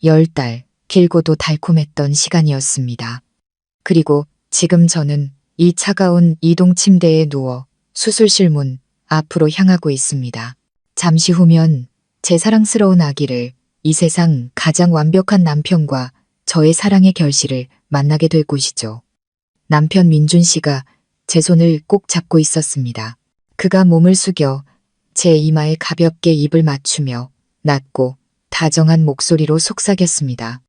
10달, 길고도 달콤했던 시간이었습니다. 그리고 지금 저는 이 차가운 이동 침대에 누워 수술실 문 앞으로 향하고 있습니다. 잠시 후면 제 사랑스러운 아기를 이 세상 가장 완벽한 남편과 저의 사랑의 결실을 만나게 될 곳이죠. 남편 민준 씨가 제 손을 꼭 잡고 있었습니다. 그가 몸을 숙여 제 이마에 가볍게 입을 맞추며 낮고 다정한 목소리로 속삭였습니다.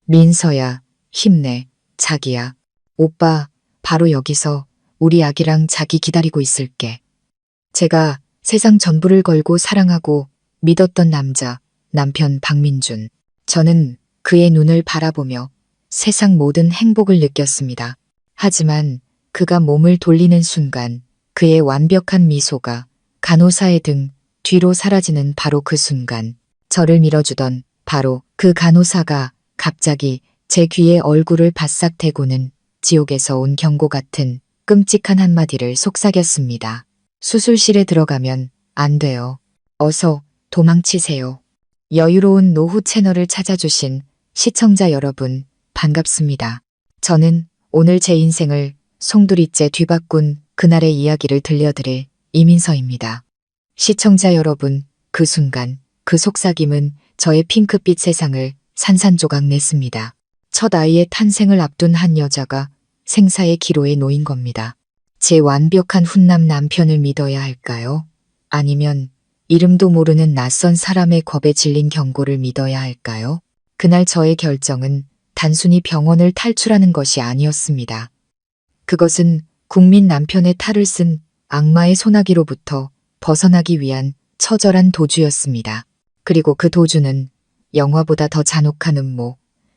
민서야, 힘내, 자기야. 오빠, 바로 여기서 우리 아기랑 자기 기다리고 있을게. 제가 세상 전부를 걸고 사랑하고 믿었던 남편 박민준. 저는 그의 눈을 바라보며 세상 모든 행복을 느꼈습니다. 하지만 그가 몸을 돌리는 순간 그의 완벽한 미소가 간호사의 등 뒤로 사라지는 바로 그 순간 저를 밀어주던 바로 그 간호사가 갑자기 제 귀에 얼굴을 바싹 대고는 지옥에서 온 경고 같은 끔찍한 한마디를 속삭였습니다. 수술실에 들어가면 안 돼요. 어서 도망치세요. 여유로운 노후 채널을 찾아주신 시청자 여러분, 반갑습니다. 저는 오늘 제 인생을 송두리째 뒤바꾼 그날의 이야기를 들려드릴 이민서입니다. 시청자 여러분, 그 순간, 그 속삭임은 저의 핑크빛 세상을 산산조각 냈습니다. 첫 아이의 탄생을 앞둔 한 여자가 생사의 기로에 놓인 겁니다. 제 완벽한 훈남 남편을 믿어야 할까요? 아니면 이름도 모르는 낯선 사람의 겁에 질린 경고를 믿어야 할까요? 그날 저의 결정은 단순히 병원을 탈출하는 것이 아니었습니다. 그것은 국민 남편의 탈을 쓴 악마의 소나기로부터 벗어나기 위한 처절한 도주였습니다. 그리고 그 도주는 영화보다 더 잔혹한 음모,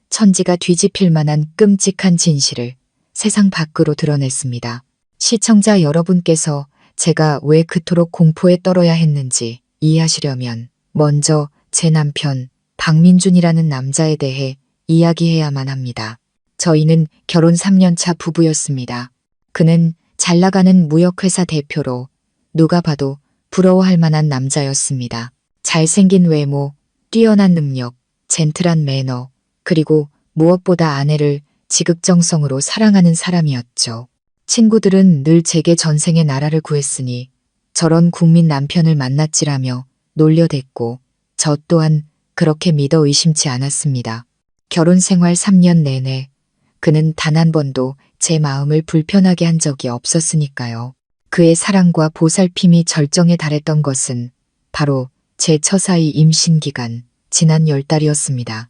천지가 뒤집힐 만한 끔찍한 진실을 세상 밖으로 드러냈습니다. 시청자 여러분께서 제가 왜 그토록 공포에 떨어야 했는지 이해하시려면 먼저 제 남편 박민준이라는 남자에 대해 이야기해야만 합니다. 저희는 결혼 3년차 부부였습니다. 그는 잘 나가는 무역회사 대표로 누가 봐도 부러워할 만한 남자였습니다. 잘생긴 외모, 뛰어난 능력, 젠틀한 매너, 그리고 무엇보다 아내를 지극정성으로 사랑하는 사람이었죠. 친구들은 늘 제게 전생에 나라를 구했으니 저런 국민 남편을 만났지라며 놀려댔고 저 또한 그렇게 믿어 의심치 않았습니다. 결혼 생활 3년 내내 그는 단 한 번도 제 마음을 불편하게 한 적이 없었으니까요. 그의 사랑과 보살핌이 절정에 달했던 것은 바로 제 처사의 임신 기간 지난 10달이었습니다.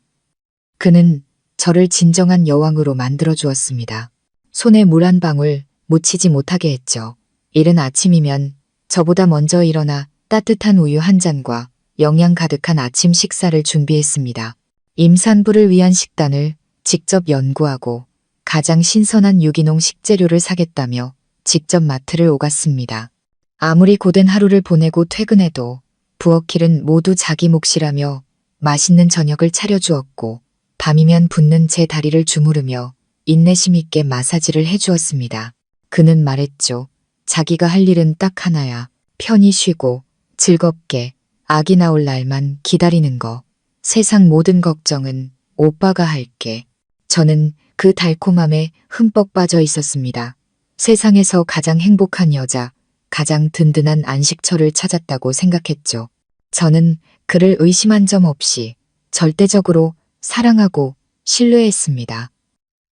그는 저를 진정한 여왕으로 만들어 주었습니다. 손에 물 한 방울 묻히지 못하게 했죠. 이른 아침이면 저보다 먼저 일어나 따뜻한 우유 한 잔과 영양 가득한 아침 식사를 준비했습니다. 임산부를 위한 식단을 직접 연구하고 가장 신선한 유기농 식재료를 사겠다며 직접 마트를 오갔습니다. 아무리 고된 하루를 보내고 퇴근해도 부엌일은 모두 자기 몫이라며 맛있는 저녁을 차려주었고 밤이면 붓는 제 다리를 주무르며 인내심 있게 마사지를 해주었습니다. 그는 말했죠. 자기가 할 일은 딱 하나야. 편히 쉬고 즐겁게 아기 나올 날만 기다리는 거. 세상 모든 걱정은 오빠가 할게. 저는 그 달콤함에 흠뻑 빠져 있었습니다. 세상에서 가장 행복한 여자, 가장 든든한 안식처를 찾았다고 생각했죠. 저는 그를 의심한 점 없이 절대적으로 사랑하고 신뢰했습니다.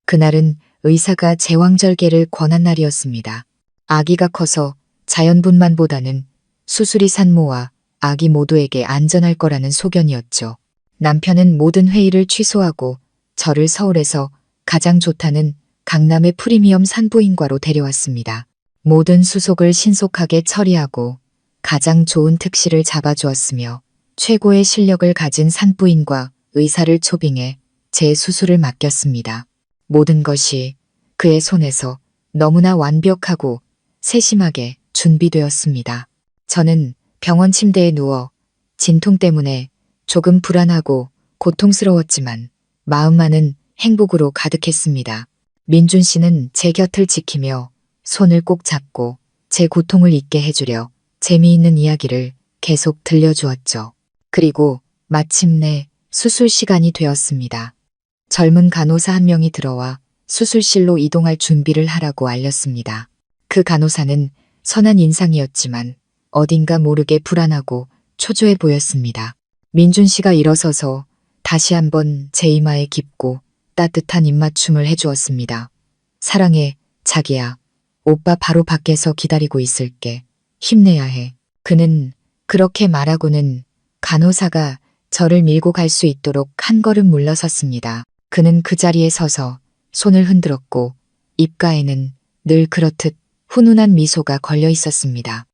그날은 의사가 제왕절개를 권한 날이었습니다. 아기가 커서 자연분만보다는 수술이 산모와 아기 모두에게 안전할 거라는 소견이었죠. 남편은 모든 회의를 취소하고 저를 서울에서 가장 좋다는 강남의 프리미엄 산부인과로 데려왔습니다. 모든 수속을 신속하게 처리하고 가장 좋은 특실을 잡아주었으며 최고의 실력을 가진 산부인과 의사를 초빙해 제 수술을 맡겼습니다. 모든 것이 그의 손에서 너무나 완벽하고 세심하게 준비되었습니다. 저는 병원 침대에 누워 진통 때문에 조금 불안하고 고통스러웠지만 마음만은 행복으로 가득했습니다. 민준 씨는 제 곁을 지키며 손을 꼭 잡고 제 고통을 잊게 해주려 재미있는 이야기를 계속 들려주었죠. 그리고 마침내 수술 시간이 되었습니다. 젊은 간호사 한 명이 들어와 수술실로 이동할 준비를 하라고 알렸습니다. 그 간호사는 선한 인상이었지만 어딘가 모르게 불안하고 초조해 보였습니다. 민준 씨가 일어서서 다시 한번 제 이마에 깊고 따뜻한 입맞춤을 해주었습니다. 사랑해, 자기야. 오빠 바로 밖에서 기다리고 있을게. 힘내야 해. 그는 그렇게 말하고는 간호사가 저를 밀고 갈 수 있도록 한 걸음 물러섰습니다. 그는 그 자리에 서서 손을 흔들었고 입가에는 늘 그렇듯 훈훈한 미소가 걸려 있었습니다.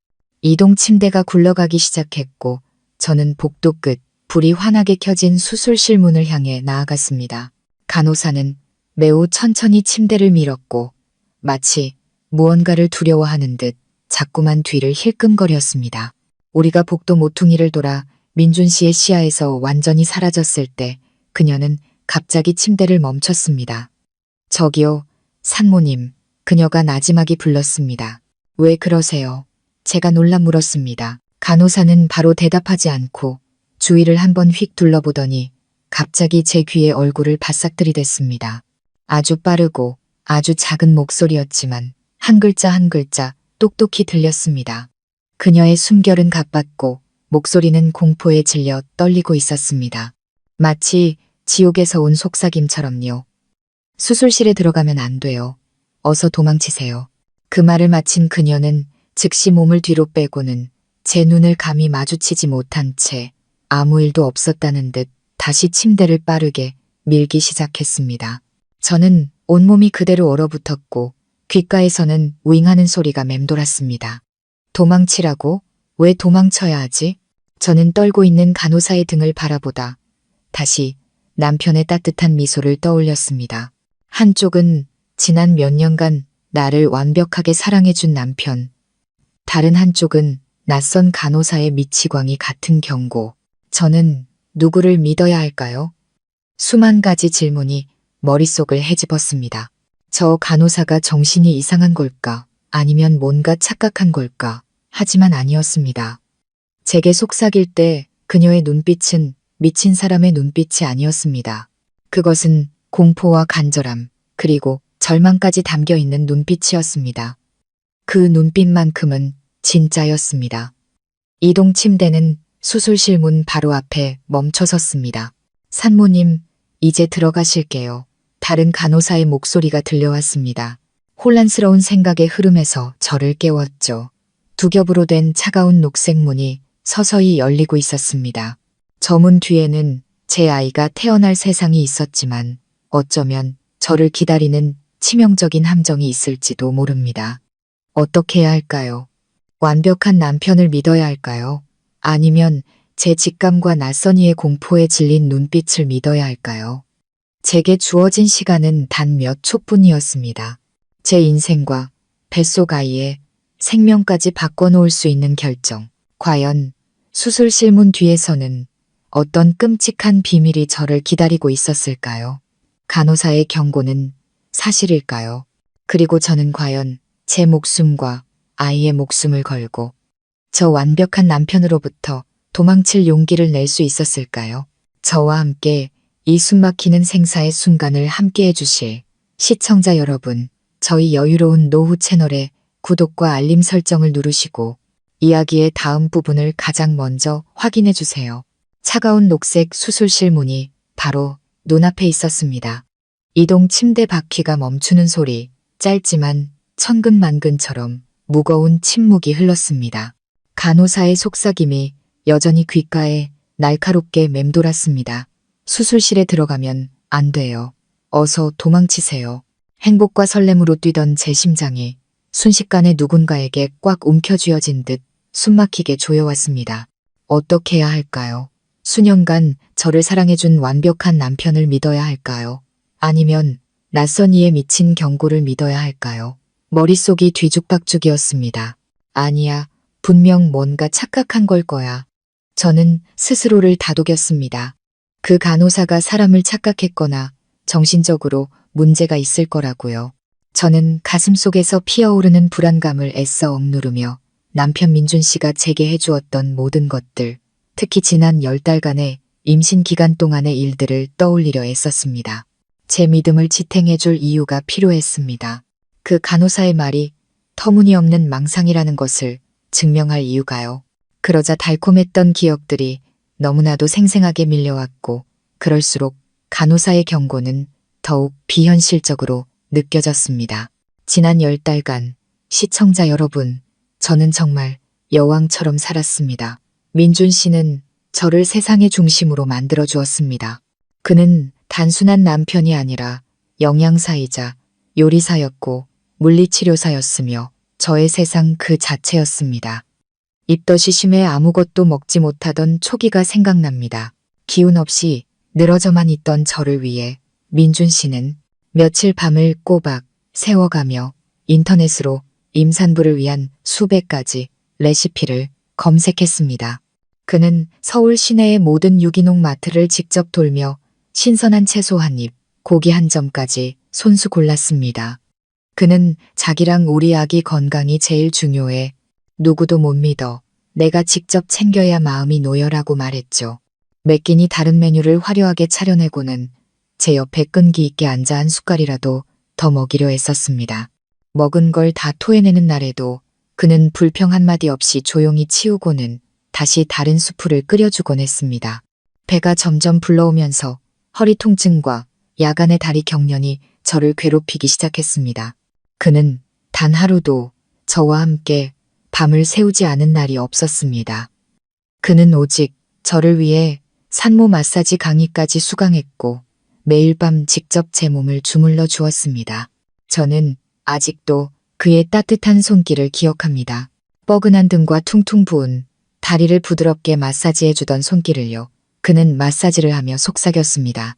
이동 침대가 굴러가기 시작했고 저는 복도 끝 불이 환하게 켜진 수술실 문을 향해 나아갔습니다. 간호사는 매우 천천히 침대를 밀었고 마치 무언가를 두려워하는 듯 자꾸만 뒤를 힐끔거렸습니다. 우리가 복도 모퉁이를 돌아 민준 씨의 시야에서 완전히 사라졌을 때 그녀는 갑자기 침대를 멈췄습니다. 저기요, 산모님. 그녀가 나지막이 불렀습니다. 왜 그러세요? 제가 놀라 물었습니다. 간호사는 바로 대답하지 않고 주위를 한번 휙 둘러보더니 갑자기 제 귀에 얼굴을 바싹 들이댔습니다. 아주 빠르고 아주 작은 목소리였지만 한 글자 한 글자 똑똑히 들렸습니다. 그녀의 숨결은 가빴고 목소리는 공포에 질려 떨리고 있었습니다. 마치 지옥에서 온 속삭임처럼요. 수술실에 들어가면 안 돼요. 어서 도망치세요. 그 말을 마친 그녀는 즉시 몸을 뒤로 빼고는 제 눈을 감히 마주치지 못한 채 아무 일도 없었다는 듯 다시 침대를 빠르게 밀기 시작했습니다. 저는 온몸이 그대로 얼어붙었고 귓가에서는 윙하는 소리가 맴돌았습니다. 도망치라고? 왜 도망쳐야 하지? 저는 떨고 있는 간호사의 등을 바라보다 다시 남편의 따뜻한 미소를 떠올렸습니다. 한쪽은 지난 몇 년간 나를 완벽하게 사랑해준 남편, 다른 한쪽은 낯선 간호사의 미치광이 같은 경고. 저는 누구를 믿어야 할까요? 수만 가지 질문이 머릿속을 헤집었습니다. 저 간호사가 정신이 이상한 걸까? 아니면 뭔가 착각한 걸까? 하지만 아니었습니다. 제게 속삭일 때 그녀의 눈빛은 미친 사람의 눈빛이 아니었습니다. 그것은 공포와 간절함, 그리고 절망까지 담겨 있는 눈빛이었습니다. 그 눈빛만큼은 진짜였습니다. 이동 침대는 수술실 문 바로 앞에 멈춰섰습니다. 산모님, 이제 들어가실게요. 다른 간호사의 목소리가 들려왔습니다. 혼란스러운 생각의 흐름에서 저를 깨웠죠. 두 겹으로 된 차가운 녹색 문이 서서히 열리고 있었습니다. 저 문 뒤에는 제 아이가 태어날 세상이 있었지만 어쩌면 저를 기다리는 치명적인 함정이 있을지도 모릅니다. 어떻게 해야 할까요? 완벽한 남편을 믿어야 할까요? 아니면 제 직감과 낯선 이의 공포에 질린 눈빛을 믿어야 할까요? 제게 주어진 시간은 단 몇 초뿐이었습니다. 제 인생과 뱃속 아이의 생명까지 바꿔놓을 수 있는 결정. 과연 수술실 문 뒤에서는 어떤 끔찍한 비밀이 저를 기다리고 있었을까요? 간호사의 경고는 사실일까요? 그리고 저는 과연 제 목숨과 아이의 목숨을 걸고 저 완벽한 남편으로부터 도망칠 용기를 낼 수 있었을까요? 저와 함께 이 숨막히는 생사의 순간을 함께 해주실 시청자 여러분, 저희 여유로운 노후 채널의 구독과 알림 설정을 누르시고 이야기의 다음 부분을 가장 먼저 확인해 주세요. 차가운 녹색 수술실 문이 바로 눈앞에 있었습니다. 이동 침대 바퀴가 멈추는 소리, 짧지만 천근만근처럼 무거운 침묵이 흘렀습니다. 간호사의 속삭임이 여전히 귓가에 날카롭게 맴돌았습니다. 수술실에 들어가면 안 돼요. 어서 도망치세요. 행복과 설렘으로 뛰던 제 심장이 순식간에 누군가에게 꽉 움켜쥐어진 듯 숨막히게 조여왔습니다. 어떻게 해야 할까요? 수년간 저를 사랑해준 완벽한 남편을 믿어야 할까요? 아니면 낯선 이의 미친 경고를 믿어야 할까요? 머릿속이 뒤죽박죽이었습니다. 아니야, 분명 뭔가 착각한 걸 거야. 저는 스스로를 다독였습니다. 그 간호사가 사람을 착각했거나 정신적으로 문제가 있을 거라고요. 저는 가슴속에서 피어오르는 불안감을 애써 억누르며 남편 민준 씨가 제게 해주었던 모든 것들, 특히 지난 10달간의 임신 기간 동안의 일들을 떠올리려 애썼습니다. 제 믿음을 지탱해줄 이유가 필요했습니다. 그 간호사의 말이 터무니없는 망상이라는 것을 증명할 이유가요. 그러자 달콤했던 기억들이 너무나도 생생하게 밀려왔고, 그럴수록 간호사의 경고는 더욱 비현실적으로 느껴졌습니다. 지난 10달간 시청자 여러분, 저는 정말 여왕처럼 살았습니다. 민준 씨는 저를 세상의 중심으로 만들어 주었습니다. 그는 단순한 남편이 아니라 영양사이자 요리사였고 물리치료사였으며 저의 세상 그 자체였습니다. 입덧이 심해 아무것도 먹지 못하던 초기가 생각납니다. 기운 없이 늘어져만 있던 저를 위해 민준 씨는 며칠 밤을 꼬박 세워가며 인터넷으로 임산부를 위한 수백 가지 레시피를 검색했습니다. 그는 서울 시내의 모든 유기농 마트를 직접 돌며 신선한 채소 한 입, 고기 한 점까지 손수 골랐습니다. 그는 자기랑 우리 아기 건강이 제일 중요해. 누구도 못 믿어. 내가 직접 챙겨야 마음이 놓여라고 말했죠. 매 끼니 다른 메뉴를 화려하게 차려내고는 제 옆에 끈기 있게 앉아 한 숟갈이라도 더 먹이려 애썼습니다. 먹은 걸 다 토해내는 날에도 그는 불평 한마디 없이 조용히 치우고는 다시 다른 수프를 끓여주곤 했습니다. 배가 점점 불러오면서 허리 통증과 야간의 다리 경련이 저를 괴롭히기 시작했습니다. 그는 단 하루도 저와 함께 밤을 새우지 않은 날이 없었습니다. 그는 오직 저를 위해 산모 마사지 강의까지 수강했고 매일 밤 직접 제 몸을 주물러 주었습니다. 저는 아직도 그의 따뜻한 손길을 기억합니다. 뻐근한 등과 퉁퉁 부은 다리를 부드럽게 마사지해 주던 손길을요. 그는 마사지를 하며 속삭였습니다.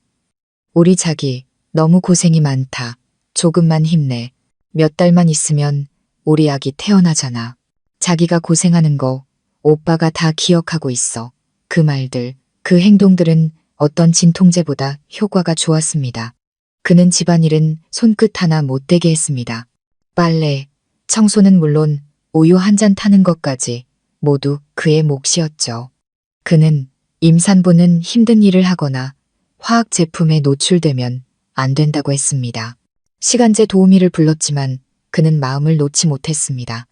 우리 자기 너무 고생이 많다. 조금만 힘내. 몇 달만 있으면 우리 아기 태어나잖아. 자기가 고생하는 거 오빠가 다 기억하고 있어. 그 말들, 그 행동들은 어떤 진통제보다 효과가 좋았습니다. 그는 집안일은 손끝 하나 못 대게 했습니다. 빨래, 청소는 물론 우유 한 잔 타는 것까지 모두 그의 몫이었죠. 그는 임산부는 힘든 일을 하거나 화학 제품에 노출되면 안 된다고 했습니다. 시간제 도우미를 불렀지만 그는 마음을 놓지 못했습니다.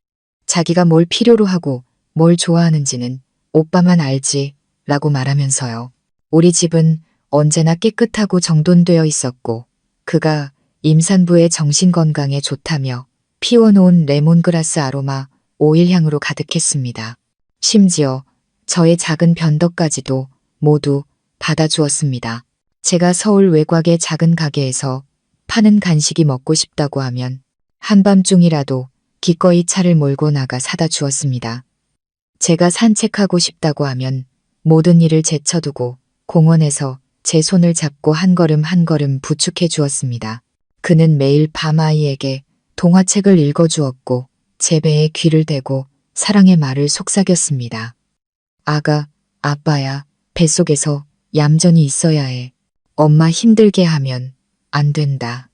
자기가 뭘 필요로 하고 뭘 좋아하는지는 오빠만 알지 라고 말하면서요. 우리 집은 언제나 깨끗하고 정돈되어 있었고 그가 임산부의 정신건강에 좋다며 피워놓은 레몬그라스 아로마 오일 향으로 가득했습니다. 심지어 저의 작은 변덕까지도 모두 받아주었습니다. 제가 서울 외곽의 작은 가게에서 파는 간식이 먹고 싶다고 하면 한밤중이라도 기꺼이 차를 몰고 나가 사다 주었습니다. 제가 산책하고 싶다고 하면 모든 일을 제쳐두고 공원에서 제 손을 잡고 한 걸음 한 걸음 부축해 주었습니다. 그는 매일 밤아이에게 동화책을 읽어주었고 제 배에 귀를 대고 사랑의 말을 속삭였습니다. 아가, 아빠야, 뱃속에서 얌전히 있어야 해. 엄마 힘들게 하면 안 된다.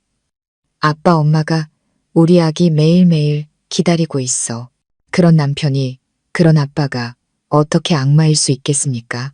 아빠 엄마가 우리 아기 매일매일 기다리고 있어. 그런 남편이, 그런 아빠가 어떻게 악마일 수 있겠습니까?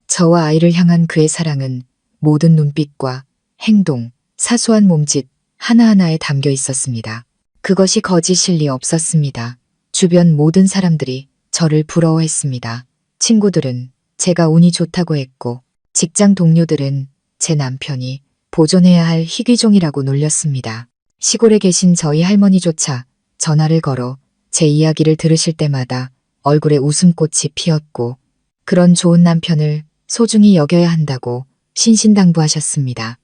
저와 아이를 향한 그의 사랑은 모든 눈빛과 행동, 사소한 몸짓 하나하나에 담겨 있었습니다. 그것이 거짓일 리 없었습니다. 주변 모든 사람들이 저를 부러워했습니다. 친구들은 제가 운이 좋다고 했고 직장 동료들은 제 남편이 보존해야 할 희귀종이라고 놀렸습니다. 시골에 계신 저희 할머니조차 전화를 걸어 제 이야기를 들으실 때마다 얼굴에 웃음꽃이 피었고 그런 좋은 남편을 소중히 여겨야 한다고 신신당부하셨습니다.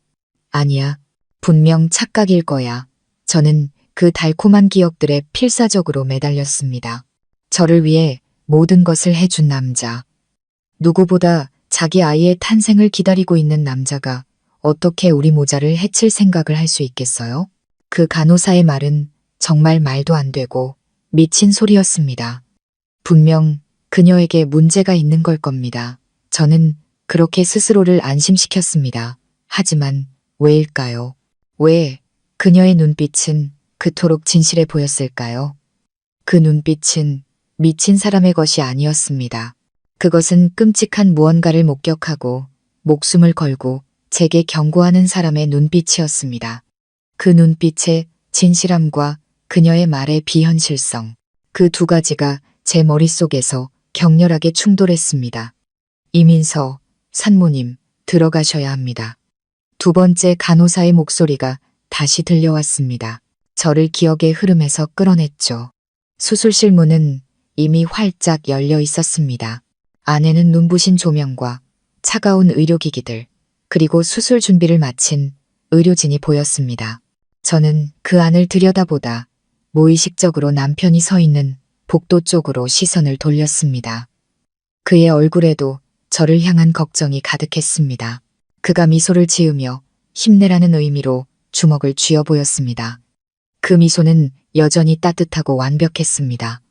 아니야, 분명 착각일 거야. 저는 그 달콤한 기억들에 필사적으로 매달렸습니다. 저를 위해 모든 것을 해준 남자. 누구보다 자기 아이의 탄생을 기다리고 있는 남자가 어떻게 우리 모자를 해칠 생각을 할 수 있겠어요? 그 간호사의 말은 정말 말도 안 되고 미친 소리였습니다. 분명 그녀에게 문제가 있는 걸 겁니다. 저는 그렇게 스스로를 안심시켰습니다. 하지만 왜일까요? 왜 그녀의 눈빛은 그토록 진실해 보였을까요? 그 눈빛은 미친 사람의 것이 아니었습니다. 그것은 끔찍한 무언가를 목격하고 목숨을 걸고 제게 경고하는 사람의 눈빛이었습니다. 그 눈빛의 진실함과 그녀의 말의 비현실성, 그 두 가지가 제 머릿속에서 격렬하게 충돌했습니다. 이민서, 산모님, 들어가셔야 합니다. 두 번째 간호사의 목소리가 다시 들려왔습니다. 저를 기억의 흐름에서 끌어냈죠. 수술실 문은 이미 활짝 열려 있었습니다. 안에는 눈부신 조명과 차가운 의료기기들, 그리고 수술 준비를 마친 의료진이 보였습니다. 저는 그 안을 들여다보다 무의식적으로 남편이 서 있는 복도 쪽으로 시선을 돌렸습니다. 그의 얼굴에도 저를 향한 걱정이 가득했습니다. 그가 미소를 지으며 힘내라는 의미로 주먹을 쥐어 보였습니다. 그 미소는 여전히 따뜻하고 완벽했습니다.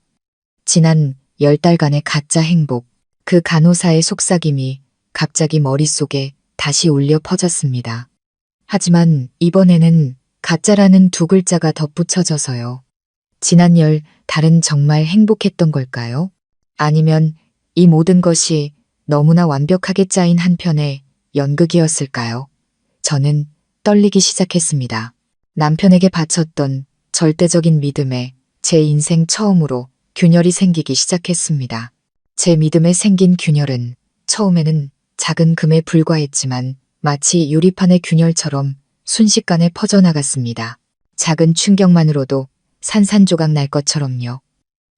지난 10달간의 가짜 행복, 그 간호사의 속삭임이 갑자기 머릿속에 다시 울려 퍼졌습니다. 하지만 이번에는 가짜라는 두 글자가 덧붙여져서요. 지난 10달은 정말 행복했던 걸까요? 아니면 이 모든 것이 너무나 완벽하게 짜인 한편의 연극이었을까요? 저는 떨리기 시작했습니다. 남편에게 바쳤던 절대적인 믿음에 제 인생 처음으로 균열이 생기기 시작했습니다. 제 믿음에 생긴 균열은 처음에는 작은 금에 불과했지만 마치 유리판의 균열처럼 순식간에 퍼져나갔습니다. 작은 충격만으로도 산산조각 날 것처럼요.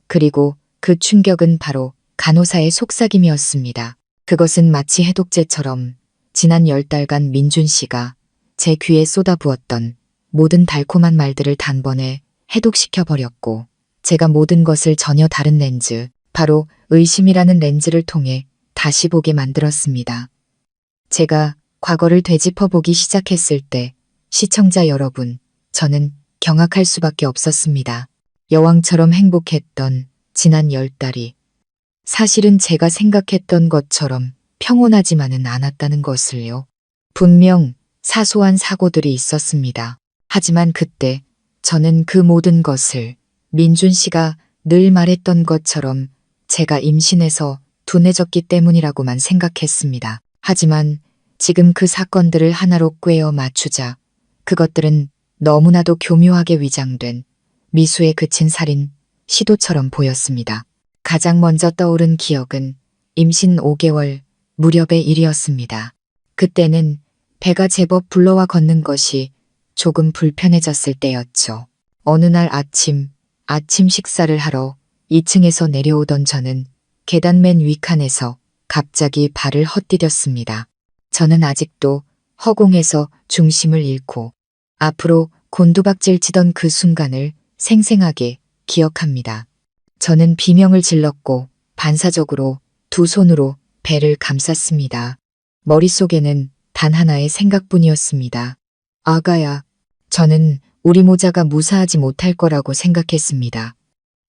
그리고 그 충격은 바로 간호사의 속삭임이었습니다. 그것은 마치 해독제처럼 지난 10달간 민준 씨가 제 귀에 쏟아부었던 모든 달콤한 말들을 단번에 해독시켜버렸고, 제가 모든 것을 전혀 다른 렌즈, 바로 의심이라는 렌즈를 통해 다시 보게 만들었습니다. 제가 과거를 되짚어보기 시작했을 때 시청자 여러분, 저는 경악할 수밖에 없었습니다. 여왕처럼 행복했던 지난 10달이 사실은 제가 생각했던 것처럼 평온하지만은 않았다는 것을요. 분명 사소한 사고들이 있었습니다. 하지만 그때 저는 그 모든 것을 민준 씨가 늘 말했던 것처럼 제가 임신해서 둔해졌기 때문이라고만 생각했습니다. 하지만 지금 그 사건들을 하나로 꿰어 맞추자 그것들은 너무나도 교묘하게 위장된 미수에 그친 살인 시도처럼 보였습니다. 가장 먼저 떠오른 기억은 임신 5개월 무렵의 일이었습니다. 그때는 배가 제법 불러와 걷는 것이 조금 불편해졌을 때였죠. 어느 날 아침 식사를 하러 2층에서 내려오던 저는 계단 맨 윗칸에서 갑자기 발을 헛디뎠습니다. 저는 아직도 허공에서 중심을 잃고 앞으로 곤두박질 치던 그 순간을 생생하게 기억합니다. 저는 비명을 질렀고 반사적으로 두 손으로 배를 감쌌습니다. 머릿속에는 단 하나의 생각뿐이었습니다. 아가야. 저는 우리 모자가 무사하지 못할 거라고 생각했습니다.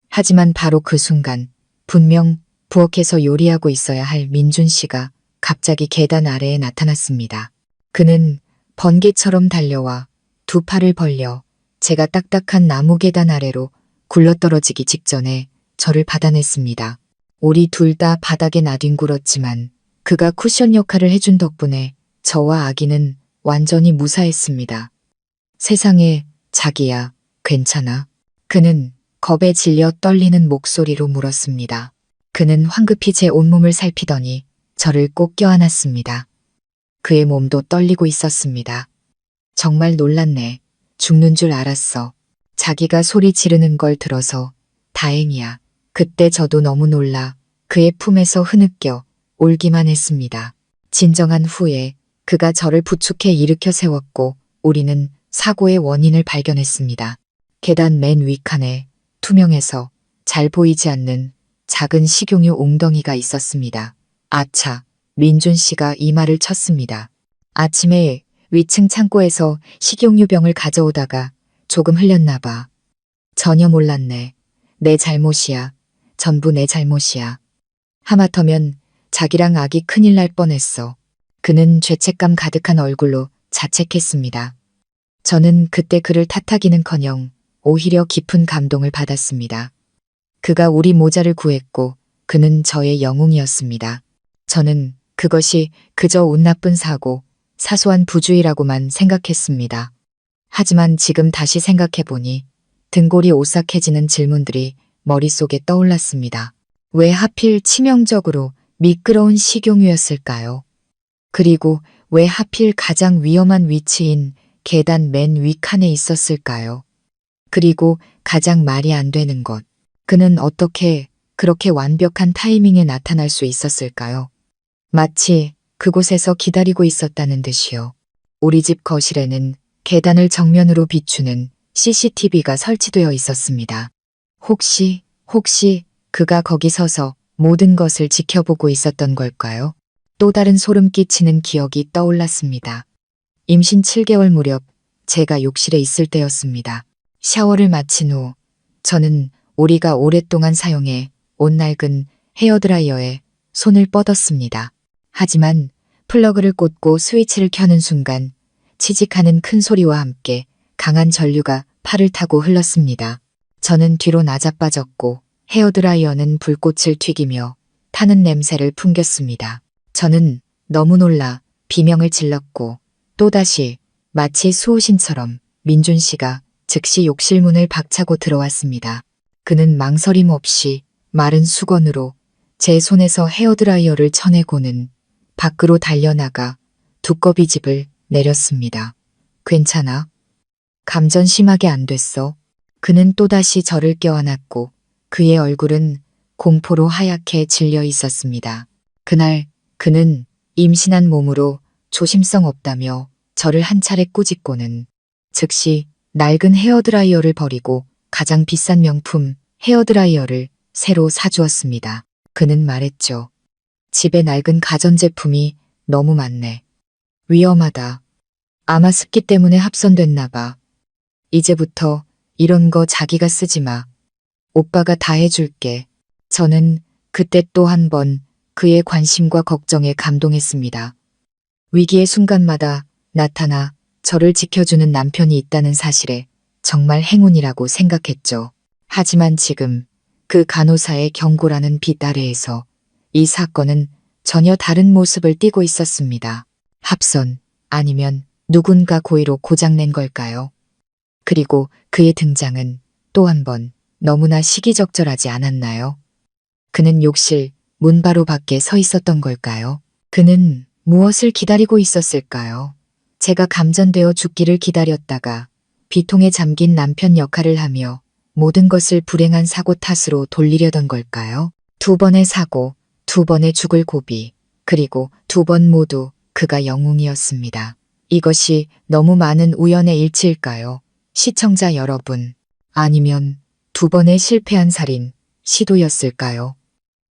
하지만 바로 그 순간 분명 부엌에서 요리하고 있어야 할 민준 씨가 갑자기 계단 아래에 나타났습니다. 그는 번개처럼 달려와 두 팔을 벌려 제가 딱딱한 나무 계단 아래로 굴러떨어지기 직전에 저를 받아냈습니다. 우리 둘 다 바닥에 나뒹굴었지만 그가 쿠션 역할을 해준 덕분에 저와 아기는 완전히 무사했습니다. 세상에, 자기야, 괜찮아? 그는 겁에 질려 떨리는 목소리로 물었습니다. 그는 황급히 제 온몸을 살피더니 저를 꼭 껴안았습니다. 그의 몸도 떨리고 있었습니다. 정말 놀랐네. 죽는 줄 알았어. 자기가 소리 지르는 걸 들어서 다행이야. 그때 저도 너무 놀라 그의 품에서 흐느껴 울기만 했습니다. 진정한 후에 그가 저를 부축해 일으켜 세웠고 우리는 사고의 원인을 발견했습니다. 계단 맨 윗칸에 투명해서 잘 보이지 않는 작은 식용유 웅덩이가 있었습니다. 아차, 민준 씨가 이 말을 쳤습니다. 아침에 위층 창고에서 식용유병을 가져오다가 조금 흘렸나 봐. 전혀 몰랐네. 내 잘못이야. 전부 내 잘못이야. 하마터면 자기랑 아기 큰일 날 뻔했어. 그는 죄책감 가득한 얼굴로 자책했습니다. 저는 그때 그를 탓하기는커녕 오히려 깊은 감동을 받았습니다. 그가 우리 모자를 구했고 그는 저의 영웅이었습니다. 저는 그것이 그저 운 나쁜 사고, 사소한 부주의라고만 생각했습니다. 하지만 지금 다시 생각해보니 등골이 오싹해지는 질문들이 머릿속에 떠올랐습니다. 왜 하필 치명적으로 미끄러운 식용유였을까요? 그리고 왜 하필 가장 위험한 위치인 계단 맨 윗칸에 있었을까요? 그리고 가장 말이 안 되는 것. 그는 어떻게 그렇게 완벽한 타이밍에 나타날 수 있었을까요? 마치 그곳에서 기다리고 있었다는 듯이요. 우리 집 거실에는 계단을 정면으로 비추는 CCTV가 설치되어 있었습니다. 혹시 그가 거기 서서 모든 것을 지켜보고 있었던 걸까요? 또 다른 소름 끼치는 기억이 떠올랐습니다. 임신 7개월 무렵 제가 욕실에 있을 때였습니다. 샤워를 마친 후 저는 우리가 오랫동안 사용해 온 낡은 헤어드라이어에 손을 뻗었습니다. 하지만 플러그를 꽂고 스위치를 켜는 순간 치직하는 큰 소리와 함께 강한 전류가 팔을 타고 흘렀습니다. 저는 뒤로 나자빠졌고 헤어드라이어는 불꽃을 튀기며 타는 냄새를 풍겼습니다. 저는 너무 놀라 비명을 질렀고 또다시 마치 수호신처럼 민준 씨가 즉시 욕실 문을 박차고 들어왔습니다. 그는 망설임 없이 마른 수건으로 제 손에서 헤어드라이어를 쳐내고는 밖으로 달려나가 두꺼비집을 내렸습니다. 괜찮아? 감전 심하게 안 됐어? 그는 또다시 저를 껴안았고 그의 얼굴은 공포로 하얗게 질려 있었습니다. 그날 그는 임신한 몸으로 조심성 없다며 저를 한 차례 꾸짖고는 즉시 낡은 헤어드라이어를 버리고 가장 비싼 명품 헤어드라이어를 새로 사주었습니다. 그는 말했죠. 집에 낡은 가전제품이 너무 많네. 위험하다. 아마 습기 때문에 합선됐나 봐. 이제부터 이런 거 자기가 쓰지 마. 오빠가 다 해줄게. 저는 그때 또 한 번 그의 관심과 걱정에 감동했습니다. 위기의 순간마다 나타나 저를 지켜주는 남편이 있다는 사실에 정말 행운이라고 생각했죠. 하지만 지금 그 간호사의 경고라는 빛 아래에서 이 사건은 전혀 다른 모습을 띠고 있었습니다. 합선 아니면 누군가 고의로 고장낸 걸까요? 그리고 그의 등장은 또 한 번 너무나 시기적절하지 않았나요? 그는 욕실 문 바로 밖에 서 있었던 걸까요? 그는 무엇을 기다리고 있었을까요? 제가 감전되어 죽기를 기다렸다가 비통에 잠긴 남편 역할을 하며 모든 것을 불행한 사고 탓으로 돌리려던 걸까요? 2번의 사고, 2번의 죽을 고비, 그리고 2번 모두 그가 영웅이었습니다. 이것이 너무 많은 우연의 일치일까요? 시청자 여러분, 아니면 2번의 실패한 살인 시도였을까요?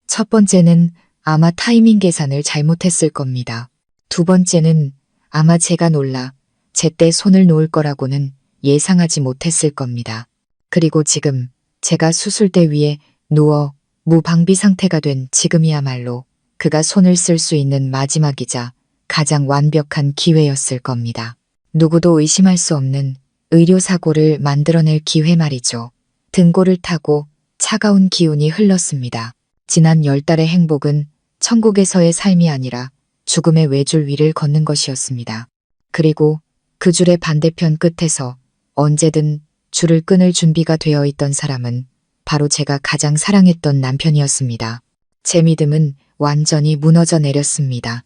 첫 번째는 아마 타이밍 계산을 잘못했을 겁니다. 2번째는 아마 제가 놀라 제때 손을 놓을 거라고는 예상하지 못했을 겁니다. 그리고 지금 제가 수술대 위에 누워 무방비 상태가 된 지금이야말로 그가 손을 쓸 수 있는 마지막이자 가장 완벽한 기회였을 겁니다. 누구도 의심할 수 없는 의료사고를 만들어낼 기회 말이죠. 등골을 타고 차가운 기운이 흘렀습니다. 지난 10달의 행복은 천국에서의 삶이 아니라 죽음의 외줄 위를 걷는 것이었습니다. 그리고 그 줄의 반대편 끝에서 언제든 줄을 끊을 준비가 되어 있던 사람은 바로 제가 가장 사랑했던 남편이었습니다. 제 믿음은 완전히 무너져 내렸습니다.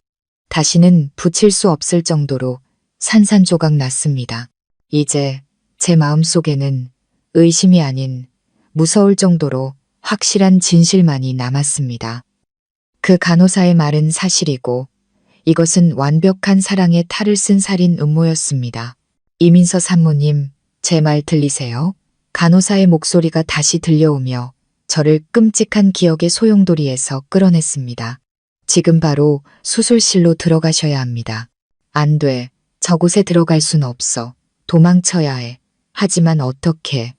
다시는 붙일 수 없을 정도로 산산조각 났습니다. 이제 제 마음속에는 의심이 아닌 무서울 정도로 확실한 진실만이 남았습니다. 그 간호사의 말은 사실이고 이것은 완벽한 사랑의 탈을 쓴 살인 음모였습니다. 이민서 산모님, 제 말 들리세요? 간호사의 목소리가 다시 들려오며 저를 끔찍한 기억의 소용돌이에서 끌어냈습니다. 지금 바로 수술실로 들어가셔야 합니다. 안 돼. 저곳에 들어갈 순 없어. 도망쳐야 해. 하지만 어떻게?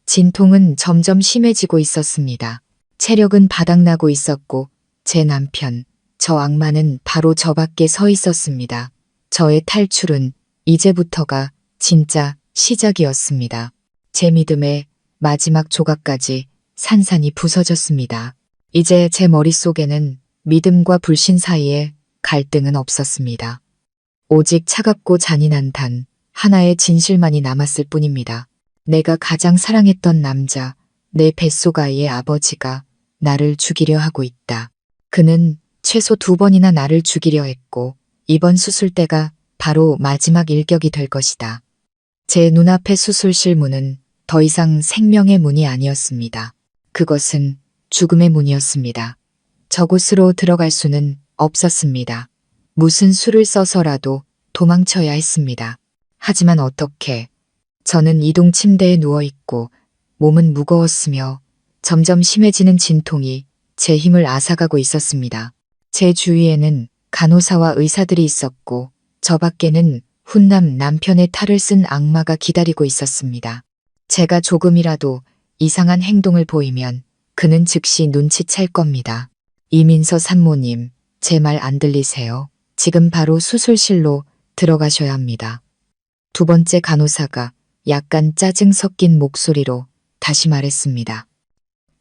진통은 점점 심해지고 있었습니다. 체력은 바닥나고 있었고 제 남편, 저 악마는 바로 저 밖에 서 있었습니다. 저의 탈출은 이제부터가 진짜 시작이었습니다. 제 믿음의 마지막 조각까지 산산이 부서졌습니다. 이제 제 머릿속에는 믿음과 불신 사이에 갈등은 없었습니다. 오직 차갑고 잔인한 단 하나의 진실만이 남았을 뿐입니다. 내가 가장 사랑했던 남자, 내 뱃속 아이의 아버지가 나를 죽이려 하고 있다. 그는 최소 2번이나 나를 죽이려 했고 이번 수술 때가 바로 마지막 일격이 될 것이다. 제 눈앞의 수술실 문은 더 이상 생명의 문이 아니었습니다. 그것은 죽음의 문이었습니다. 저곳으로 들어갈 수는 없었습니다. 무슨 수를 써서라도 도망쳐야 했습니다. 하지만 어떻게? 저는 이동 침대에 누워있고 몸은 무거웠으며 점점 심해지는 진통이 제 힘을 앗아가고 있었습니다. 제 주위에는 간호사와 의사들이 있었고 저 밖에는 훈남 남편의 탈을 쓴 악마가 기다리고 있었습니다. 제가 조금이라도 이상한 행동을 보이면 그는 즉시 눈치챌 겁니다. 이민서 산모님, 제 말 안 들리세요? 지금 바로 수술실로 들어가셔야 합니다. 2번째 간호사가 약간 짜증 섞인 목소리로 다시 말했습니다.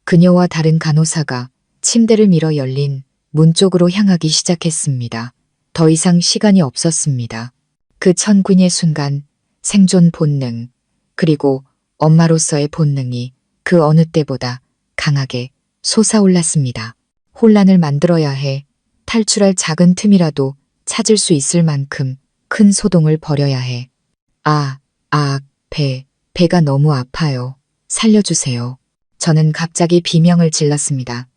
그녀와 다른 간호사가 침대를 밀어 열린 문 쪽으로 향하기 시작했습니다. 더 이상 시간이 없었습니다. 그 천군의 순간 생존 본능, 그리고 엄마로서의 본능이 그 어느 때보다 강하게 솟아올랐습니다. 혼란을 만들어야 해. 탈출할 작은 틈이라도 찾을 수 있을 만큼 큰 소동을 벌여야 해. 배가 너무 아파요. 살려주세요. 저는 갑자기 비명을 질렀습니다.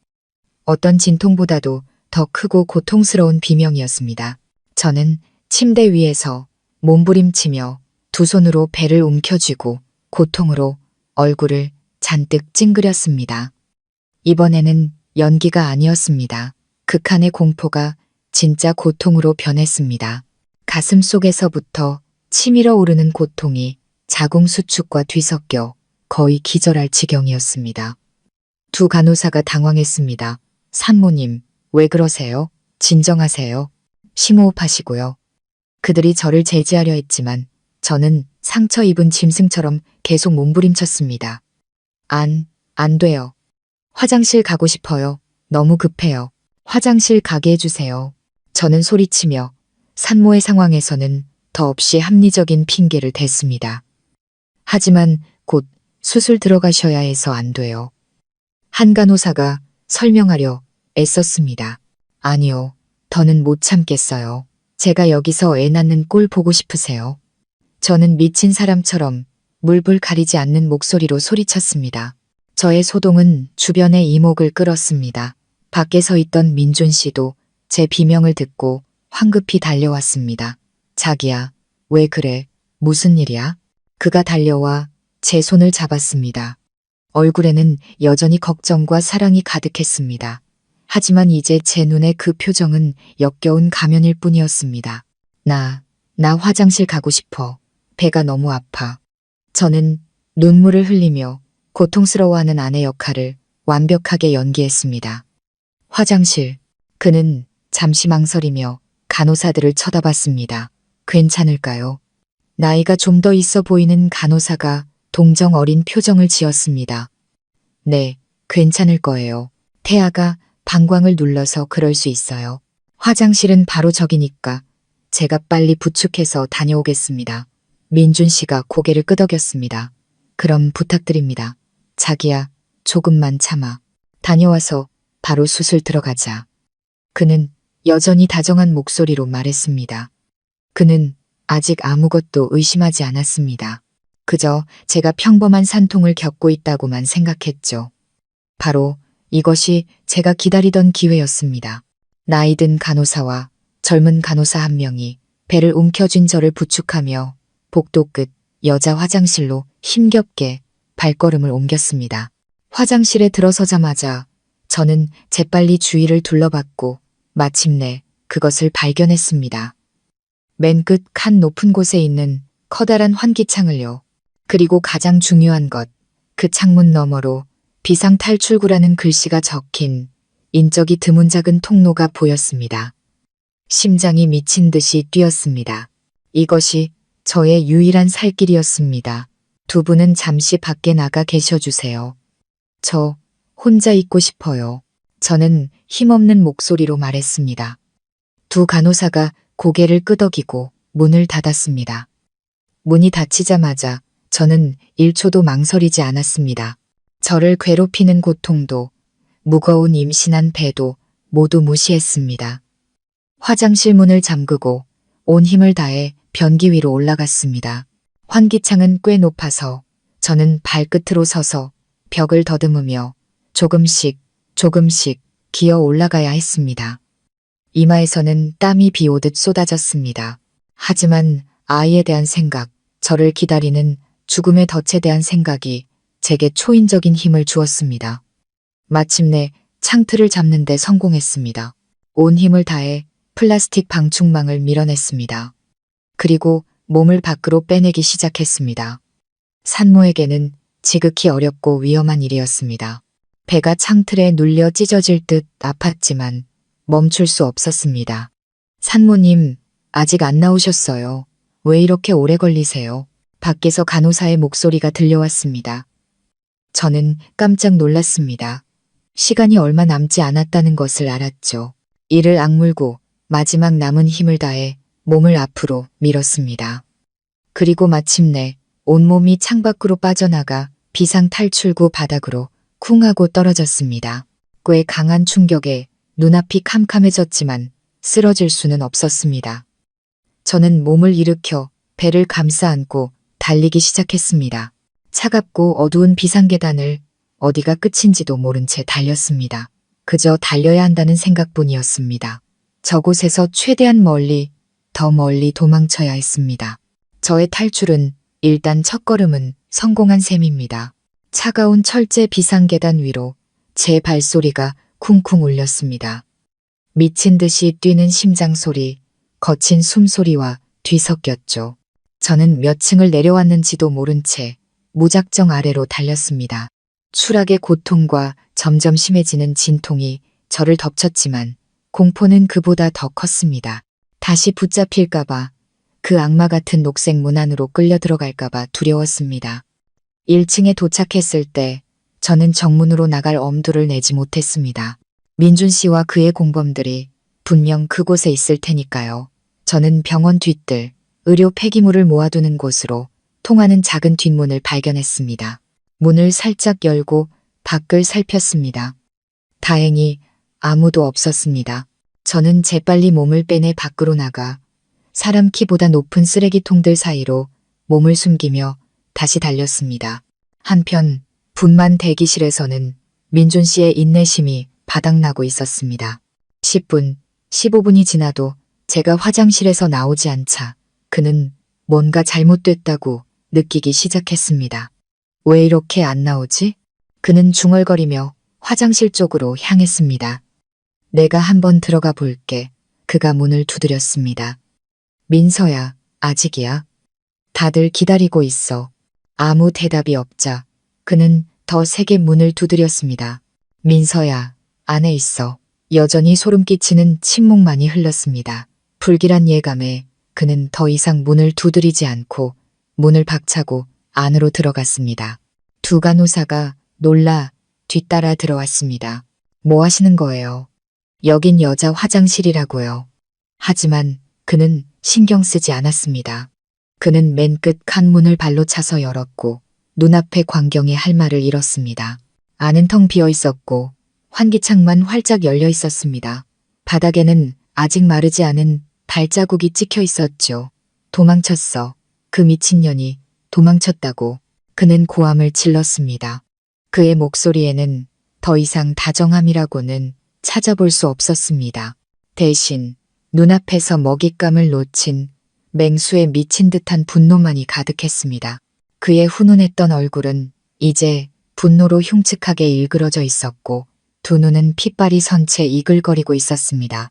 어떤 진통보다도 더 크고 고통스러운 비명이었습니다. 저는 침대 위에서 몸부림치며 2손으로 배를 움켜쥐고 고통으로 얼굴을 잔뜩 찡그렸습니다. 이번에는 연기가 아니었습니다. 극한의 공포가 진짜 고통으로 변했습니다. 가슴 속에서부터 치밀어 오르는 고통이 자궁수축과 뒤섞여 거의 기절할 지경이었습니다. 2 간호사가 당황했습니다. 산모님, 왜 그러세요? 진정하세요. 심호흡하시고요. 그들이 저를 제지하려 했지만 저는 상처 입은 짐승처럼 계속 몸부림쳤습니다. 안 돼요. 화장실 가고 싶어요. 너무 급해요. 화장실 가게 해주세요. 저는 소리치며 산모의 상황에서는 더없이 합리적인 핑계를 댔습니다. 하지만 곧 수술 들어가셔야 해서 안 돼요. 한 간호사가 설명하려 애썼습니다. 아니요, 더는 못 참겠어요. 제가 여기서 애 낳는 꼴 보고 싶으세요? 저는 미친 사람처럼 물불 가리지 않는 목소리로 소리쳤습니다. 저의 소동은 주변의 이목을 끌었습니다. 밖에 서 있던 민준 씨도 제 비명을 듣고 황급히 달려왔습니다. 자기야, 왜 그래? 무슨 일이야? 그가 달려와 제 손을 잡았습니다. 얼굴에는 여전히 걱정과 사랑이 가득했습니다. 하지만 이제 제 눈에 그 표정은 역겨운 가면일 뿐이었습니다. 나 화장실 가고 싶어. 배가 너무 아파. 저는 눈물을 흘리며 고통스러워하는 아내 역할을 완벽하게 연기했습니다. 화장실. 그는 잠시 망설이며 간호사들을 쳐다봤습니다. 괜찮을까요? 나이가 좀 더 있어 보이는 간호사가 동정 어린 표정을 지었습니다. 네, 괜찮을 거예요. 태아가 방광을 눌러서 그럴 수 있어요. 화장실은 바로 저기니까 제가 빨리 부축해서 다녀오겠습니다. 민준 씨가 고개를 끄덕였습니다. 그럼 부탁드립니다. 자기야, 조금만 참아. 다녀와서 바로 수술 들어가자. 그는 여전히 다정한 목소리로 말했습니다. 그는 아직 아무것도 의심하지 않았습니다. 그저 제가 평범한 산통을 겪고 있다고만 생각했죠. 바로 이것이 제가 기다리던 기회였습니다. 나이든 간호사와 젊은 간호사 한 명이 배를 움켜쥔 저를 부축하며 복도 끝 여자 화장실로 힘겹게 발걸음을 옮겼습니다. 화장실에 들어서자마자 저는 재빨리 주위를 둘러봤고 마침내 그것을 발견했습니다. 맨 끝 칸 높은 곳에 있는 커다란 환기창을요. 그리고 가장 중요한 것, 그 창문 너머로 비상탈출구라는 글씨가 적힌 인적이 드문 작은 통로가 보였습니다. 심장이 미친 듯이 뛰었습니다. 이것이 저의 유일한 살 길이었습니다. 2 분은 잠시 밖에 나가 계셔주세요. 저 혼자 있고 싶어요. 저는 힘없는 목소리로 말했습니다. 두 간호사가 고개를 끄덕이고 문을 닫았습니다. 문이 닫히자마자 저는 1초도 망설이지 않았습니다. 저를 괴롭히는 고통도 무거운 임신한 배도 모두 무시했습니다. 화장실 문을 잠그고 온 힘을 다해 변기 위로 올라갔습니다. 환기창은 꽤 높아서 저는 발끝으로 서서 벽을 더듬으며 조금씩 기어 올라가야 했습니다. 이마에서는 땀이 비 오듯 쏟아졌습니다. 하지만 아이에 대한 생각, 저를 기다리는 죽음의 덫에 대한 생각이 제게 초인적인 힘을 주었습니다. 마침내 창틀을 잡는 데 성공했습니다. 온 힘을 다해 플라스틱 방충망을 밀어냈습니다. 그리고 몸을 밖으로 빼내기 시작했습니다. 산모에게는 지극히 어렵고 위험한 일이었습니다. 배가 창틀에 눌려 찢어질 듯 아팠지만 멈출 수 없었습니다. 산모님, 아직 안 나오셨어요. 왜 이렇게 오래 걸리세요? 밖에서 간호사의 목소리가 들려왔습니다. 저는 깜짝 놀랐습니다. 시간이 얼마 남지 않았다는 것을 알았죠. 이를 악물고 마지막 남은 힘을 다해 몸을 앞으로 밀었습니다. 그리고 마침내 온몸이 창밖으로 빠져나가 비상탈출구 바닥으로 쿵 하고 떨어졌습니다. 꽤 강한 충격에 눈앞이 캄캄해졌지만 쓰러질 수는 없었습니다. 저는 몸을 일으켜 배를 감싸 안고 달리기 시작했습니다. 차갑고 어두운 비상계단을 어디가 끝인지도 모른 채 달렸습니다. 그저 달려야 한다는 생각뿐이었습니다. 저곳에서 최대한 멀리, 더 멀리 도망쳐야 했습니다. 저의 탈출은 일단 첫걸음은 성공한 셈입니다. 차가운 철제 비상계단 위로 제 발소리가 쿵쿵 울렸습니다. 미친 듯이 뛰는 심장 소리, 거친 숨소리와 뒤섞였죠. 저는 몇 층을 내려왔는지도 모른 채 무작정 아래로 달렸습니다. 추락의 고통과 점점 심해지는 진통이 저를 덮쳤지만 공포는 그보다 더 컸습니다. 다시 붙잡힐까봐, 그 악마 같은 녹색 문 안으로 끌려 들어갈까봐 두려웠습니다. 1층에 도착했을 때 저는 정문으로 나갈 엄두를 내지 못했습니다. 민준 씨와 그의 공범들이 분명 그곳에 있을 테니까요. 저는 병원 뒤뜰, 의료 폐기물을 모아두는 곳으로 통하는 작은 뒷문을 발견했습니다. 문을 살짝 열고 밖을 살폈습니다. 다행히 아무도 없었습니다. 저는 재빨리 몸을 빼내 밖으로 나가 사람 키보다 높은 쓰레기통들 사이로 몸을 숨기며 다시 달렸습니다. 한편 분만 대기실에서는 민준 씨의 인내심이 바닥나고 있었습니다. 10분, 15분이 지나도 제가 화장실에서 나오지 않자 그는 뭔가 잘못됐다고 느끼기 시작했습니다. 왜 이렇게 안 나오지? 그는 중얼거리며 화장실 쪽으로 향했습니다. 내가 한번 들어가 볼게. 그가 문을 두드렸습니다. 민서야, 아직이야? 다들 기다리고 있어. 아무 대답이 없자 그는 더 세게 문을 두드렸습니다. 민서야, 안에 있어. 여전히 소름 끼치는 침묵만이 흘렀습니다. 불길한 예감에 그는 더 이상 문을 두드리지 않고 문을 박차고 안으로 들어갔습니다. 두 간호사가 놀라 뒤따라 들어왔습니다. 뭐 하시는 거예요? 여긴 여자 화장실이라고요. 하지만 그는 신경 쓰지 않았습니다. 그는 맨 끝 칸 문을 발로 차서 열었고 눈앞의 광경에 할 말을 잃었습니다. 안은 텅 비어 있었고 환기창만 활짝 열려 있었습니다. 바닥에는 아직 마르지 않은 발자국이 찍혀 있었죠. 도망쳤어. 그 미친년이 도망쳤다고. 그는 고함을 질렀습니다. 그의 목소리에는 더 이상 다정함이라고는 찾아볼 수 없었습니다. 대신 눈앞에서 먹잇감을 놓친 맹수에 미친 듯한 분노만이 가득했습니다. 그의 훈훈했던 얼굴은 이제 분노로 흉측하게 일그러져 있었고 두 눈은 핏발이 선 채 이글거리고 있었습니다.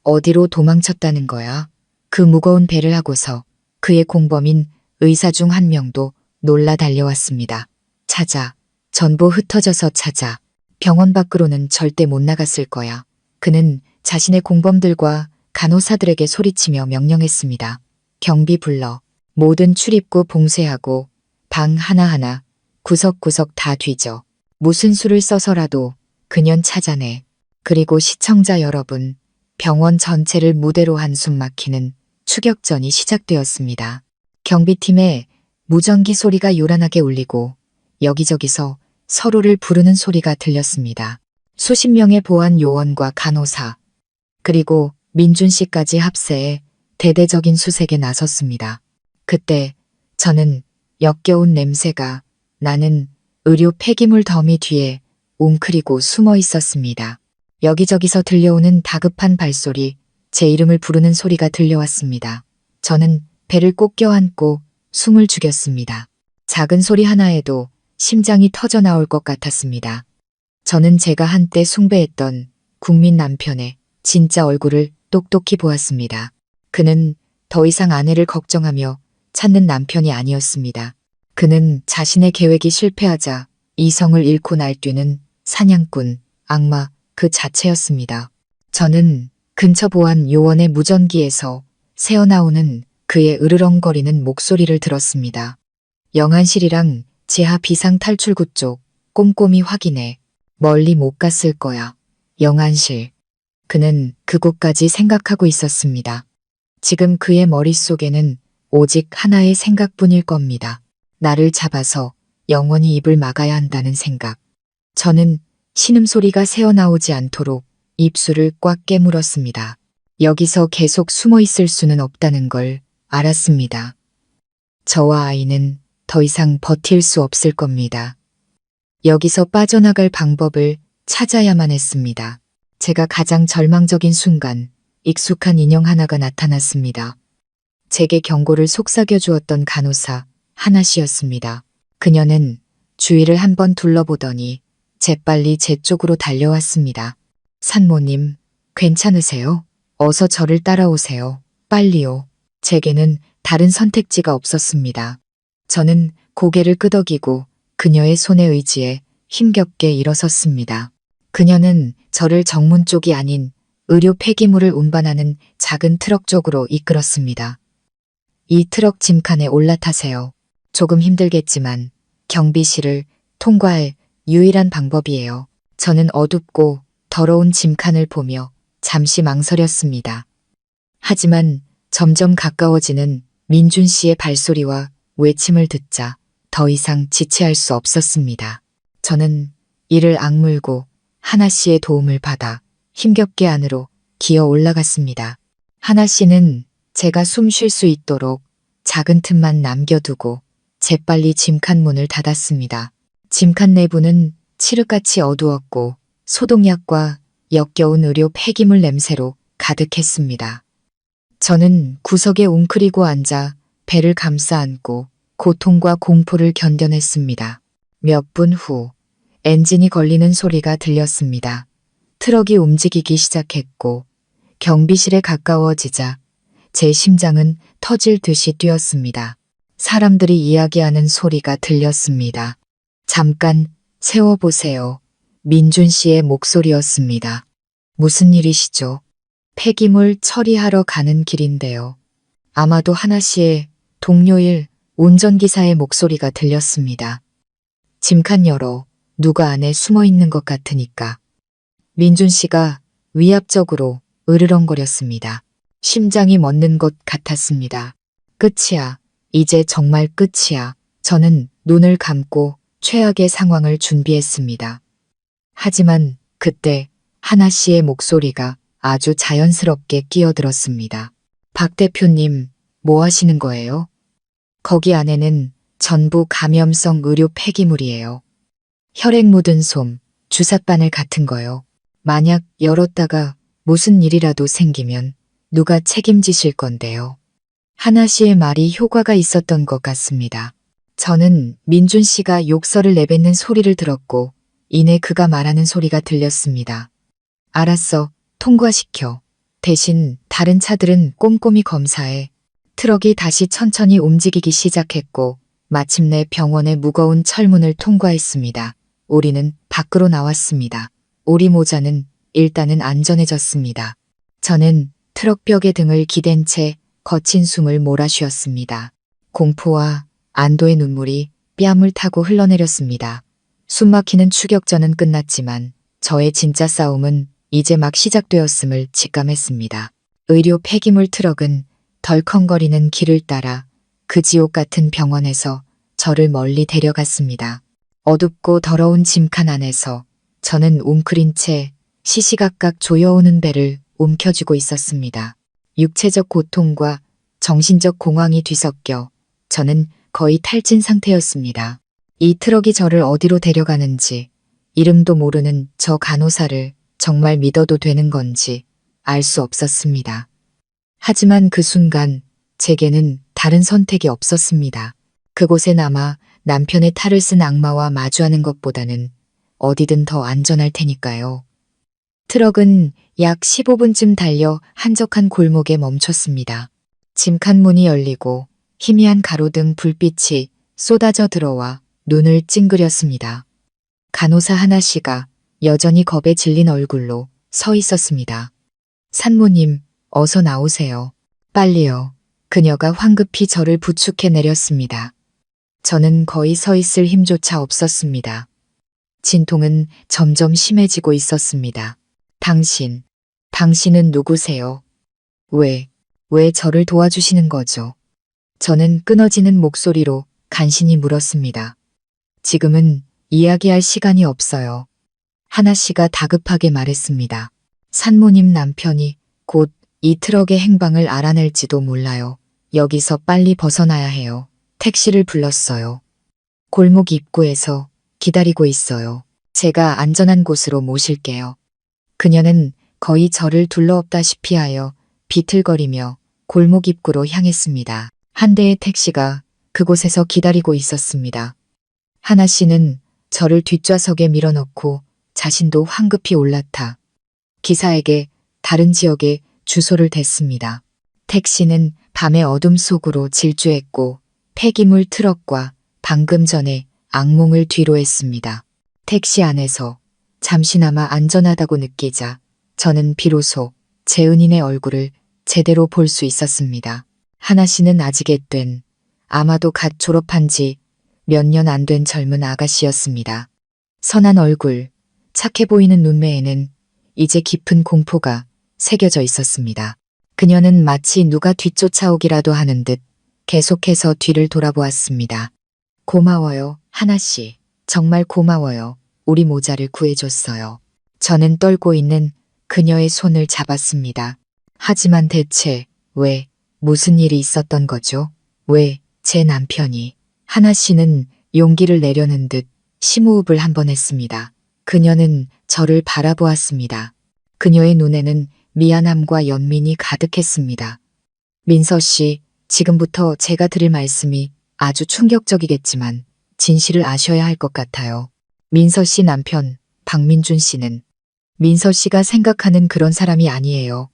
어디로 도망쳤다는 거야? 그 무거운 배를 하고서 그의 공범인 의사 중 한 명도 놀라 달려왔습니다. 찾아. 전부 흩어져서 찾아. 병원 밖으로는 절대 못 나갔을 거야. 그는 자신의 공범들과 간호사들에게 소리치며 명령했습니다. 경비 불러. 모든 출입구 봉쇄하고 방 하나하나 구석구석 다 뒤져. 무슨 수를 써서라도 그년 찾아내. 그리고 시청자 여러분, 병원 전체를 무대로 한숨 막히는 추격전이 시작되었습니다. 경비팀의 무전기 소리가 요란하게 울리고 여기저기서 서로를 부르는 소리가 들렸습니다. 수십 명의 보안 요원과 간호사, 그리고 민준 씨까지 합세해 대대적인 수색에 나섰습니다. 그때 저는 역겨운 냄새가 나는 의료 폐기물 더미 뒤에 웅크리고 숨어 있었습니다. 여기저기서 들려오는 다급한 발소리, 제 이름을 부르는 소리가 들려왔습니다. 저는 배를 꼭 껴안고 숨을 죽였습니다. 작은 소리 하나에도 심장이 터져 나올 것 같았습니다. 저는 제가 한때 숭배했던 국민 남편의 진짜 얼굴을 똑똑히 보았습니다. 그는 더 이상 아내를 걱정하며 찾는 남편이 아니었습니다. 그는 자신의 계획이 실패하자 이성을 잃고 날뛰는 사냥꾼, 악마 그 자체였습니다. 저는 근처 보안 요원의 무전기에서 새어나오는 그의 으르렁거리는 목소리를 들었습니다. 영안실이랑 지하 비상 탈출구 쪽 꼼꼼히 확인해. 멀리 못 갔을 거야. 영안실. 그는 그곳까지 생각하고 있었습니다. 지금 그의 머릿속에는 오직 하나의 생각뿐일 겁니다. 나를 잡아서 영원히 입을 막아야 한다는 생각. 저는 신음소리가 새어나오지 않도록 입술을 꽉 깨물었습니다. 여기서 계속 숨어 있을 수는 없다는 걸 알았습니다. 저와 아이는 더 이상 버틸 수 없을 겁니다. 여기서 빠져나갈 방법을 찾아야만 했습니다. 제가 가장 절망적인 순간 익숙한 인형 하나가 나타났습니다. 제게 경고를 속삭여 주었던 간호사 하나 씨였습니다. 그녀는 주위를 한번 둘러보더니 재빨리 제 쪽으로 달려왔습니다. 산모님, 괜찮으세요? 어서 저를 따라오세요. 빨리요. 제게는 다른 선택지가 없었습니다. 저는 고개를 끄덕이고 그녀의 손에 의지해 힘겹게 일어섰습니다. 그녀는 저를 정문 쪽이 아닌 의료 폐기물을 운반하는 작은 트럭 쪽으로 이끌었습니다. 이 트럭 짐칸에 올라타세요. 조금 힘들겠지만 경비실을 통과할 유일한 방법이에요. 저는 어둡고 더러운 짐칸을 보며 잠시 망설였습니다. 하지만 점점 가까워지는 민준 씨의 발소리와 외침을 듣자 더 이상 지체할 수 없었습니다. 저는 이를 악물고 하나 씨의 도움을 받아 힘겹게 안으로 기어 올라갔습니다. 하나 씨는 제가 숨 쉴 수 있도록 작은 틈만 남겨두고 재빨리 짐칸 문을 닫았습니다. 짐칸 내부는 칠흑같이 어두웠고 소독약과 역겨운 의료 폐기물 냄새로 가득했습니다. 저는 구석에 웅크리고 앉아 배를 감싸 안고 고통과 공포를 견뎌냈습니다. 몇 분 후 엔진이 걸리는 소리가 들렸습니다. 트럭이 움직이기 시작했고 경비실에 가까워지자 제 심장은 터질 듯이 뛰었습니다. 사람들이 이야기하는 소리가 들렸습니다. 잠깐 세워보세요. 민준 씨의 목소리였습니다. 무슨 일이시죠? 폐기물 처리하러 가는 길인데요. 아마도 하나 씨의 동료일 운전기사의 목소리가 들렸습니다. 짐칸 열어. 누가 안에 숨어 있는 것 같으니까. 민준 씨가 위압적으로 으르렁거렸습니다. 심장이 멎는 것 같았습니다. 끝이야. 이제 정말 끝이야. 저는 눈을 감고 최악의 상황을 준비했습니다. 하지만 그때 하나 씨의 목소리가 아주 자연스럽게 끼어들었습니다. 박 대표님, 뭐 하시는 거예요? 거기 안에는 전부 감염성 의료 폐기물이에요. 혈액 묻은 솜, 주사바늘 같은 거요. 만약 열었다가 무슨 일이라도 생기면 누가 책임지실 건데요. 하나 씨의 말이 효과가 있었던 것 같습니다. 저는 민준 씨가 욕설을 내뱉는 소리를 들었고 이내 그가 말하는 소리가 들렸습니다. 알았어, 통과시켜. 대신 다른 차들은 꼼꼼히 검사해. 트럭이 다시 천천히 움직이기 시작했고 마침내 병원의 무거운 철문을 통과했습니다. 우리는 밖으로 나왔습니다. 우리 모자는 일단은 안전해졌습니다. 저는 트럭 벽에 등을 기댄 채 거친 숨을 몰아쉬었습니다. 공포와 안도의 눈물이 뺨을 타고 흘러내렸습니다. 숨막히는 추격전은 끝났지만 저의 진짜 싸움은 이제 막 시작되었음을 직감했습니다. 의료 폐기물 트럭은 덜컹거리는 길을 따라 그 지옥 같은 병원에서 저를 멀리 데려갔습니다. 어둡고 더러운 짐칸 안에서 저는 웅크린 채 시시각각 조여오는 배를 움켜쥐고 있었습니다. 육체적 고통과 정신적 공황이 뒤섞여 저는 거의 탈진 상태였습니다. 이 트럭이 저를 어디로 데려가는지, 이름도 모르는 저 간호사를 정말 믿어도 되는 건지 알 수 없었습니다. 하지만 그 순간 제게는 다른 선택이 없었습니다. 그곳에 남아 남편의 탈을 쓴 악마와 마주하는 것보다는 어디든 더 안전할 테니까요. 트럭은 약 15분쯤 달려 한적한 골목에 멈췄습니다. 짐칸 문이 열리고 희미한 가로등 불빛이 쏟아져 들어와 눈을 찡그렸습니다. 간호사 하나 씨가 여전히 겁에 질린 얼굴로 서 있었습니다. 산모님, 어서 나오세요. 빨리요. 그녀가 황급히 저를 부축해 내렸습니다. 저는 거의 서 있을 힘조차 없었습니다. 진통은 점점 심해지고 있었습니다. 당신은 누구세요? 왜 저를 도와주시는 거죠? 저는 끊어지는 목소리로 간신히 물었습니다. 지금은 이야기할 시간이 없어요. 하나 씨가 다급하게 말했습니다. 산모님 남편이 곧 이 트럭의 행방을 알아낼지도 몰라요. 여기서 빨리 벗어나야 해요. 택시를 불렀어요. 골목 입구에서 기다리고 있어요. 제가 안전한 곳으로 모실게요. 그녀는 거의 저를 둘러엎다시피 하여 비틀거리며 골목 입구로 향했습니다. 한 대의 택시가 그곳에서 기다리고 있었습니다. 하나 씨는 저를 뒷좌석에 밀어넣고 자신도 황급히 올라타 기사에게 다른 지역에 주소를 댔습니다. 택시는 밤의 어둠 속으로 질주했고 폐기물 트럭과 방금 전에 악몽을 뒤로했습니다. 택시 안에서 잠시나마 안전하다고 느끼자 저는 비로소 제 은인의 얼굴을 제대로 볼 수 있었습니다. 하나 씨는 아직 앳된, 아마도 갓 졸업한 지 몇 년 안 된 젊은 아가씨였습니다. 선한 얼굴, 착해 보이는 눈매에는 이제 깊은 공포가 새겨져 있었습니다. 그녀는 마치 누가 뒤쫓아오기라도 하는 듯 계속해서 뒤를 돌아보았습니다. 고마워요, 하나 씨. 정말 고마워요. 우리 모자를 구해줬어요. 저는 떨고 있는 그녀의 손을 잡았습니다. 하지만 대체 무슨 일이 있었던 거죠? 왜 제 남편이? 하나 씨는 용기를 내려는 듯 심호흡을 한 번 했습니다. 그녀는 저를 바라보았습니다. 그녀의 눈에는 미안함과 연민이 가득했습니다. 민서 씨, 지금부터 제가 드릴 말씀이 아주 충격적이겠지만 진실을 아셔야 할 것 같아요. 민서 씨 남편 박민준 씨는 민서 씨가 생각하는 그런 사람이 아니에요.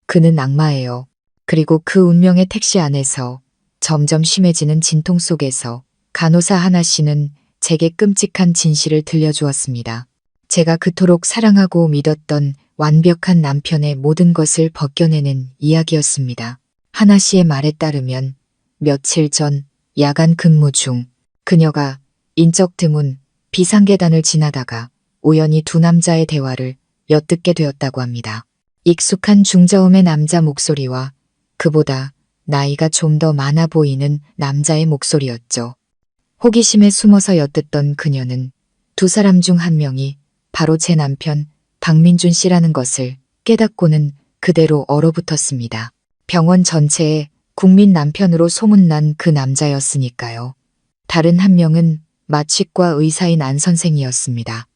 그는 악마예요. 그리고 그 운명의 택시 안에서 점점 심해지는 진통 속에서 간호사 하나 씨는 제게 끔찍한 진실을 들려주었습니다. 제가 그토록 사랑하고 믿었던 완벽한 남편의 모든 것을 벗겨내는 이야기였습니다. 하나 씨의 말에 따르면 며칠 전 야간 근무 중 그녀가 인적 드문 비상계단을 지나다가 우연히 두 남자의 대화를 엿듣게 되었다고 합니다. 익숙한 중저음의 남자 목소리와 그보다 나이가 좀 더 많아 보이는 남자의 목소리였죠. 호기심에 숨어서 엿듣던 그녀는 두 사람 중 한 명이 바로 제 남편 박민준 씨라는 것을 깨닫고는 그대로 얼어붙었습니다. 병원 전체에 국민 남편으로 소문난 그 남자였으니까요. 다른 한 명은 마취과 의사인 안 선생이었습니다.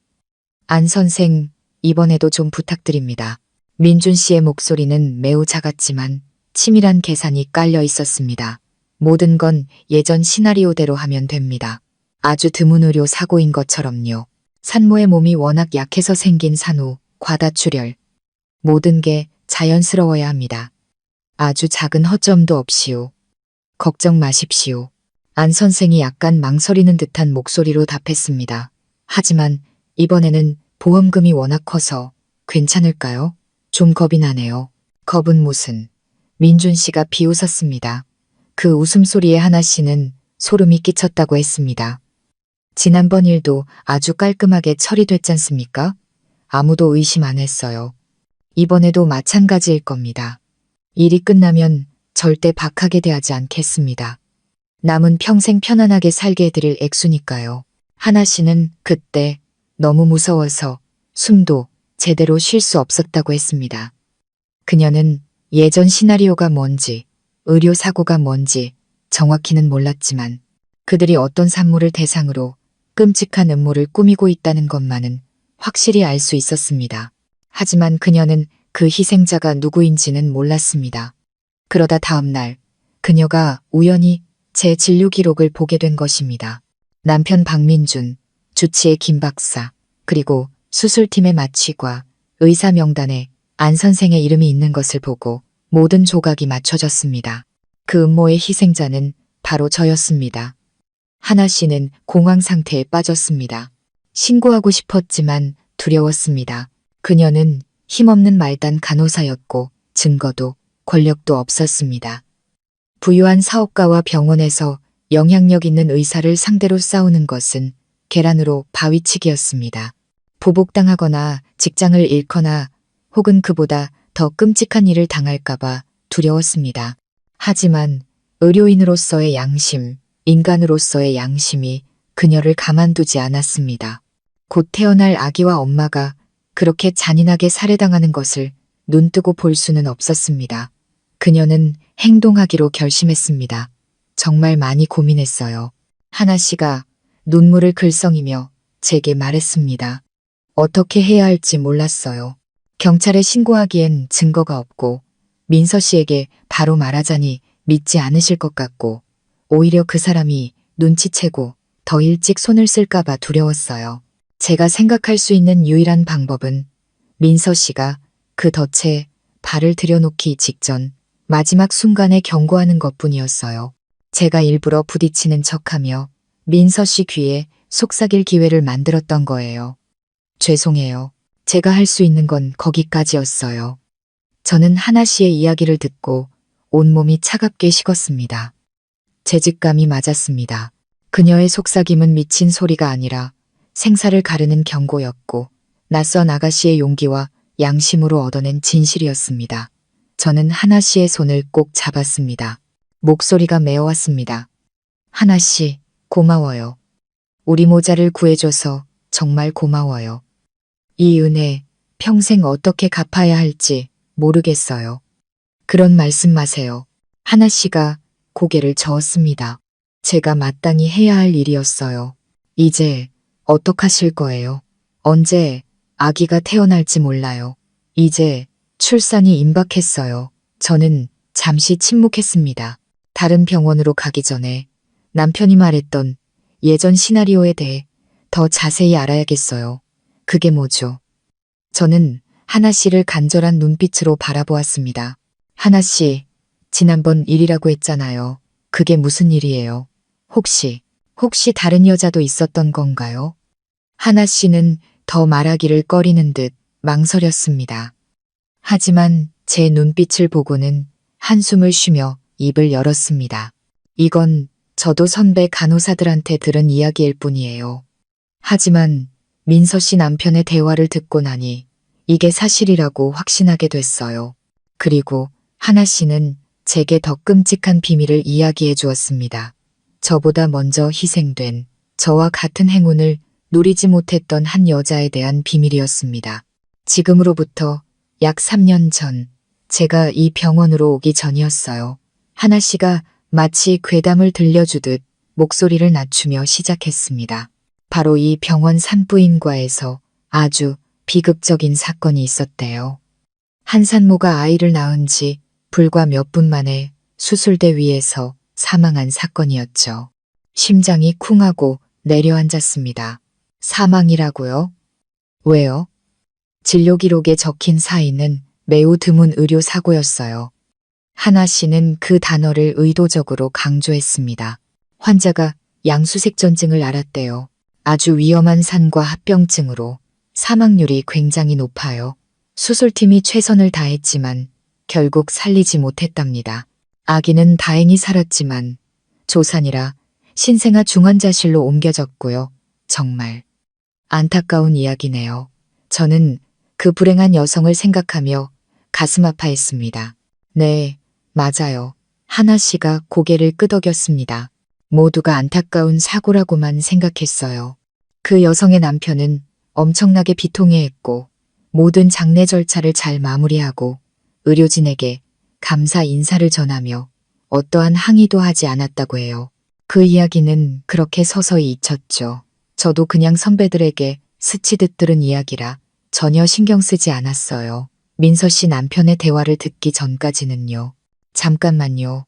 안 선생, 이번에도 좀 부탁드립니다. 민준 씨의 목소리는 매우 작았지만 치밀한 계산이 깔려 있었습니다. 모든 건 예전 시나리오대로 하면 됩니다. 아주 드문 의료 사고인 것처럼요. 산모의 몸이 워낙 약해서 생긴 산후, 과다출혈. 모든 게 자연스러워야 합니다. 아주 작은 허점도 없이요. 걱정 마십시오. 안 선생이 약간 망설이는 듯한 목소리로 답했습니다. 하지만 이번에는 보험금이 워낙 커서 괜찮을까요? 좀 겁이 나네요. 겁은 무슨. 민준 씨가 비웃었습니다. 그 웃음소리에 하나 씨는 소름이 끼쳤다고 했습니다. 지난번 일도 아주 깔끔하게 처리됐잖습니까? 아무도 의심 안 했어요. 이번에도 마찬가지일 겁니다. 일이 끝나면 절대 박하게 대하지 않겠습니다. 남은 평생 편안하게 살게 해드릴 액수니까요. 하나 씨는 그때 너무 무서워서 숨도 제대로 쉴 수 없었다고 했습니다. 그녀는 예전 시나리오가 뭔지, 의료사고가 뭔지 정확히는 몰랐지만 그들이 어떤 산모를 대상으로 끔찍한 음모를 꾸미고 있다는 것만은 확실히 알 수 있었습니다. 하지만 그녀는 그 희생자가 누구인지는 몰랐습니다. 그러다 다음 날 그녀가 우연히 제 진료 기록을 보게 된 것입니다. 남편 박민준, 주치의 김 박사, 그리고 수술팀의 마취과 의사 명단에 안 선생의 이름이 있는 것을 보고 모든 조각이 맞춰졌습니다. 그 음모의 희생자는 바로 저였습니다. 하나 씨는 공황 상태에 빠졌습니다. 신고하고 싶었지만 두려웠습니다. 그녀는 힘없는 말단 간호사였고 증거도 권력도 없었습니다. 부유한 사업가와 병원에서 영향력 있는 의사를 상대로 싸우는 것은 계란으로 바위치기였습니다. 보복당하거나 직장을 잃거나 혹은 그보다 더 끔찍한 일을 당할까봐 두려웠습니다. 하지만 의료인으로서의 양심, 인간으로서의 양심이 그녀를 가만두지 않았습니다. 곧 태어날 아기와 엄마가 그렇게 잔인하게 살해당하는 것을 눈뜨고 볼 수는 없었습니다. 그녀는 행동하기로 결심했습니다. 정말 많이 고민했어요. 하나 씨가 눈물을 글썽이며 제게 말했습니다. 어떻게 해야 할지 몰랐어요. 경찰에 신고하기엔 증거가 없고 민서 씨에게 바로 말하자니 믿지 않으실 것 같고 오히려 그 사람이 눈치채고 더 일찍 손을 쓸까봐 두려웠어요. 제가 생각할 수 있는 유일한 방법은 민서 씨가 그 덫에 발을 들여놓기 직전 마지막 순간에 경고하는 것뿐이었어요. 제가 일부러 부딪히는 척하며 민서 씨 귀에 속삭일 기회를 만들었던 거예요. 죄송해요. 제가 할 수 있는 건 거기까지였어요. 저는 하나 씨의 이야기를 듣고 온몸이 차갑게 식었습니다. 죄책감이 맞았습니다. 그녀의 속삭임은 미친 소리가 아니라 생사를 가르는 경고였고 낯선 아가씨의 용기와 양심으로 얻어낸 진실이었습니다. 저는 하나 씨의 손을 꼭 잡았습니다. 목소리가 메어왔습니다. 하나 씨, 고마워요. 우리 모자를 구해줘서 정말 고마워요. 이 은혜 평생 어떻게 갚아야 할지 모르겠어요. 그런 말씀 마세요. 하나 씨가 고개를 저었습니다. 제가 마땅히 해야 할 일이었어요. 이제 어떡하실 거예요? 언제 아기가 태어날지 몰라요. 이제 출산이 임박했어요. 저는 잠시 침묵했습니다. 다른 병원으로 가기 전에 남편이 말했던 예전 시나리오에 대해 더 자세히 알아야겠어요. 그게 뭐죠? 저는 하나 씨를 간절한 눈빛으로 바라보았습니다. 하나 씨, 지난번 일이라고 했잖아요. 그게 무슨 일이에요? 혹시 다른 여자도 있었던 건가요? 하나 씨는 더 말하기를 꺼리는 듯 망설였습니다. 하지만 제 눈빛을 보고는 한숨을 쉬며 입을 열었습니다. 이건 저도 선배 간호사들한테 들은 이야기일 뿐이에요. 하지만 민서 씨 남편의 대화를 듣고 나니 이게 사실이라고 확신하게 됐어요. 그리고 하나 씨는 제게 더 끔찍한 비밀을 이야기해 주었습니다. 저보다 먼저 희생된 저와 같은 행운을 누리지 못했던 한 여자에 대한 비밀이었습니다. 지금으로부터 약 3년 전 제가 이 병원으로 오기 전이었어요. 하나 씨가 마치 괴담을 들려주듯 목소리를 낮추며 시작했습니다. 바로 이 병원 산부인과에서 아주 비극적인 사건이 있었대요. 한 산모가 아이를 낳은 지 불과 몇 분 만에 수술대 위에서 사망한 사건이었죠. 심장이 쿵하고 내려앉았습니다. 사망이라고요? 왜요? 진료 기록에 적힌 사인은 매우 드문 의료 사고였어요. 하나 씨는 그 단어를 의도적으로 강조했습니다. 환자가 양수색전증을 앓았대요. 아주 위험한 산과 합병증으로 사망률이 굉장히 높아요. 수술팀이 최선을 다했지만 결국 살리지 못했답니다. 아기는 다행히 살았지만 조산이라 신생아 중환자실로 옮겨졌고요. 정말 안타까운 이야기네요. 저는 그 불행한 여성을 생각하며 가슴 아파했습니다. 네, 맞아요. 하나 씨가 고개를 끄덕였습니다. 모두가 안타까운 사고라고만 생각했어요. 그 여성의 남편은 엄청나게 비통해했고 모든 장례 절차를 잘 마무리하고 의료진에게 감사 인사를 전하며 어떠한 항의도 하지 않았다고 해요. 그 이야기는 그렇게 서서히 잊혔죠. 저도 그냥 선배들에게 스치듯 들은 이야기라 전혀 신경 쓰지 않았어요. 민서 씨 남편의 대화를 듣기 전까지는요. 잠깐만요.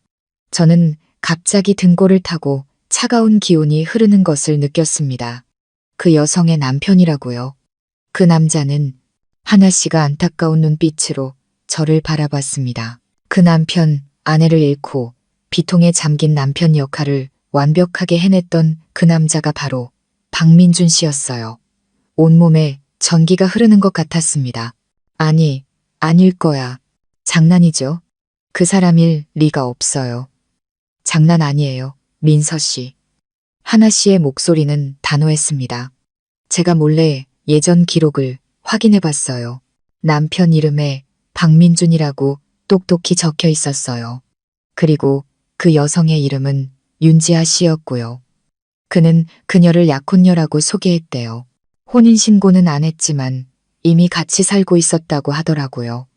저는 갑자기 등골을 타고 차가운 기운이 흐르는 것을 느꼈습니다. 그 여성의 남편이라고요. 그 남자는 하나 씨가 안타까운 눈빛으로 저를 바라봤습니다. 그 남편, 아내를 잃고 비통에 잠긴 남편 역할을 완벽하게 해냈던 그 남자가 바로 박민준 씨였어요. 온몸에 전기가 흐르는 것 같았습니다. 아니, 아닐 거야. 장난이죠? 그 사람일 리가 없어요. 장난 아니에요, 민서 씨. 하나 씨의 목소리는 단호했습니다. 제가 몰래 예전 기록을 확인해 봤어요. 남편 이름에 박민준이라고 똑똑히 적혀 있었어요. 그리고 그 여성의 이름은 윤지아 씨였고요. 그는 그녀를 약혼녀라고 소개했대요. 혼인신고는 안 했지만 이미 같이 살고 있었다고 하더라고요.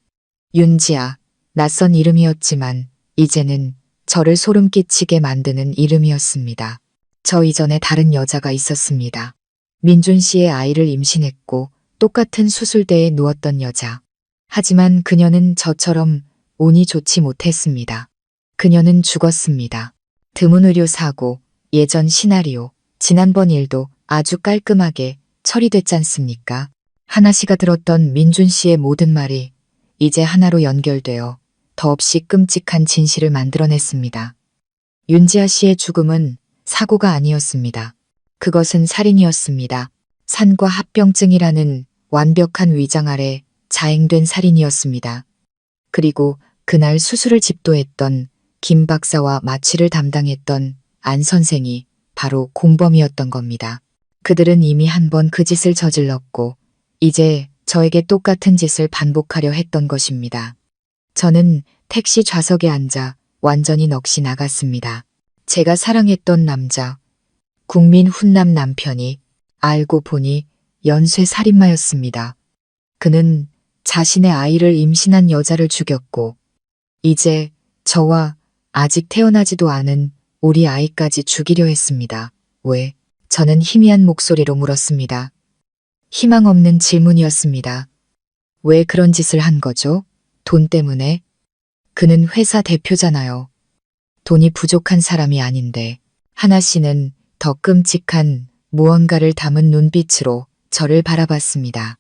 윤지아, 낯선 이름이었지만 이제는 저를 소름 끼치게 만드는 이름이었습니다. 저 이전에 다른 여자가 있었습니다. 민준 씨의 아이를 임신했고 똑같은 수술대에 누웠던 여자. 하지만 그녀는 저처럼 운이 좋지 못했습니다. 그녀는 죽었습니다. 드문 의료사고, 예전 시나리오, 지난번 일도 아주 깔끔하게 처리됐지 않습니까? 하나 씨가 들었던 민준 씨의 모든 말이 이제 하나로 연결되어 더없이 끔찍한 진실을 만들어냈습니다. 윤지아 씨의 죽음은 사고가 아니었습니다. 그것은 살인이었습니다. 산과 합병증이라는 완벽한 위장 아래 자행된 살인이었습니다. 그리고 그날 수술을 집도했던 김 박사와 마취를 담당했던 안 선생이 바로 공범이었던 겁니다. 그들은 이미 한 번 그 짓을 저질렀고 이제 저에게 똑같은 짓을 반복하려 했던 것입니다. 저는 택시 좌석에 앉아 완전히 넋이 나갔습니다. 제가 사랑했던 남자, 국민 훈남 남편이 알고 보니 연쇄 살인마였습니다. 그는 자신의 아이를 임신한 여자를 죽였고 이제 저와 아직 태어나지도 않은 우리 아이까지 죽이려 했습니다. 왜? 저는 희미한 목소리로 물었습니다. 희망 없는 질문이었습니다. 왜 그런 짓을 한 거죠? 돈 때문에? 그는 회사 대표잖아요. 돈이 부족한 사람이 아닌데. 하나 씨는 더 끔찍한 무언가를 담은 눈빛으로 저를 바라봤습니다.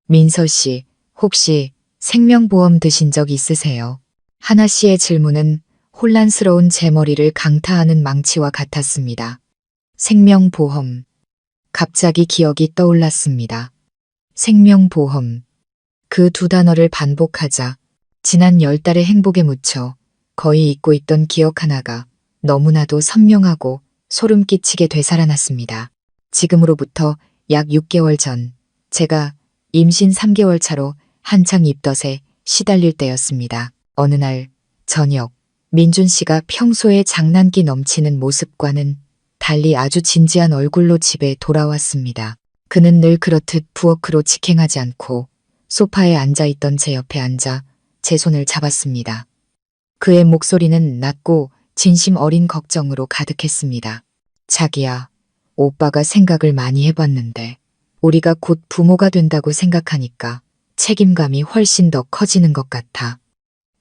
민서 씨, 혹시 생명보험 드신 적 있으세요? 하나 씨의 질문은 혼란스러운 제 머리를 강타하는 망치와 같았습니다. 생명보험. 갑자기 기억이 떠올랐습니다. 생명보험. 그 두 단어를 반복하자 지난 10달의 행복에 묻혀 거의 잊고 있던 기억 하나가 너무나도 선명하고 소름 끼치게 되살아났습니다. 지금으로부터 약 6개월 전 제가 임신 3개월 차로 한창 입덧에 시달릴 때였습니다. 어느 날 저녁 민준 씨가 평소에 장난기 넘치는 모습과는 달리 아주 진지한 얼굴로 집에 돌아왔습니다. 그는 늘 그렇듯 부엌으로 직행하지 않고 소파에 앉아있던 제 옆에 앉아 제 손을 잡았습니다. 그의 목소리는 낮고 진심 어린 걱정으로 가득했습니다. 자기야, 오빠가 생각을 많이 해봤는데 우리가 곧 부모가 된다고 생각하니까 책임감이 훨씬 더 커지는 것 같아.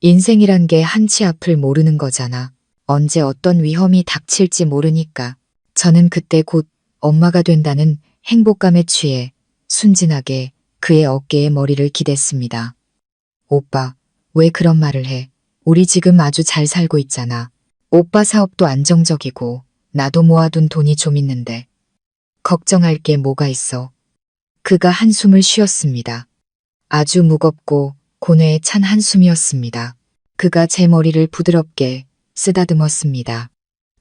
인생이란 게 한치 앞을 모르는 거잖아. 언제 어떤 위험이 닥칠지 모르니까. 저는 그때 곧 엄마가 된다는 행복감에 취해 순진하게 그의 어깨에 머리를 기댔습니다. 오빠, 왜 그런 말을 해? 우리 지금 아주 잘 살고 있잖아. 오빠 사업도 안정적이고 나도 모아둔 돈이 좀 있는데. 걱정할 게 뭐가 있어. 그가 한숨을 쉬었습니다. 아주 무겁고 고뇌에 찬 한숨이었습니다. 그가 제 머리를 부드럽게 쓰다듬었습니다.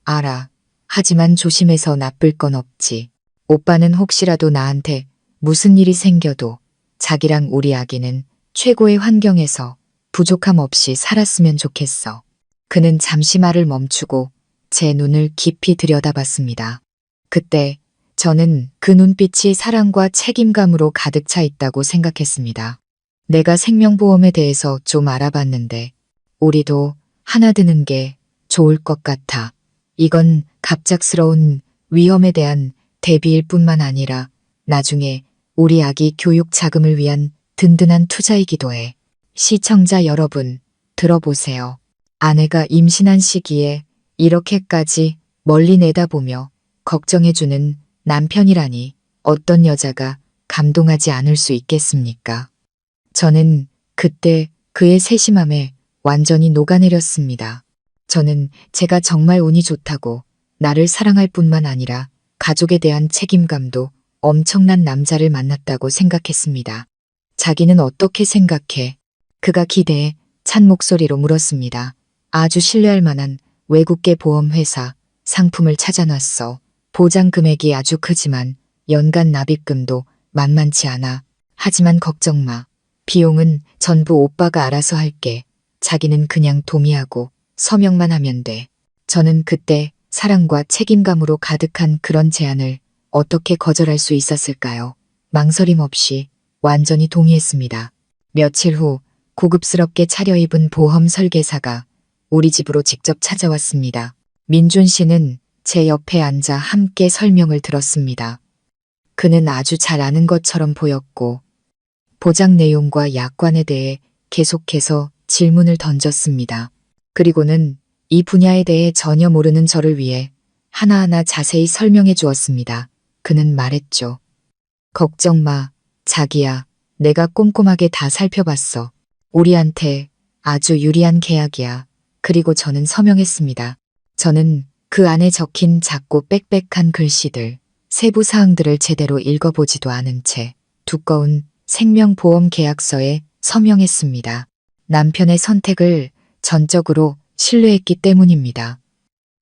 알아. 하지만 조심해서 나쁠 건 없지. 오빠는 혹시라도 나한테 무슨 일이 생겨도 자기랑 우리 아기는 최고의 환경에서 부족함 없이 살았으면 좋겠어. 그는 잠시 말을 멈추고 제 눈을 깊이 들여다봤습니다. 그때 저는 그 눈빛이 사랑과 책임감으로 가득 차 있다고 생각했습니다. 내가 생명보험에 대해서 좀 알아봤는데 우리도 하나 드는 게 좋을 것 같아. 이건 갑작스러운 위험에 대한 대비일 뿐만 아니라 나중에 우리 아기 교육 자금을 위한 든든한 투자이기도 해. 시청자 여러분, 들어보세요. 아내가 임신한 시기에 이렇게까지 멀리 내다보며 걱정해주는 남편이라니 어떤 여자가 감동하지 않을 수 있겠습니까? 저는 그때 그의 세심함에 완전히 녹아내렸습니다. 저는 제가 정말 운이 좋다고 나를 사랑할 뿐만 아니라 가족에 대한 책임감도 엄청난 남자를 만났다고 생각했습니다. 자기는 어떻게 생각해? 그가 기대에 찬 목소리로 물었습니다. 아주 신뢰할 만한 외국계 보험회사 상품을 찾아놨어. 보장 금액이 아주 크지만 연간 납입금도 만만치 않아. 하지만 걱정 마. 비용은 전부 오빠가 알아서 할게. 자기는 그냥 동의하고 서명만 하면 돼. 저는 그때 사랑과 책임감으로 가득한 그런 제안을 어떻게 거절할 수 있었을까요? 망설임 없이 완전히 동의했습니다. 며칠 후 고급스럽게 차려입은 보험 설계사가 우리 집으로 직접 찾아왔습니다. 민준 씨는 제 옆에 앉아 함께 설명을 들었습니다. 그는 아주 잘 아는 것처럼 보였고 보장 내용과 약관에 대해 계속해서 질문을 던졌습니다. 그리고는 이 분야에 대해 전혀 모르는 저를 위해 하나하나 자세히 설명해 주었습니다. 그는 말했죠. 걱정 마, 자기야. 내가 꼼꼼하게 다 살펴봤어. 우리한테 아주 유리한 계약이야. 그리고 저는 서명했습니다. 저는 그 안에 적힌 작고 빽빽한 글씨들, 세부 사항들을 제대로 읽어보지도 않은 채 두꺼운 생명보험 계약서에 서명했습니다. 남편의 선택을 전적으로 신뢰했기 때문입니다.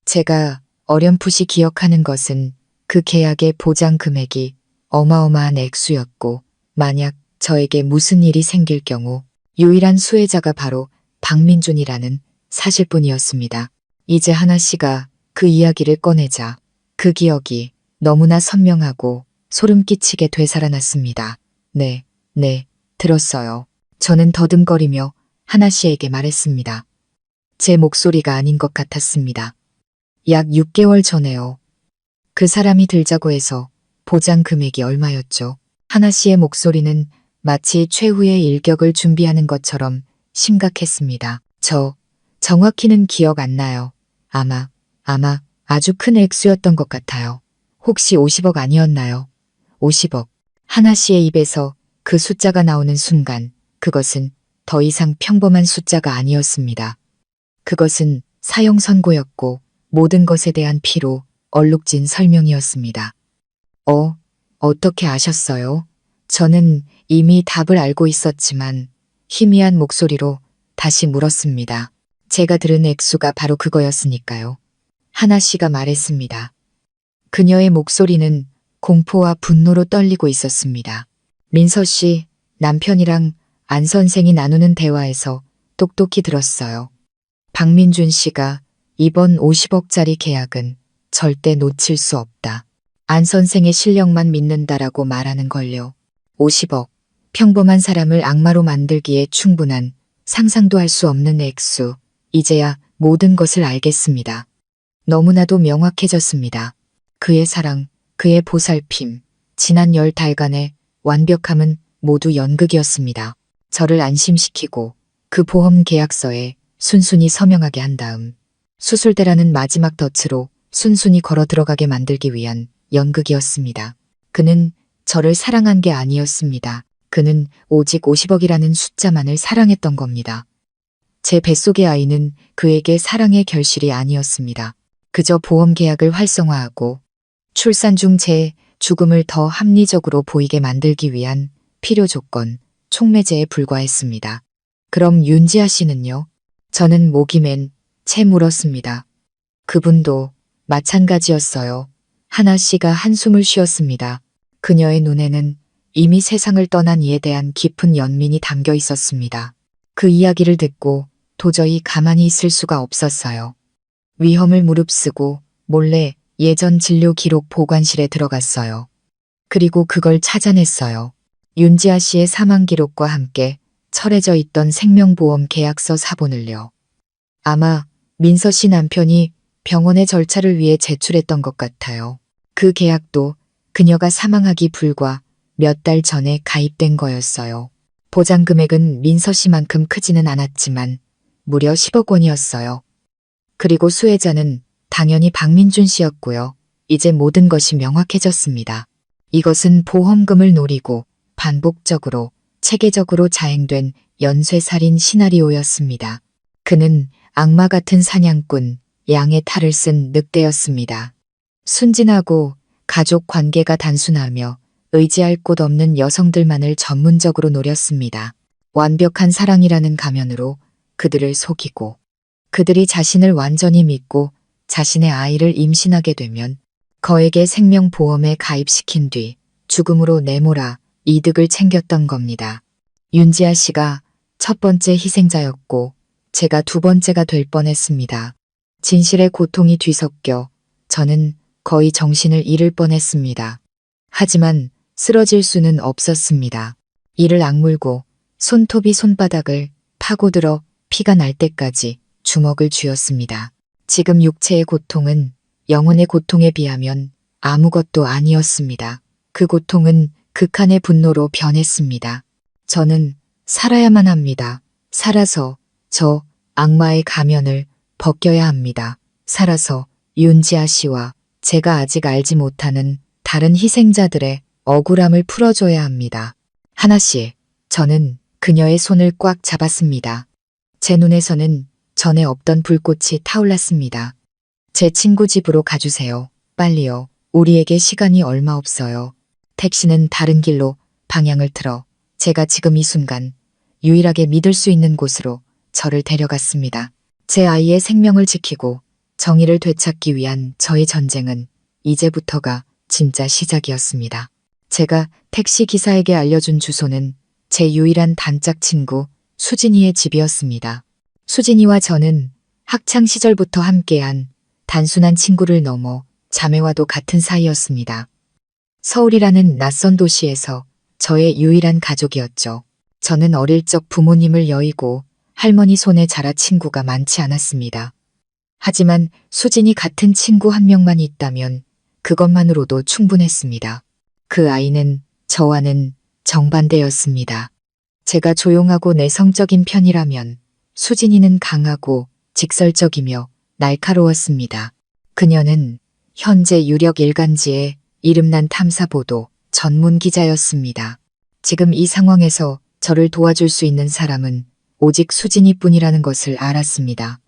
제가 어렴풋이 기억하는 것은 그 계약의 보장 금액이 어마어마한 액수였고 만약 저에게 무슨 일이 생길 경우 유일한 수혜자가 바로 박민준이라는 사실뿐이었습니다. 이제 하나 씨가 그 이야기를 꺼내자 그 기억이 너무나 선명하고 소름 끼치게 되살아났습니다. 네, 들었어요. 저는 더듬거리며 하나 씨에게 말했습니다. 제 목소리가 아닌 것 같았습니다. 약 6개월 전에요. 그 사람이 들자고 해서 보장 금액이 얼마였죠? 하나 씨의 목소리는 마치 최후의 일격을 준비하는 것처럼 심각했습니다. 정확히는 기억 안 나요. 아마 아주 큰 액수였던 것 같아요. 혹시 50억 아니었나요? 50억. 하나 씨의 입에서 그 숫자가 나오는 순간 그것은 더 이상 평범한 숫자가 아니었습니다. 그것은 사형 선고였고 모든 것에 대한 피로 얼룩진 설명이었습니다. 어떻게 아셨어요? 저는 이미 답을 알고 있었지만 희미한 목소리로 다시 물었습니다. 제가 들은 액수가 바로 그거였으니까요. 하나 씨가 말했습니다. 그녀의 목소리는 공포와 분노로 떨리고 있었습니다. 민서 씨, 남편이랑 안 선생이 나누는 대화에서 똑똑히 들었어요. 박민준 씨가 이번 50억짜리 계약은 절대 놓칠 수 없다. 안 선생의 실력만 믿는다라고 말하는 걸요. 50억. 평범한 사람을 악마로 만들기에 충분한 상상도 할 수 없는 액수. 이제야 모든 것을 알겠습니다. 너무나도 명확해졌습니다. 그의 사랑, 그의 보살핌, 지난 10달간의 완벽함은 모두 연극이었습니다. 저를 안심시키고 그 보험 계약서에 순순히 서명하게 한 다음 수술대라는 마지막 덫으로 순순히 걸어 들어가게 만들기 위한 연극이었습니다. 그는 저를 사랑한 게 아니었습니다. 그는 오직 50억이라는 숫자만을 사랑했던 겁니다. 제 뱃속의 아이는 그에게 사랑의 결실이 아니었습니다. 그저 보험 계약을 활성화하고 출산 중 제 죽음을 더 합리적으로 보이게 만들기 위한 필요 조건, 촉매제에 불과했습니다. 그럼 윤지아 씨는요? 저는 목이 맨 채 물었습니다. 그분도 마찬가지였어요. 하나 씨가 한숨을 쉬었습니다. 그녀의 눈에는 이미 세상을 떠난 이에 대한 깊은 연민이 담겨 있었습니다. 그 이야기를 듣고 도저히 가만히 있을 수가 없었어요. 위험을 무릅쓰고 몰래 예전 진료 기록 보관실에 들어갔어요. 그리고 그걸 찾아냈어요. 윤지아 씨의 사망 기록과 함께 철해져 있던 생명보험 계약서 사본을요. 아마 민서 씨 남편이 병원의 절차를 위해 제출했던 것 같아요. 그 계약도 그녀가 사망하기 불과 몇 달 전에 가입된 거였어요. 보장 금액은 민서 씨만큼 크지는 않았지만 무려 10억 원이었어요. 그리고 수혜자는 당연히 박민준 씨였고요. 이제 모든 것이 명확해졌습니다. 이것은 보험금을 노리고 반복적으로 체계적으로 자행된 연쇄살인 시나리오였습니다. 그는 악마 같은 사냥꾼, 양의 탈을 쓴 늑대였습니다. 순진하고 가족 관계가 단순하며 의지할 곳 없는 여성들만을 전문적으로 노렸습니다. 완벽한 사랑이라는 가면으로 그들을 속이고 그들이 자신을 완전히 믿고 자신의 아이를 임신하게 되면 거액의 생명보험에 가입시킨 뒤 죽음으로 내몰아 이득을 챙겼던 겁니다. 윤지아 씨가 첫 번째 희생자였고 제가 두 번째가 될 뻔했습니다. 진실의 고통이 뒤섞여 저는 거의 정신을 잃을 뻔했습니다. 하지만 쓰러질 수는 없었습니다. 이를 악물고 손톱이 손바닥을 파고들어 피가 날 때까지 주먹을 쥐었습니다. 지금 육체의 고통은 영혼의 고통에 비하면 아무것도 아니었습니다. 그 고통은 극한의 분노로 변했습니다. 저는 살아야만 합니다. 살아서 저 악마의 가면을 벗겨야 합니다. 살아서 윤지아 씨와 제가 아직 알지 못하는 다른 희생자들의 억울함을 풀어줘야 합니다. 하나 씨, 저는 그녀의 손을 꽉 잡았습니다. 제 눈에서는 전에 없던 불꽃이 타올랐습니다. 제 친구 집으로 가주세요. 빨리요. 우리에게 시간이 얼마 없어요. 택시는 다른 길로 방향을 틀어 제가 지금 이 순간 유일하게 믿을 수 있는 곳으로 저를 데려갔습니다. 제 아이의 생명을 지키고 정의를 되찾기 위한 저의 전쟁은 이제부터가 진짜 시작이었습니다. 제가 택시 기사에게 알려준 주소는 제 유일한 단짝 친구 수진이의 집이었습니다. 수진이와 저는 학창 시절부터 함께한 단순한 친구를 넘어 자매와도 같은 사이였습니다. 서울이라는 낯선 도시에서 저의 유일한 가족이었죠. 저는 어릴 적 부모님을 여의고 할머니 손에 자라 친구가 많지 않았습니다. 하지만 수진이 같은 친구 한 명만 있다면 그것만으로도 충분했습니다. 그 아이는 저와는 정반대였습니다. 제가 조용하고 내성적인 편이라면 수진이는 강하고 직설적이며 날카로웠습니다. 그녀는 현재 유력 일간지의 이름난 탐사보도 전문 기자였습니다. 지금 이 상황에서 저를 도와줄 수 있는 사람은 오직 수진이뿐이라는 것을 알았습니다.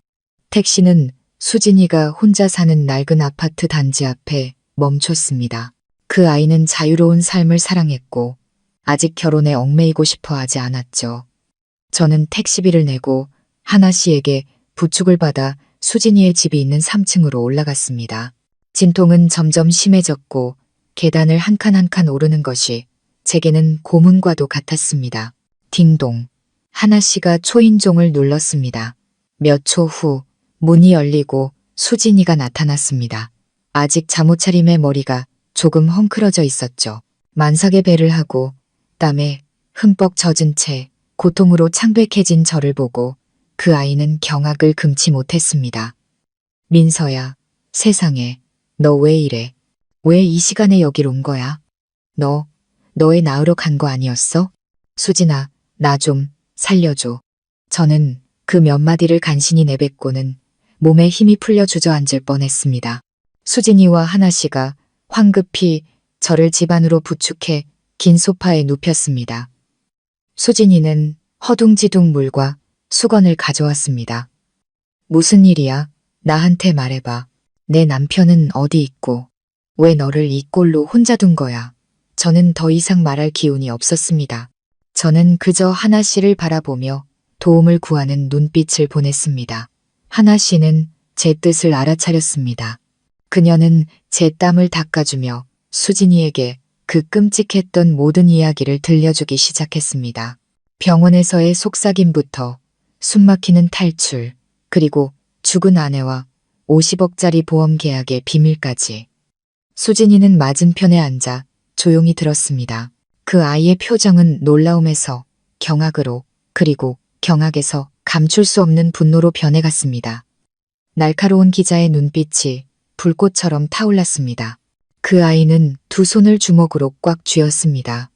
택시는 수진이가 혼자 사는 낡은 아파트 단지 앞에 멈췄습니다. 그 아이는 자유로운 삶을 사랑했고 아직 결혼에 얽매이고 싶어 하지 않았죠. 저는 택시비를 내고 하나 씨에게 부축을 받아 수진이의 집이 있는 3층으로 올라갔습니다. 진통은 점점 심해졌고 계단을 한 칸 한 칸 오르는 것이 제게는 고문과도 같았습니다. 딩동. 하나 씨가 초인종을 눌렀습니다. 몇 초 후 문이 열리고 수진이가 나타났습니다. 아직 잠옷차림의 머리가 조금 헝클어져 있었죠. 만삭의 배를 하고 땀에 흠뻑 젖은 채 고통으로 창백해진 저를 보고 그 아이는 경악을 금치 못했습니다. 민서야, 세상에, 너 왜 이래? 왜 이 시간에 여길 온 거야? 너애 낳으러 간 거 아니었어? 수진아, 나 좀 살려줘. 저는 그 몇 마디를 간신히 내뱉고는 몸에 힘이 풀려 주저앉을 뻔했습니다. 수진이와 하나 씨가 황급히 저를 집 안으로 부축해 긴 소파에 눕혔습니다. 수진이는 허둥지둥 물과 수건을 가져왔습니다. 무슨 일이야? 나한테 말해봐. 내 남편은 어디 있고 왜 너를 이 꼴로 혼자 둔 거야? 저는 더 이상 말할 기운이 없었습니다. 저는 그저 하나 씨를 바라보며 도움을 구하는 눈빛을 보냈습니다. 하나 씨는 제 뜻을 알아차렸습니다. 그녀는 제 땀을 닦아주며 수진이에게 그 끔찍했던 모든 이야기를 들려주기 시작했습니다. 병원에서의 속삭임부터 숨막히는 탈출, 그리고 죽은 아내와 50억짜리 보험 계약의 비밀까지. 수진이는 맞은편에 앉아 조용히 들었습니다. 그 아이의 표정은 놀라움에서 경악으로, 그리고 경악에서 감출 수 없는 분노로 변해갔습니다. 날카로운 기자의 눈빛이 불꽃처럼 타올랐습니다. 그 아이는 두 손을 주먹으로 꽉 쥐었습니다.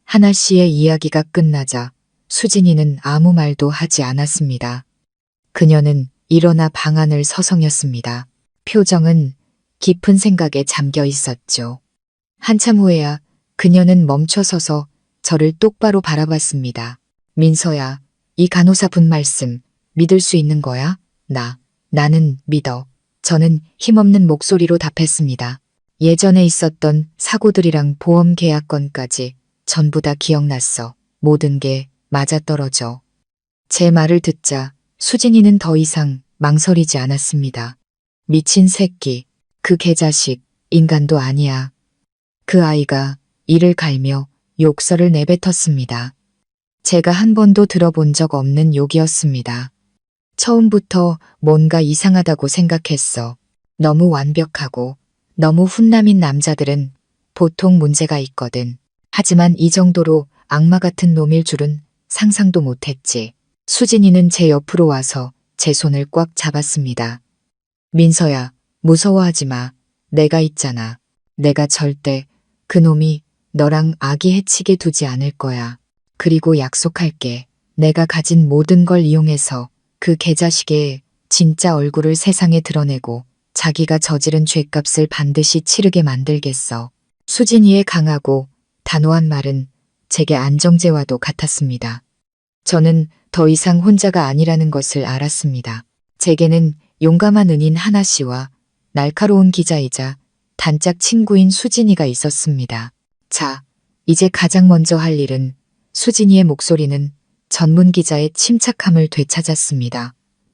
하나 씨의 이야기가 끝나자 수진이는 아무 말도 하지 않았습니다. 그녀는 일어나 방 안을 서성였습니다. 표정은 깊은 생각에 잠겨 있었죠. 한참 후에야 그녀는 멈춰서서 저를 똑바로 바라봤습니다. 민서야, 이 간호사분 말씀 믿을 수 있는 거야? 나는 믿어. 저는 힘없는 목소리로 답했습니다. 예전에 있었던 사고들이랑 보험 계약 건까지 전부 다 기억났어. 모든 게 맞아떨어져. 제 말을 듣자 수진이는 더 이상 망설이지 않았습니다. 미친 새끼, 그 개자식, 인간도 아니야. 그 아이가 이를 갈며 욕설을 내뱉었습니다. 제가 한 번도 들어본 적 없는 욕이었습니다. 처음부터 뭔가 이상하다고 생각했어. 너무 완벽하고 너무 훈남인 남자들은 보통 문제가 있거든. 하지만 이 정도로 악마 같은 놈일 줄은 상상도 못했지. 수진이는 제 옆으로 와서 제 손을 꽉 잡았습니다. 민서야, 무서워하지 마. 내가 있잖아. 내가 절대 그놈이 너랑 아기 해치게 두지 않을 거야. 그리고 약속할게. 내가 가진 모든 걸 이용해서 그 개자식의 진짜 얼굴을 세상에 드러내고 자기가 저지른 죗값을 반드시 치르게 만들겠어. 수진이의 강하고 단호한 말은 제게 안정제와도 같았습니다. 저는 더 이상 혼자가 아니라는 것을 알았습니다. 제게는 용감한 은인 하나 씨와 날카로운 기자이자 단짝 친구인 수진이가 있었습니다. 자, 이제 가장 먼저 할 일은 수진이의 목소리는 전문 기자의 침착함을 되찾았습니다.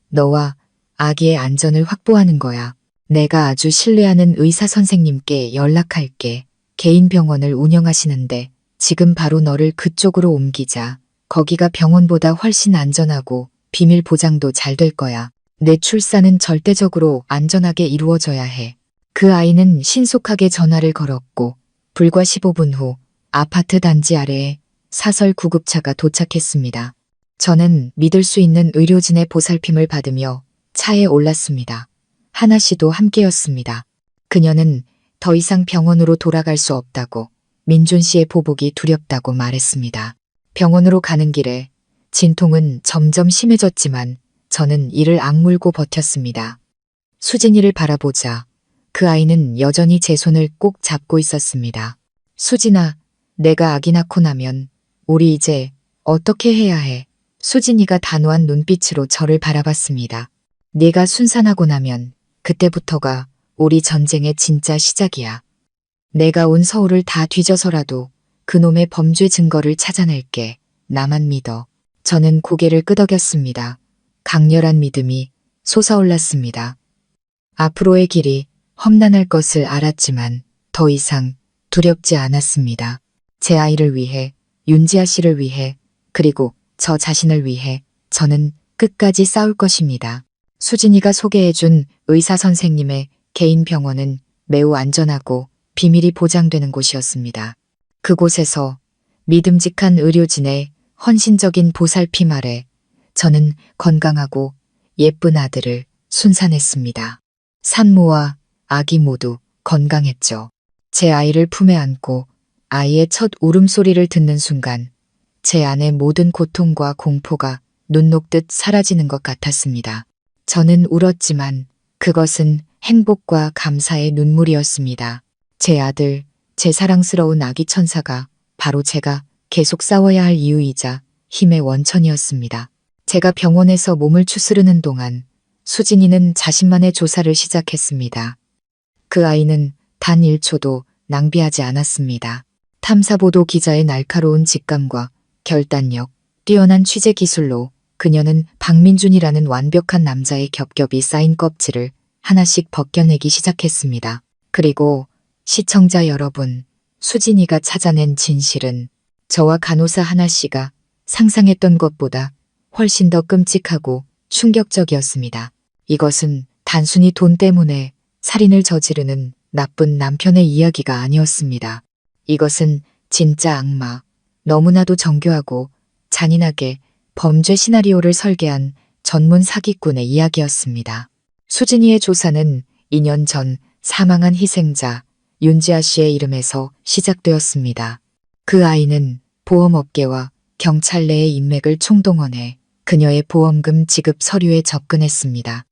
너와 아기의 안전을 확보하는 거야. 내가 아주 신뢰하는 의사 선생님께 연락할게. 개인 병원을 운영하시는데 지금 바로 너를 그쪽으로 옮기자. 거기가 병원보다 훨씬 안전하고 비밀 보장도 잘 될 거야. 내 출산은 절대적으로 안전하게 이루어져야 해. 그 아이는 신속하게 전화를 걸었고 불과 15분 후 아파트 단지 아래에 사설 구급차가 도착했습니다. 저는 믿을 수 있는 의료진의 보살핌을 받으며 차에 올랐습니다. 하나 씨도 함께였습니다. 그녀는 더 이상 병원으로 돌아갈 수 없다고, 민준 씨의 보복이 두렵다고 말했습니다. 병원으로 가는 길에 진통은 점점 심해졌지만 저는 이를 악물고 버텼습니다. 수진이를 바라보자 그 아이는 여전히 제 손을 꼭 잡고 있었습니다. 수진아, 내가 아기 낳고 나면 우리 이제 어떻게 해야 해? 수진이가 단호한 눈빛으로 저를 바라봤습니다. 네가 순산하고 나면 그때부터가 우리 전쟁의 진짜 시작이야. 내가 온 서울을 다 뒤져서라도 그놈의 범죄 증거를 찾아낼게. 나만 믿어. 저는 고개를 끄덕였습니다. 강렬한 믿음이 솟아올랐습니다. 앞으로의 길이 험난할 것을 알았지만 더 이상 두렵지 않았습니다. 제 아이를 위해, 윤지아 씨를 위해, 그리고 저 자신을 위해 저는 끝까지 싸울 것입니다. 수진이가 소개해준 의사 선생님의 개인 병원은 매우 안전하고 비밀이 보장되는 곳이었습니다. 그곳에서 믿음직한 의료진의 헌신적인 보살핌 아래 저는 건강하고 예쁜 아들을 순산했습니다. 산모와 아기 모두 건강했죠. 제 아이를 품에 안고 아이의 첫 울음소리를 듣는 순간 제 안의 모든 고통과 공포가 눈 녹듯 사라지는 것 같았습니다. 저는 울었지만 그것은 행복과 감사의 눈물이었습니다. 제 아들, 제 사랑스러운 아기 천사가 바로 제가 계속 싸워야 할 이유이자 힘의 원천이었습니다. 제가 병원에서 몸을 추스르는 동안 수진이는 자신만의 조사를 시작했습니다. 그 아이는 단 1초도 낭비하지 않았습니다. 탐사보도 기자의 날카로운 직감과 결단력, 뛰어난 취재 기술로 그녀는 박민준이라는 완벽한 남자의 겹겹이 쌓인 껍질을 하나씩 벗겨내기 시작했습니다. 그리고 시청자 여러분, 수진이가 찾아낸 진실은 저와 간호사 하나 씨가 상상했던 것보다 훨씬 더 끔찍하고 충격적이었습니다. 이것은 단순히 돈 때문에 살인을 저지르는 나쁜 남편의 이야기가 아니었습니다. 이것은 진짜 악마, 너무나도 정교하고 잔인하게 범죄 시나리오를 설계한 전문 사기꾼의 이야기였습니다. 수진이의 조사는 2년 전 사망한 희생자 윤지아 씨의 이름에서 시작되었습니다. 그 아이는 보험업계와 경찰 내의 인맥을 총동원해 그녀의 보험금 지급 서류에 접근했습니다.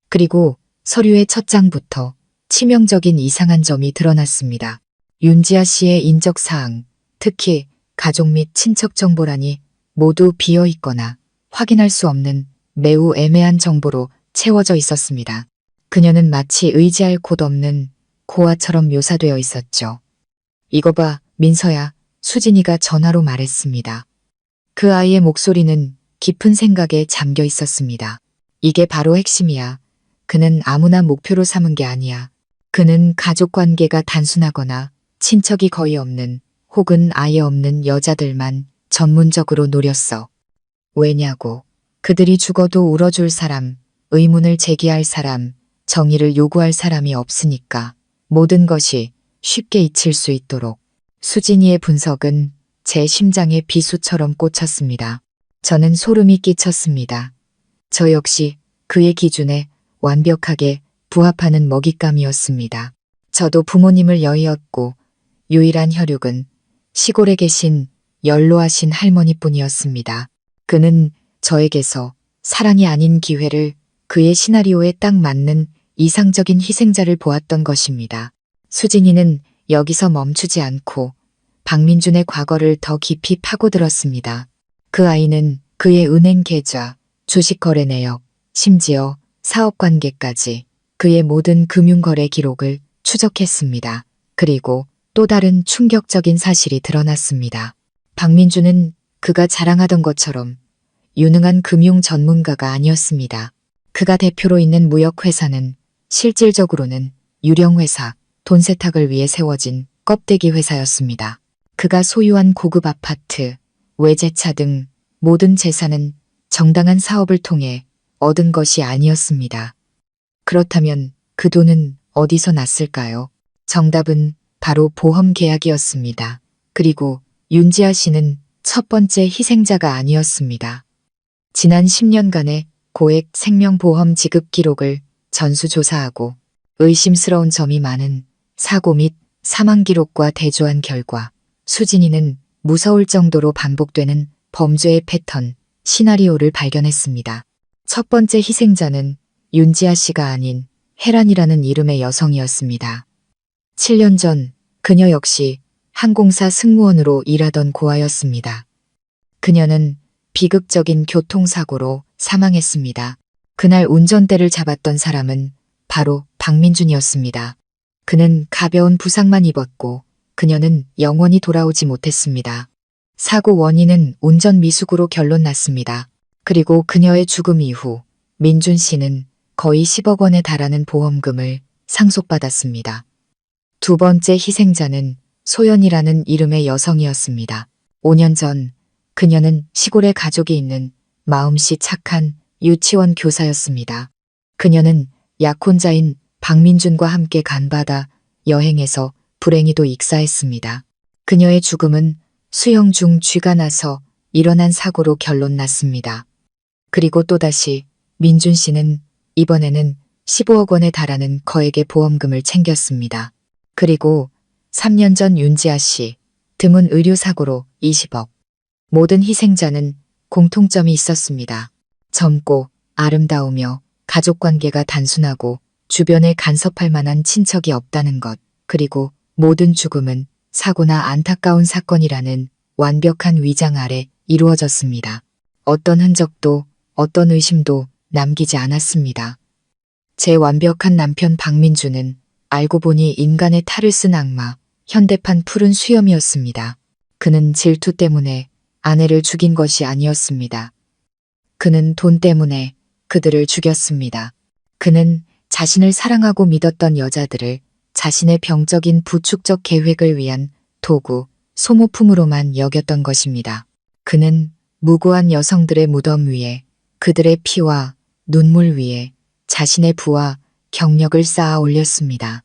그리고 서류의 첫 장부터 치명적인 이상한 점이 드러났습니다. 윤지아 씨의 인적사항, 특히 가족 및 친척 정보란이 모두 비어 있거나 확인할 수 없는 매우 애매한 정보로 채워져 있었습니다. 그녀는 마치 의지할 곳 없는 고아처럼 묘사되어 있었죠. 이거 봐, 민서야, 수진이가 전화로 말했습니다. 그 아이의 목소리는 깊은 생각에 잠겨 있었습니다. 이게 바로 핵심이야. 그는 아무나 목표로 삼은 게 아니야. 그는 가족 관계가 단순하거나 친척이 거의 없는 혹은 아예 없는 여자들만 전문적으로 노렸어. 왜냐고. 그들이 죽어도 울어줄 사람, 의문을 제기할 사람, 정의를 요구할 사람이 없으니까 모든 것이 쉽게 잊힐 수 있도록. 수진이의 분석은 제 심장에 비수처럼 꽂혔습니다. 저는 소름이 끼쳤습니다. 저 역시 그의 기준에 완벽하게 부합하는 먹잇감이었습니다. 저도 부모님을 여의었고 유일한 혈육은 시골에 계신 연로하신 할머니뿐이었습니다. 그는 저에게서 사랑이 아닌 기회를 그의 시나리오에 딱 맞는 이상적인 희생자를 보았던 것입니다. 수진이는 여기서 멈추지 않고 박민준의 과거를 더 깊이 파고들었습니다. 그 아이는 그의 은행 계좌, 주식 거래 내역, 심지어 사업관계까지 그의 모든 금융거래 기록을 추적했습니다. 그리고 또 다른 충격적인 사실이 드러났습니다. 박민준은 그가 자랑하던 것처럼 유능한 금융 전문가가 아니었습니다. 그가 대표로 있는 무역회사는 실질적으로는 유령회사, 돈 세탁을 위해 세워진 껍데기 회사였습니다. 그가 소유한 고급 아파트, 외제차 등 모든 재산은 정당한 사업을 통해 얻은 것이 아니었습니다. 그렇다면 그 돈은 어디서 났을까요? 정답은 바로 보험 계약이었습니다. 그리고 윤지아 씨는 첫 번째 희생자가 아니었습니다. 지난 10년간의 고액 생명보험 지급 기록을 전수조사하고 의심스러운 점이 많은 사고 및 사망 기록과 대조한 결과 수진이는 무서울 정도로 반복되는 범죄의 패턴, 시나리오를 발견했습니다. 첫 번째 희생자는 윤지아 씨가 아닌 혜란이라는 이름의 여성이었습니다. 7년 전 그녀 역시 항공사 승무원으로 일하던 고아였습니다. 그녀는 비극적인 교통사고로 사망했습니다. 그날 운전대를 잡았던 사람은 바로 박민준이었습니다. 그는 가벼운 부상만 입었고 그녀는 영원히 돌아오지 못했습니다. 사고 원인은 운전 미숙으로 결론났습니다. 그리고 그녀의 죽음 이후 민준 씨는 거의 10억 원에 달하는 보험금을 상속받았습니다. 두 번째 희생자는 소연이라는 이름의 여성이었습니다. 5년 전 그녀는 시골에 가족이 있는 마음씨 착한 유치원 교사였습니다. 그녀는 약혼자인 박민준과 함께 간바다 여행에서 불행히도 익사했습니다. 그녀의 죽음은 수영 중 쥐가 나서 일어난 사고로 결론났습니다. 그리고 또다시 민준 씨는 이번에는 15억 원에 달하는 거액의 보험금을 챙겼습니다. 그리고 3년 전 윤지아 씨, 드문 의료사고로 20억. 모든 희생자는 공통점이 있었습니다. 젊고 아름다우며 가족관계가 단순하고 주변에 간섭할 만한 친척이 없다는 것, 그리고 모든 죽음은 사고나 안타까운 사건이라는 완벽한 위장 아래 이루어졌습니다. 어떤 흔적도 어떤 의심도 남기지 않았습니다. 제 완벽한 남편 박민주는 알고 보니 인간의 탈을 쓴 악마, 현대판 푸른 수염이었습니다. 그는 질투 때문에 아내를 죽인 것이 아니었습니다. 그는 돈 때문에 그들을 죽였습니다. 그는 자신을 사랑하고 믿었던 여자들을 자신의 병적인 부축적 계획을 위한 도구, 소모품으로만 여겼던 것입니다. 그는 무고한 여성들의 무덤 위에 그들의 피와 눈물 위에 자신의 부와 경력을 쌓아 올렸습니다.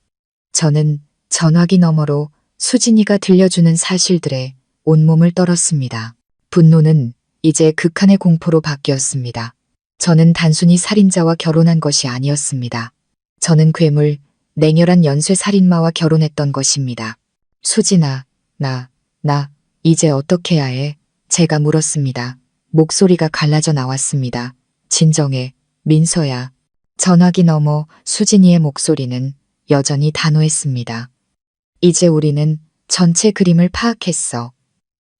저는 전화기 너머로 수진이가 들려주는 사실들에 온몸을 떨었습니다. 분노는 이제 극한의 공포로 바뀌었습니다. 저는 단순히 살인자와 결혼한 것이 아니었습니다. 저는 괴물, 냉혈한 연쇄 살인마와 결혼했던 것입니다. 수진아, 나, 이제 어떻게 해야 해? 제가 물었습니다. 목소리가 갈라져 나왔습니다. 진정해, 민서야. 전화기 너머 수진이의 목소리는 여전히 단호했습니다. 이제 우리는 전체 그림을 파악했어.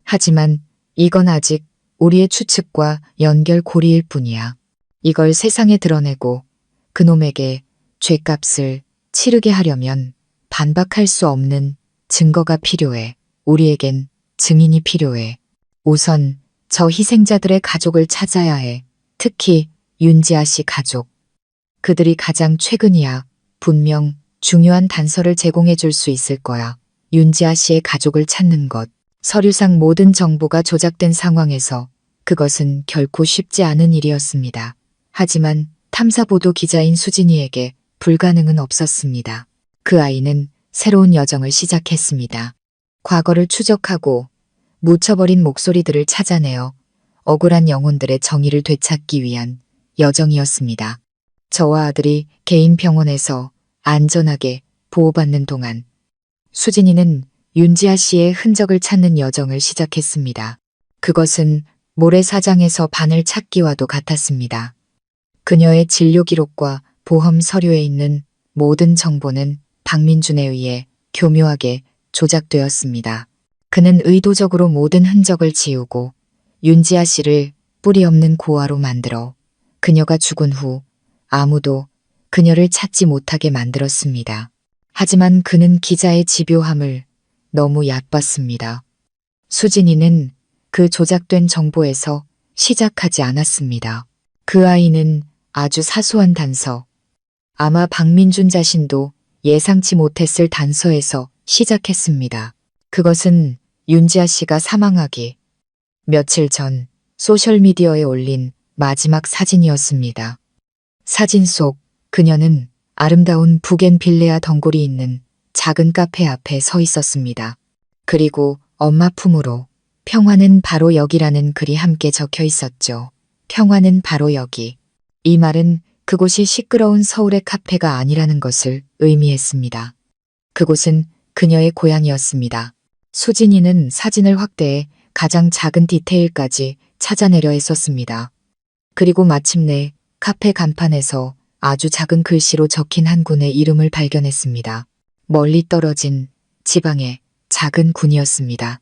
하지만 이건 아직 우리의 추측과 연결고리일 뿐이야. 이걸 세상에 드러내고 그놈에게 죗값을 치르게 하려면 반박할 수 없는 증거가 필요해. 우리에겐 증인이 필요해. 우선 저 희생자들의 가족을 찾아야 해. 특히 윤지아 씨 가족. 그들이 가장 최근이야. 분명 중요한 단서를 제공해 줄 수 있을 거야. 윤지아 씨의 가족을 찾는 것. 서류상 모든 정보가 조작된 상황에서 그것은 결코 쉽지 않은 일이었습니다. 하지만 탐사보도 기자인 수진이에게 불가능은 없었습니다. 그 아이는 새로운 여정을 시작했습니다. 과거를 추적하고 묻혀버린 목소리들을 찾아내어 억울한 영혼들의 정의를 되찾기 위한 여정이었습니다. 저와 아들이 개인 병원에서 안전하게 보호받는 동안 수진이는 윤지아 씨의 흔적을 찾는 여정을 시작했습니다. 그것은 모래사장에서 바늘 찾기와도 같았습니다. 그녀의 진료 기록과 보험 서류에 있는 모든 정보는 박민준에 의해 교묘하게 조작되었습니다. 그는 의도적으로 모든 흔적을 지우고 윤지아 씨를 뿌리 없는 고아로 만들어 그녀가 죽은 후 아무도 그녀를 찾지 못하게 만들었습니다. 하지만 그는 기자의 집요함을 너무 얕봤습니다. 수진이는 그 조작된 정보에서 시작하지 않았습니다. 그 아이는 아주 사소한 단서, 아마 박민준 자신도 예상치 못했을 단서에서 시작했습니다. 그것은 윤지아 씨가 사망하기 며칠 전 소셜미디어에 올린 마지막 사진이었습니다. 사진 속 그녀는 아름다운 부겐빌레아 덩굴이 있는 작은 카페 앞에 서 있었습니다. 그리고 엄마 품으로 평화는 바로 여기라는 글이 함께 적혀 있었죠. 평화는 바로 여기. 이 말은 그곳이 시끄러운 서울의 카페가 아니라는 것을 의미했습니다. 그곳은 그녀의 고향이었습니다. 수진이는 사진을 확대해 가장 작은 디테일까지 찾아내려 했었습니다. 그리고 마침내 카페 간판에서 아주 작은 글씨로 적힌 한 군의 이름을 발견했습니다. 멀리 떨어진 지방의 작은 군이었습니다.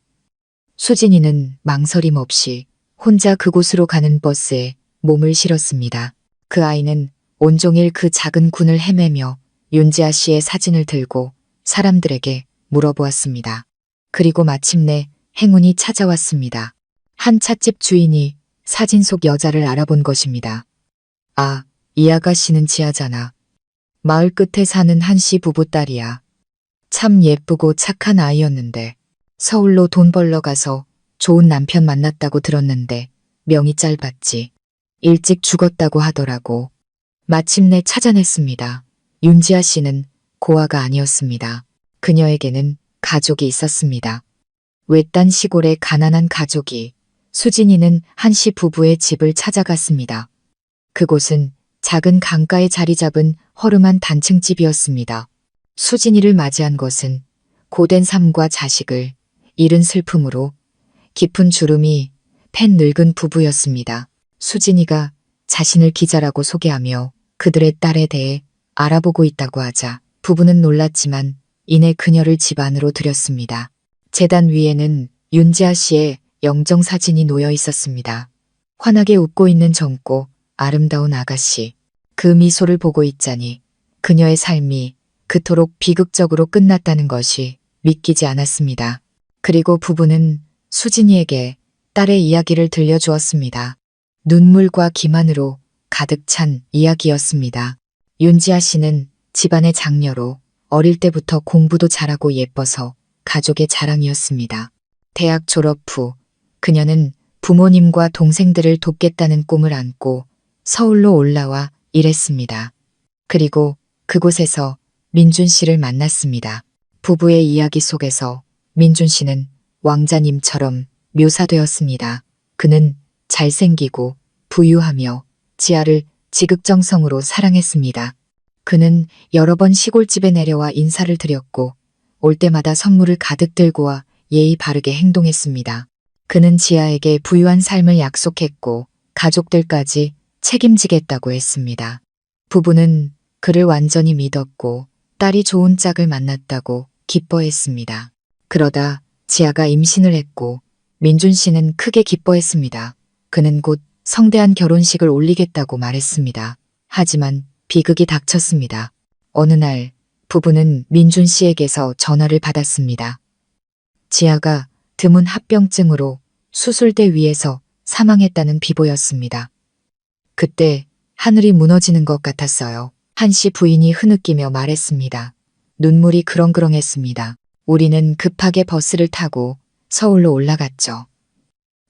수진이는 망설임 없이 혼자 그곳으로 가는 버스에 몸을 실었습니다. 그 아이는 온종일 그 작은 군을 헤매며 윤지아 씨의 사진을 들고 사람들에게 물어보았습니다. 그리고 마침내 행운이 찾아왔습니다. 한 찻집 주인이 사진 속 여자를 알아본 것입니다. 아, 이 아가씨는 지아잖아. 마을 끝에 사는 한씨 부부 딸이야. 참 예쁘고 착한 아이였는데 서울로 돈 벌러 가서 좋은 남편 만났다고 들었는데 명이 짧았지. 일찍 죽었다고 하더라고. 마침내 찾아냈습니다. 윤지아 씨는 고아가 아니었습니다. 그녀에게는 가족이 있었습니다. 외딴 시골의 가난한 가족이. 수진이는 한씨 부부의 집을 찾아갔습니다. 그곳은 작은 강가에 자리 잡은 허름한 단층집이었습니다. 수진이를 맞이한 것은 고된 삶과 자식을 잃은 슬픔으로 깊은 주름이 팬 늙은 부부였습니다. 수진이가 자신을 기자라고 소개하며 그들의 딸에 대해 알아보고 있다고 하자 부부는 놀랐지만 이내 그녀를 집 안으로 들였습니다. 재단 위에는 윤지아 씨의 영정사진이 놓여 있었습니다. 환하게 웃고 있는 젊고 아름다운 아가씨. 그 미소를 보고 있자니 그녀의 삶이 그토록 비극적으로 끝났다는 것이 믿기지 않았습니다. 그리고 부부는 수진이에게 딸의 이야기를 들려주었습니다. 눈물과 기만으로 가득 찬 이야기였습니다. 윤지아 씨는 집안의 장녀로 어릴 때부터 공부도 잘하고 예뻐서 가족의 자랑이었습니다. 대학 졸업 후 그녀는 부모님과 동생들을 돕겠다는 꿈을 안고 서울로 올라와 일했습니다. 그리고 그곳에서 민준 씨를 만났습니다. 부부의 이야기 속에서 민준 씨는 왕자님처럼 묘사되었습니다. 그는 잘생기고 부유하며 지아를 지극정성으로 사랑했습니다. 그는 여러 번 시골집에 내려와 인사를 드렸고 올 때마다 선물을 가득 들고 와 예의 바르게 행동했습니다. 그는 지아에게 부유한 삶을 약속했고 가족들까지 책임지겠다고 했습니다. 부부는 그를 완전히 믿었고 딸이 좋은 짝을 만났다고 기뻐했습니다. 그러다 지아가 임신을 했고 민준 씨는 크게 기뻐했습니다. 그는 곧 성대한 결혼식을 올리겠다고 말했습니다. 하지만 비극이 닥쳤습니다. 어느 날 부부는 민준 씨에게서 전화를 받았습니다. 지아가 드문 합병증으로 수술대 위에서 사망했다는 비보였습니다. 그때 하늘이 무너지는 것 같았어요. 한 씨 부인이 흐느끼며 말했습니다. 눈물이 그렁그렁했습니다. 우리는 급하게 버스를 타고 서울로 올라갔죠.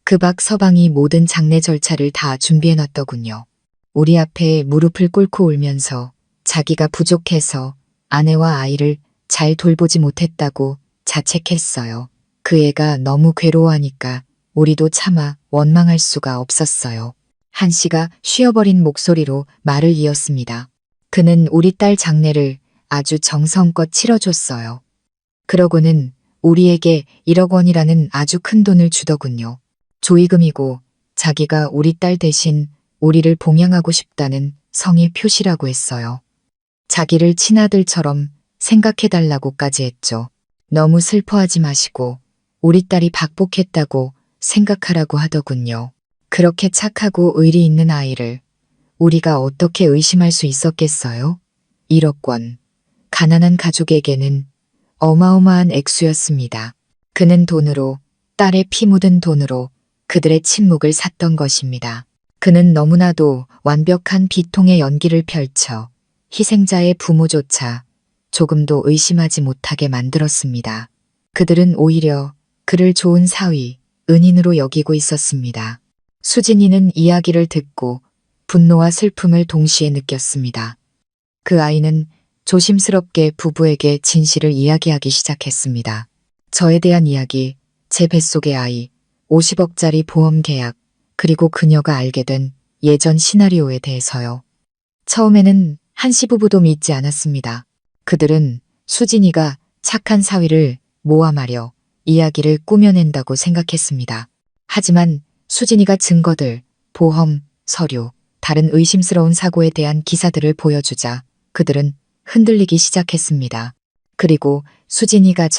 그 밖 서방이 모든 장례 절차를 다 준비해놨더군요. 우리 앞에 무릎을 꿇고 울면서 자기가 부족해서 아내와 아이를 잘 돌보지 못했다고 자책했어요. 그 애가 너무 괴로워하니까 우리도 차마 원망할 수가 없었어요. 한 씨가 쉬어버린 목소리로 말을 이었습니다. 그는 우리 딸 장례를 아주 정성껏 치러줬어요. 그러고는 우리에게 1억 원이라는 아주 큰 돈을 주더군요. 조의금이고 자기가 우리 딸 대신 우리를 봉양하고 싶다는 성의 표시라고 했어요. 자기를 친아들처럼 생각해달라고까지 했죠. 너무 슬퍼하지 마시고 우리 딸이 박복했다고 생각하라고 하더군요. 그렇게 착하고 의리 있는 아이를 우리가 어떻게 의심할 수 있었겠어요? 1억 원. 가난한 가족에게는 어마어마한 액수였습니다. 그는 돈으로, 딸의 피 묻은 돈으로 그들의 침묵을 샀던 것입니다. 그는 너무나도 완벽한 비통의 연기를 펼쳐 희생자의 부모조차 조금도 의심하지 못하게 만들었습니다. 그들은 오히려 그를 좋은 사위, 은인으로 여기고 있었습니다. 수진이는 이야기를 듣고 분노와 슬픔을 동시에 느꼈습니다. 그 아이는 조심스럽게 부부에게 진실을 이야기하기 시작했습니다. 저에 대한 이야기, 제 뱃속의 아이, 50억짜리 보험 계약, 그리고 그녀가 알게 된 예전 시나리오에 대해서요. 처음에는 한씨 부부도 믿지 않았습니다. 그들은 수진이가 착한 사위를 모함하려 이야기를 꾸며낸다고 생각했습니다. 하지만 수진이가 증거들, 보험, 서류, 다른 의심스러운 사고에 대한 기사들을 보여주자 그들은 흔들리기 시작했습니다. 그리고 수진이가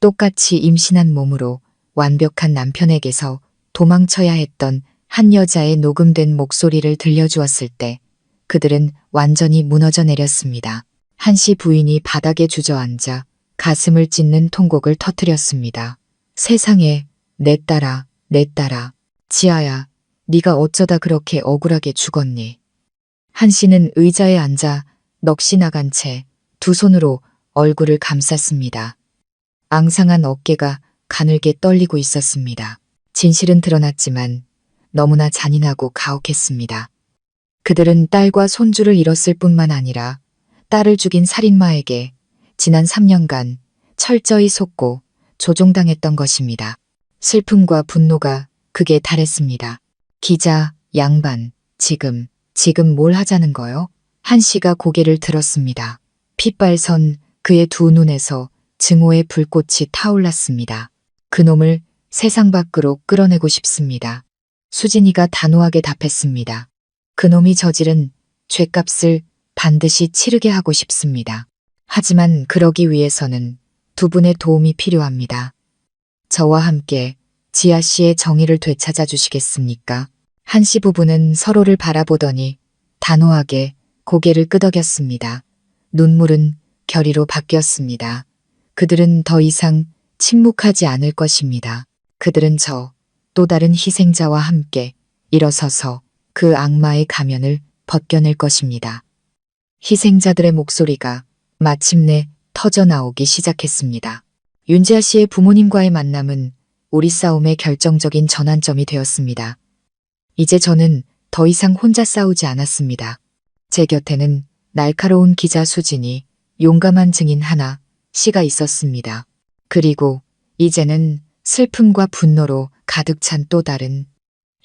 똑같이 임신한 몸으로 완벽한 남편에게서 도망쳐야 했던 한 여자의 녹음된 목소리를 들려주었을 때 그들은 완전히 무너져 내렸습니다. 한씨 부인이 바닥에 주저앉아 가슴을 찢는 통곡을 터뜨렸습니다. 세상에, 내 딸아, 내 딸아. 지아야, 네가 어쩌다 그렇게 억울하게 죽었니? 한씨는 의자에 앉아 넋이 나간 채 두 손으로 얼굴을 감쌌습니다. 앙상한 어깨가 가늘게 떨리고 있었습니다. 진실은 드러났지만 너무나 잔인하고 가혹했습니다. 그들은 딸과 손주를 잃었을 뿐만 아니라 딸을 죽인 살인마에게 지난 3년간 철저히 속고 조종당했던 것입니다. 슬픔과 분노가 극에 달했습니다. 기자, 양반, 지금 뭘 하자는 거요? 한 씨가 고개를 들었습니다. 핏발선 그의 두 눈에서 증오의 불꽃이 타올랐습니다. 그놈을 세상 밖으로 끌어내고 싶습니다. 수진이가 단호하게 답했습니다. 그놈이 저지른 죗값을 반드시 치르게 하고 싶습니다. 하지만 그러기 위해서는 두 분의 도움이 필요합니다. 저와 함께 지아 씨의 정의를 되찾아 주시겠습니까? 한씨 부부는 서로를 바라보더니 단호하게 고개를 끄덕였습니다. 눈물은 결의로 바뀌었습니다. 그들은 더 이상 침묵하지 않을 것입니다. 그들은 또 다른 희생자와 함께 일어서서 그 악마의 가면을 벗겨낼 것입니다. 희생자들의 목소리가 마침내 터져 나오기 시작했습니다. 윤지아 씨의 부모님과의 만남은 우리 싸움의 결정적인 전환점이 되었습니다. 이제 저는 더 이상 혼자 싸우지 않았습니다. 제 곁에는 날카로운 기자 수진이, 용감한 증인 하나, 씨가 있었습니다. 그리고 이제는 슬픔과 분노로 가득 찬 또 다른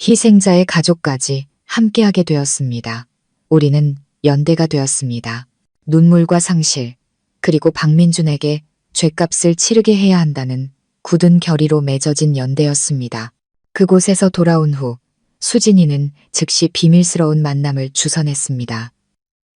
희생자의 가족까지 함께하게 되었습니다. 우리는 연대가 되었습니다. 눈물과 상실, 그리고 박민준에게 죗값을 치르게 해야 한다는 굳은 결의로 맺어진 연대였습니다. 그곳에서 돌아온 후 수진이는 즉시 비밀스러운 만남을 주선했습니다.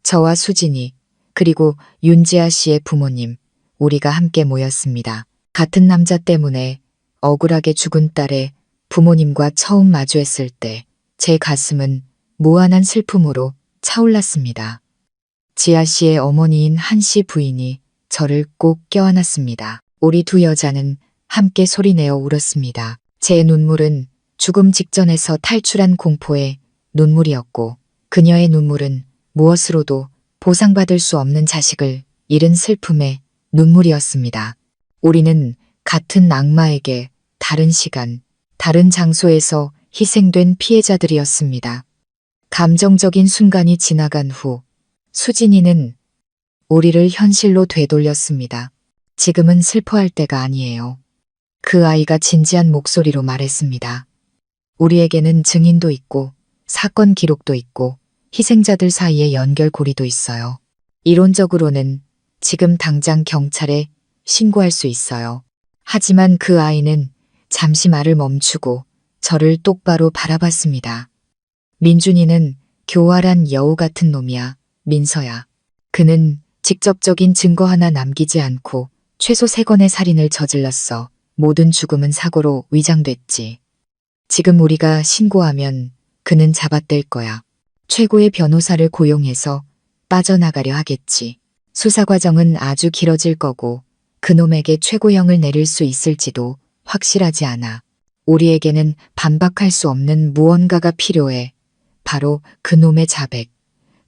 저와 수진이, 그리고 윤지아 씨의 부모님, 우리가 함께 모였습니다. 같은 남자 때문에 억울하게 죽은 딸의 부모님과 처음 마주했을 때 제 가슴은 무한한 슬픔으로 차올랐습니다. 지아 씨의 어머니인 한 씨 부인이 저를 꼭 껴안았습니다. 우리 두 여자는 함께 소리내어 울었습니다. 제 눈물은 죽음 직전에서 탈출한 공포의 눈물이었고, 그녀의 눈물은 무엇으로도 보상받을 수 없는 자식을 잃은 슬픔의 눈물이었습니다. 우리는 같은 악마에게 다른 시간, 다른 장소에서 희생된 피해자들이었습니다. 감정적인 순간이 지나간 후 수진이는 우리를 현실로 되돌렸습니다. 지금은 슬퍼할 때가 아니에요. 그 아이가 진지한 목소리로 말했습니다. 우리에게는 증인도 있고 사건 기록도 있고 희생자들 사이에 연결고리도 있어요. 이론적으로는 지금 당장 경찰에 신고할 수 있어요. 하지만 그 아이는 잠시 말을 멈추고 저를 똑바로 바라봤습니다. 민준이는 교활한 여우 같은 놈이야, 민서야. 그는 직접적인 증거 하나 남기지 않고 최소 3건의 살인을 저질렀어. 모든 죽음은 사고로 위장됐지. 지금 우리가 신고하면 그는 잡아뗄 거야. 최고의 변호사를 고용해서 빠져나가려 하겠지. 수사 과정은 아주 길어질 거고 그놈에게 최고형을 내릴 수 있을지도 확실하지 않아. 우리에게는 반박할 수 없는 무언가가 필요해. 바로 그놈의 자백.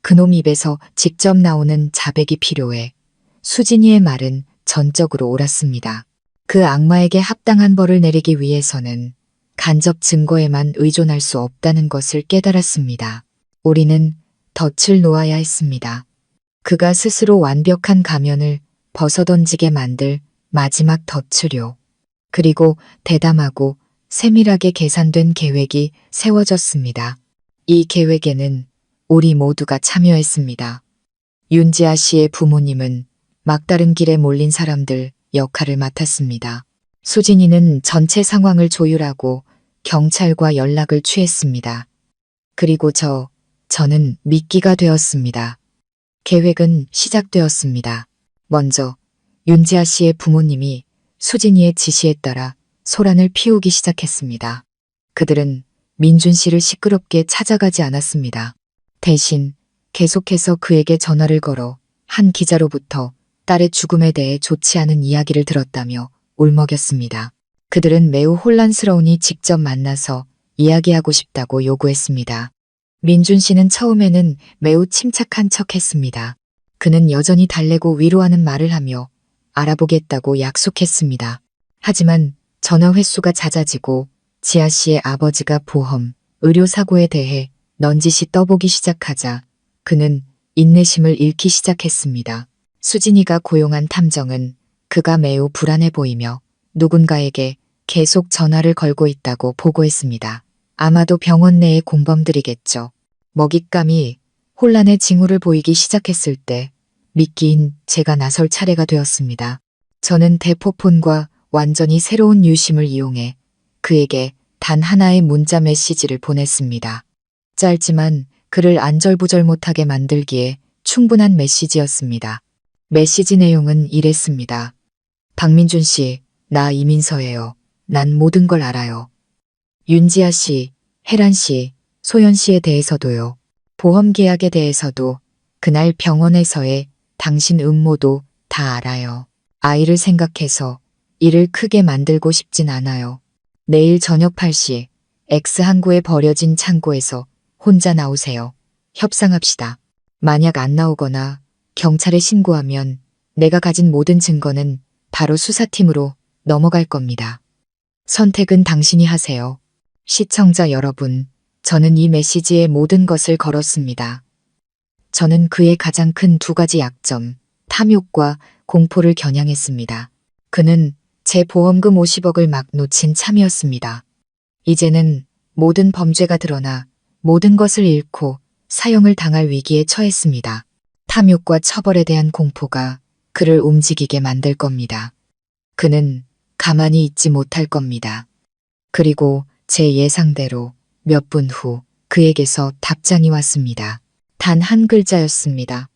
그놈 입에서 직접 나오는 자백이 필요해. 수진이의 말은 전적으로 옳았습니다. 그 악마에게 합당한 벌을 내리기 위해서는 간접 증거에만 의존할 수 없다는 것을 깨달았습니다. 우리는 덫을 놓아야 했습니다. 그가 스스로 완벽한 가면을 벗어던지게 만들 마지막 덫을요. 그리고 대담하고 세밀하게 계산된 계획이 세워졌습니다. 이 계획에는 우리 모두가 참여했습니다. 윤지아 씨의 부모님은 막다른 길에 몰린 사람들 역할을 맡았습니다. 수진이는 전체 상황을 조율하고 경찰과 연락을 취했습니다. 그리고 저는 미끼가 되었습니다. 계획은 시작되었습니다. 먼저 윤지아 씨의 부모님이 수진이의 지시에 따라 소란을 피우기 시작했습니다. 그들은 민준 씨를 시끄럽게 찾아가지 않았습니다. 대신 계속해서 그에게 전화를 걸어 한 기자로부터 딸의 죽음에 대해 좋지 않은 이야기를 들었다며 울먹였습니다. 그들은 매우 혼란스러우니 직접 만나서 이야기하고 싶다고 요구했습니다. 민준 씨는 처음에는 매우 침착한 척했습니다. 그는 여전히 달래고 위로하는 말을 하며 알아보겠다고 약속했습니다. 하지만 전화 횟수가 잦아지고 지아 씨의 아버지가 보험, 의료사고에 대해 넌지시 떠보기 시작하자 그는 인내심을 잃기 시작했습니다. 수진이가 고용한 탐정은 그가 매우 불안해 보이며 누군가에게 계속 전화를 걸고 있다고 보고했습니다. 아마도 병원 내의 공범들이겠죠. 먹잇감이 혼란의 징후를 보이기 시작했을 때 미끼인 제가 나설 차례가 되었습니다. 저는 대포폰과 완전히 새로운 유심을 이용해 그에게 단 하나의 문자 메시지를 보냈습니다. 짧지만 그를 안절부절 못하게 만들기에 충분한 메시지였습니다. 메시지 내용은 이랬습니다. 박민준 씨, 나 이민서예요. 난 모든 걸 알아요. 윤지아 씨, 혜란 씨, 소연 씨에 대해서도요. 보험 계약에 대해서도 그날 병원에서의 당신 음모도 다 알아요. 아이를 생각해서 일을 크게 만들고 싶진 않아요. 내일 저녁 8시 X항구에 버려진 창고에서 혼자 나오세요. 협상합시다. 만약 안 나오거나 경찰에 신고하면 내가 가진 모든 증거는 바로 수사팀으로 넘어갈 겁니다. 선택은 당신이 하세요. 시청자 여러분, 저는 이 메시지에 모든 것을 걸었습니다. 저는 그의 가장 큰 두 가지 약점, 탐욕과 공포를 겨냥했습니다. 그는 제 보험금 50억을 막 놓친 참이었습니다. 이제는 모든 범죄가 드러나 모든 것을 잃고 사형을 당할 위기에 처했습니다. 탐욕과 처벌에 대한 공포가 그를 움직이게 만들 겁니다. 그는 가만히 있지 못할 겁니다. 그리고 제 예상대로 몇 분 후 그에게서 답장이 왔습니다. 단 한 글자였습니다.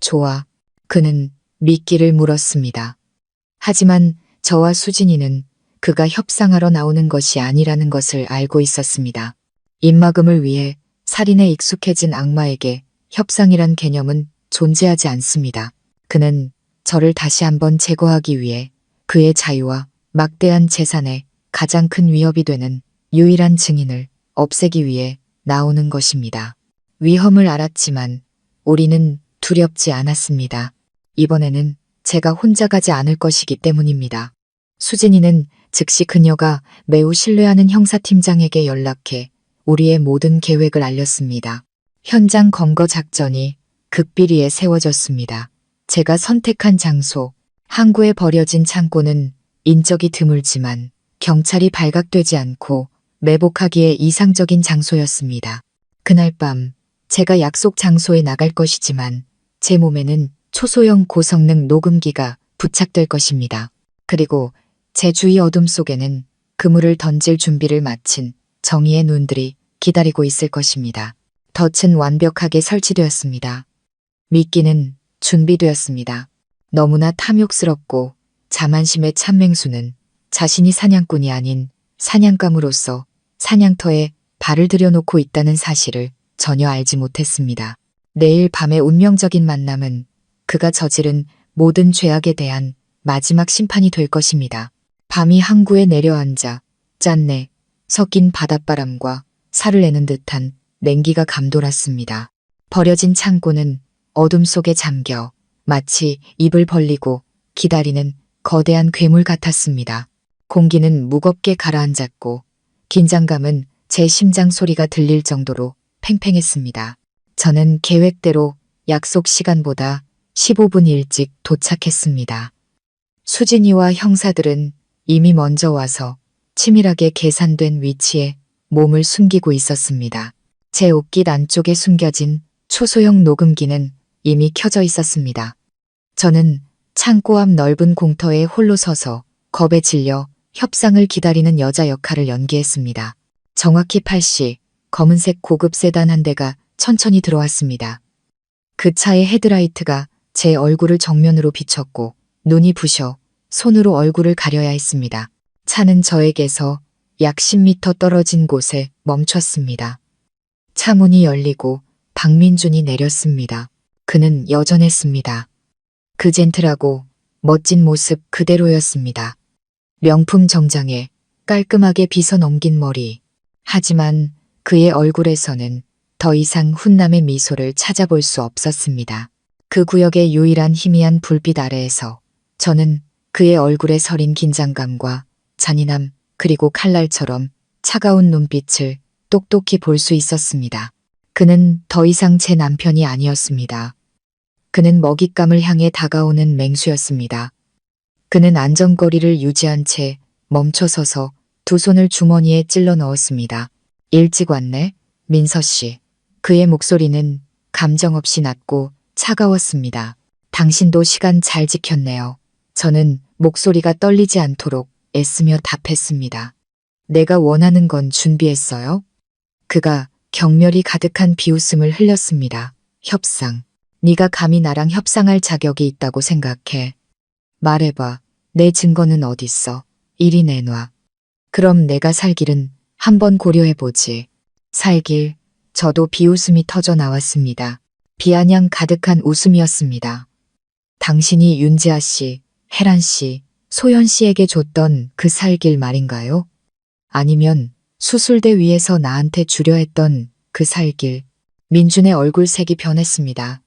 좋아. 그는 미끼를 물었습니다. 하지만 저와 수진이는 그가 협상하러 나오는 것이 아니라는 것을 알고 있었습니다. 입막음을 위해 살인에 익숙해진 악마에게 협상이란 개념은 존재하지 않습니다. 그는 저를 다시 한번 제거하기 위해 그의 자유와 막대한 재산에 가장 큰 위협이 되는 유일한 증인을 없애기 위해 나오는 것입니다. 위험을 알았지만 우리는 두렵지 않았습니다. 이번에는 제가 혼자 가지 않을 것이기 때문입니다. 수진이는 즉시 그녀가 매우 신뢰하는 형사팀장에게 연락해 우리의 모든 계획을 알렸습니다. 현장 검거 작전이 극비리에 세워졌습니다. 제가 선택한 장소, 항구에 버려진 창고는 인적이 드물지만 경찰이 발각되지 않고 매복하기에 이상적인 장소였습니다. 그날 밤 제가 약속 장소에 나갈 것이지만 제 몸에는 초소형 고성능 녹음기가 부착될 것입니다. 그리고 제 주위 어둠 속에는 그물을 던질 준비를 마친 정의의 눈들이 기다리고 있을 것입니다. 덫은 완벽하게 설치되었습니다. 미끼는 준비되었습니다. 너무나 탐욕스럽고 자만심의 참맹수는 자신이 사냥꾼이 아닌 사냥감으로서 사냥터에 발을 들여놓고 있다는 사실을 전혀 알지 못했습니다. 내일 밤의 운명적인 만남은 그가 저지른 모든 죄악에 대한 마지막 심판이 될 것입니다. 밤이 항구에 내려앉아 짠내 섞인 바닷바람과 살을 내는 듯한 냉기가 감돌았습니다. 버려진 창고는 어둠 속에 잠겨 마치 입을 벌리고 기다리는 거대한 괴물 같았습니다. 공기는 무겁게 가라앉았고 긴장감은 제 심장 소리가 들릴 정도로 팽팽했습니다. 저는 계획대로 약속 시간보다 15분 일찍 도착했습니다. 수진이와 형사들은 이미 먼저 와서 치밀하게 계산된 위치에 몸을 숨기고 있었습니다. 제 옷깃 안쪽에 숨겨진 초소형 녹음기는 이미 켜져 있었습니다. 저는 창고 앞 넓은 공터에 홀로 서서 겁에 질려 협상을 기다리는 여자 역할을 연기했습니다. 정확히 8시 검은색 고급 세단 한 대가 천천히 들어왔습니다. 그 차의 헤드라이트가 제 얼굴을 정면으로 비췄고 눈이 부셔 손으로 얼굴을 가려야 했습니다. 차는 저에게서 약 10m 떨어진 곳에 멈췄습니다. 차 문이 열리고 박민준이 내렸습니다. 그는 여전했습니다. 그 젠틀하고 멋진 모습 그대로였습니다. 명품 정장에 깔끔하게 빗어 넘긴 머리. 하지만 그의 얼굴에서는 더 이상 훈남의 미소를 찾아볼 수 없었습니다. 그 구역의 유일한 희미한 불빛 아래에서 저는 그의 얼굴에 서린 긴장감과 잔인함 그리고 칼날처럼 차가운 눈빛을 똑똑히 볼 수 있었습니다. 그는 더 이상 제 남편이 아니었습니다. 그는 먹잇감을 향해 다가오는 맹수였습니다. 그는 안전거리를 유지한 채 멈춰서서 두 손을 주머니에 찔러 넣었습니다. 일찍 왔네, 민서 씨. 그의 목소리는 감정 없이 낮고 차가웠습니다. 당신도 시간 잘 지켰네요. 저는 목소리가 떨리지 않도록 애쓰며 답했습니다. 내가 원하는 건 준비했어요? 그가 경멸이 가득한 비웃음을 흘렸습니다. 협상. 네가 감히 나랑 협상할 자격이 있다고 생각해. 말해봐. 내 증거는 어딨어? 이리 내놔. 그럼 내가 살 길은 한번 고려해보지. 살 길. 저도 비웃음이 터져 나왔습니다. 비아냥 가득한 웃음이었습니다. 당신이 윤지아 씨, 혜란 씨, 소연 씨에게 줬던 그 살길 말인가요? 아니면 수술대 위에서 나한테 주려 했던 그 살길. 민준의 얼굴색이 변했습니다.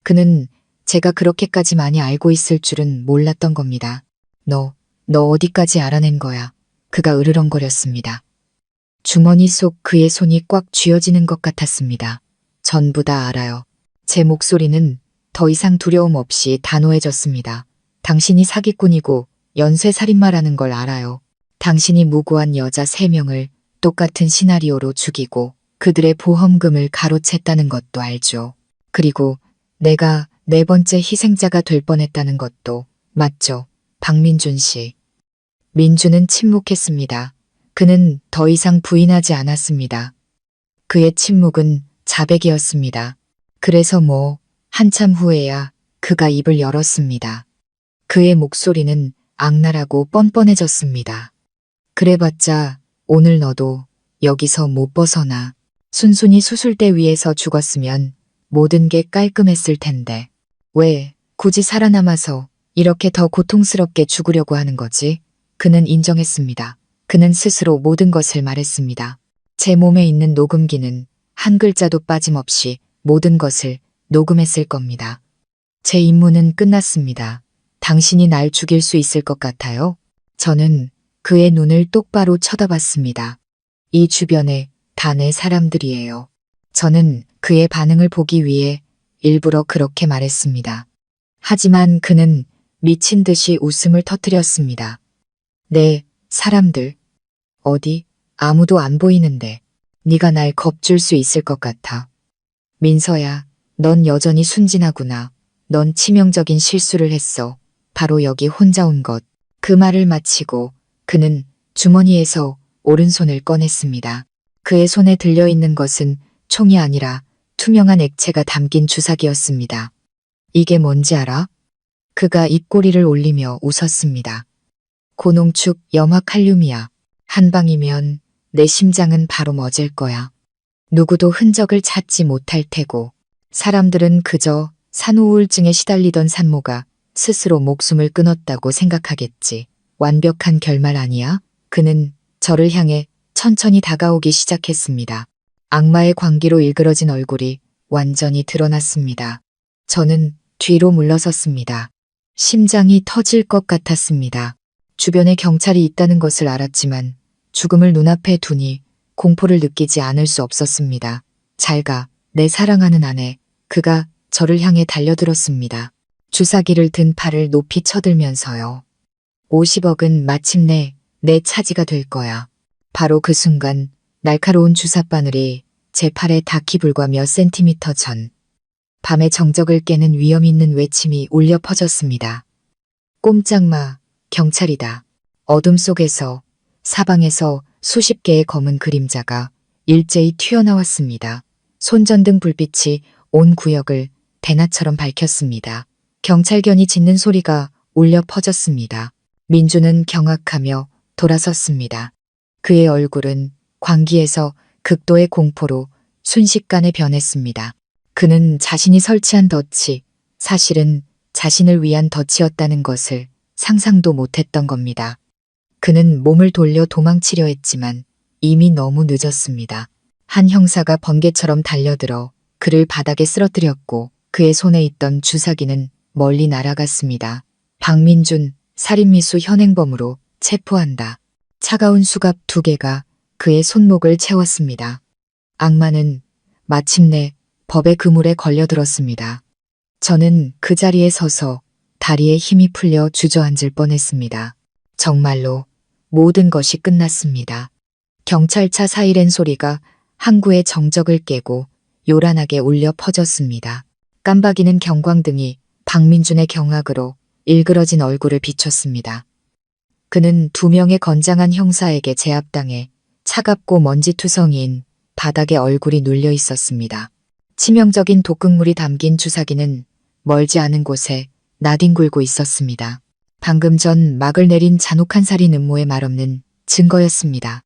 그는 제가 그렇게까지 많이 알고 있을 줄은 몰랐던 겁니다. 너 어디까지 알아낸 거야? 그가 으르렁거렸습니다. 주머니 속 그의 손이 꽉 쥐어지는 것 같았습니다. 전부 다 알아요. 제 목소리는 더 이상 두려움 없이 단호해졌습니다. 당신이 사기꾼이고 연쇄살인마라는 걸 알아요. 당신이 무고한 여자 3명을 똑같은 시나리오로 죽이고 그들의 보험금을 가로챘다는 것도 알죠. 그리고 내가 4번째 희생자가 될 뻔했다는 것도 맞죠. 박민준 씨. 민주는 침묵했습니다. 그는 더 이상 부인하지 않았습니다. 그의 침묵은 자백이었습니다. 그래서 한참 후에야 그가 입을 열었습니다. 그의 목소리는 악랄하고 뻔뻔해졌습니다. 그래봤자 오늘 너도 여기서 못 벗어나. 순순히 수술대 위에서 죽었으면 모든 게 깔끔했을 텐데. 왜 굳이 살아남아서 이렇게 더 고통스럽게 죽으려고 하는 거지? 그는 인정했습니다. 그는 스스로 모든 것을 말했습니다. 제 몸에 있는 녹음기는 한 글자도 빠짐없이 모든 것을 녹음했을 겁니다. 제 임무는 끝났습니다. 당신이 날 죽일 수 있을 것 같아요? 저는 그의 눈을 똑바로 쳐다봤습니다. 이 주변에 다 내 사람들이에요. 저는 그의 반응을 보기 위해 일부러 그렇게 말했습니다. 하지만 그는 미친 듯이 웃음을 터뜨렸습니다. 네, 사람들. 어디? 아무도 안 보이는데. 네가 날 겁줄 수 있을 것 같아. 민서야, 넌 여전히 순진하구나. 넌 치명적인 실수를 했어. 바로 여기 혼자 온 것. 그 말을 마치고 그는 주머니에서 오른손을 꺼냈습니다. 그의 손에 들려있는 것은 총이 아니라 투명한 액체가 담긴 주사기였습니다. 이게 뭔지 알아? 그가 입꼬리를 올리며 웃었습니다. 고농축 염화칼륨이야. 한 방이면 내 심장은 바로 멎을 거야. 누구도 흔적을 찾지 못할 테고 사람들은 그저 산후우울증에 시달리던 산모가 스스로 목숨을 끊었다고 생각하겠지. 완벽한 결말 아니야? 그는 저를 향해 천천히 다가오기 시작했습니다. 악마의 광기로 일그러진 얼굴이 완전히 드러났습니다. 저는 뒤로 물러섰습니다. 심장이 터질 것 같았습니다. 주변에 경찰이 있다는 것을 알았지만 죽음을 눈앞에 두니 공포를 느끼지 않을 수 없었습니다. 잘 가, 내 사랑하는 아내. 그가 저를 향해 달려들었습니다. 주사기를 든 팔을 높이 쳐들면서요. 50억은 마침내 내 차지가 될 거야. 바로 그 순간 날카로운 주사바늘이 제 팔에 닿기 불과 몇 센티미터 전 밤의 정적을 깨는 위험 있는 외침이 울려 퍼졌습니다. 꼼짝 마, 경찰이다. 어둠 속에서 사방에서 수십 개의 검은 그림자가 일제히 튀어나왔습니다. 손전등 불빛이 온 구역을 대낮처럼 밝혔습니다. 경찰견이 짖는 소리가 울려 퍼졌습니다. 민주는 경악하며 돌아섰습니다. 그의 얼굴은 광기에서 극도의 공포로 순식간에 변했습니다. 그는 자신이 설치한 덫이 사실은 자신을 위한 덫이었다는 것을 상상도 못했던 겁니다. 그는 몸을 돌려 도망치려 했지만 이미 너무 늦었습니다. 한 형사가 번개처럼 달려들어 그를 바닥에 쓰러뜨렸고 그의 손에 있던 주사기는 멀리 날아갔습니다. 박민준, 살인미수 현행범으로 체포한다. 차가운 수갑 2개가 그의 손목을 채웠습니다. 악마는 마침내 법의 그물에 걸려들었습니다. 저는 그 자리에 서서 다리에 힘이 풀려 주저앉을 뻔했습니다. 정말로 모든 것이 끝났습니다. 경찰차 사이렌 소리가 항구의 정적을 깨고 요란하게 울려 퍼졌습니다. 깜박이는 경광등이 박민준의 경악으로 일그러진 얼굴을 비췄습니다. 그는 2명의 건장한 형사에게 제압당해 차갑고 먼지투성이인 바닥에 얼굴이 눌려 있었습니다. 치명적인 독극물이 담긴 주사기는 멀지 않은 곳에 나뒹굴고 있었습니다. 방금 전 막을 내린 잔혹한 살인 음모의 말없는 증거였습니다.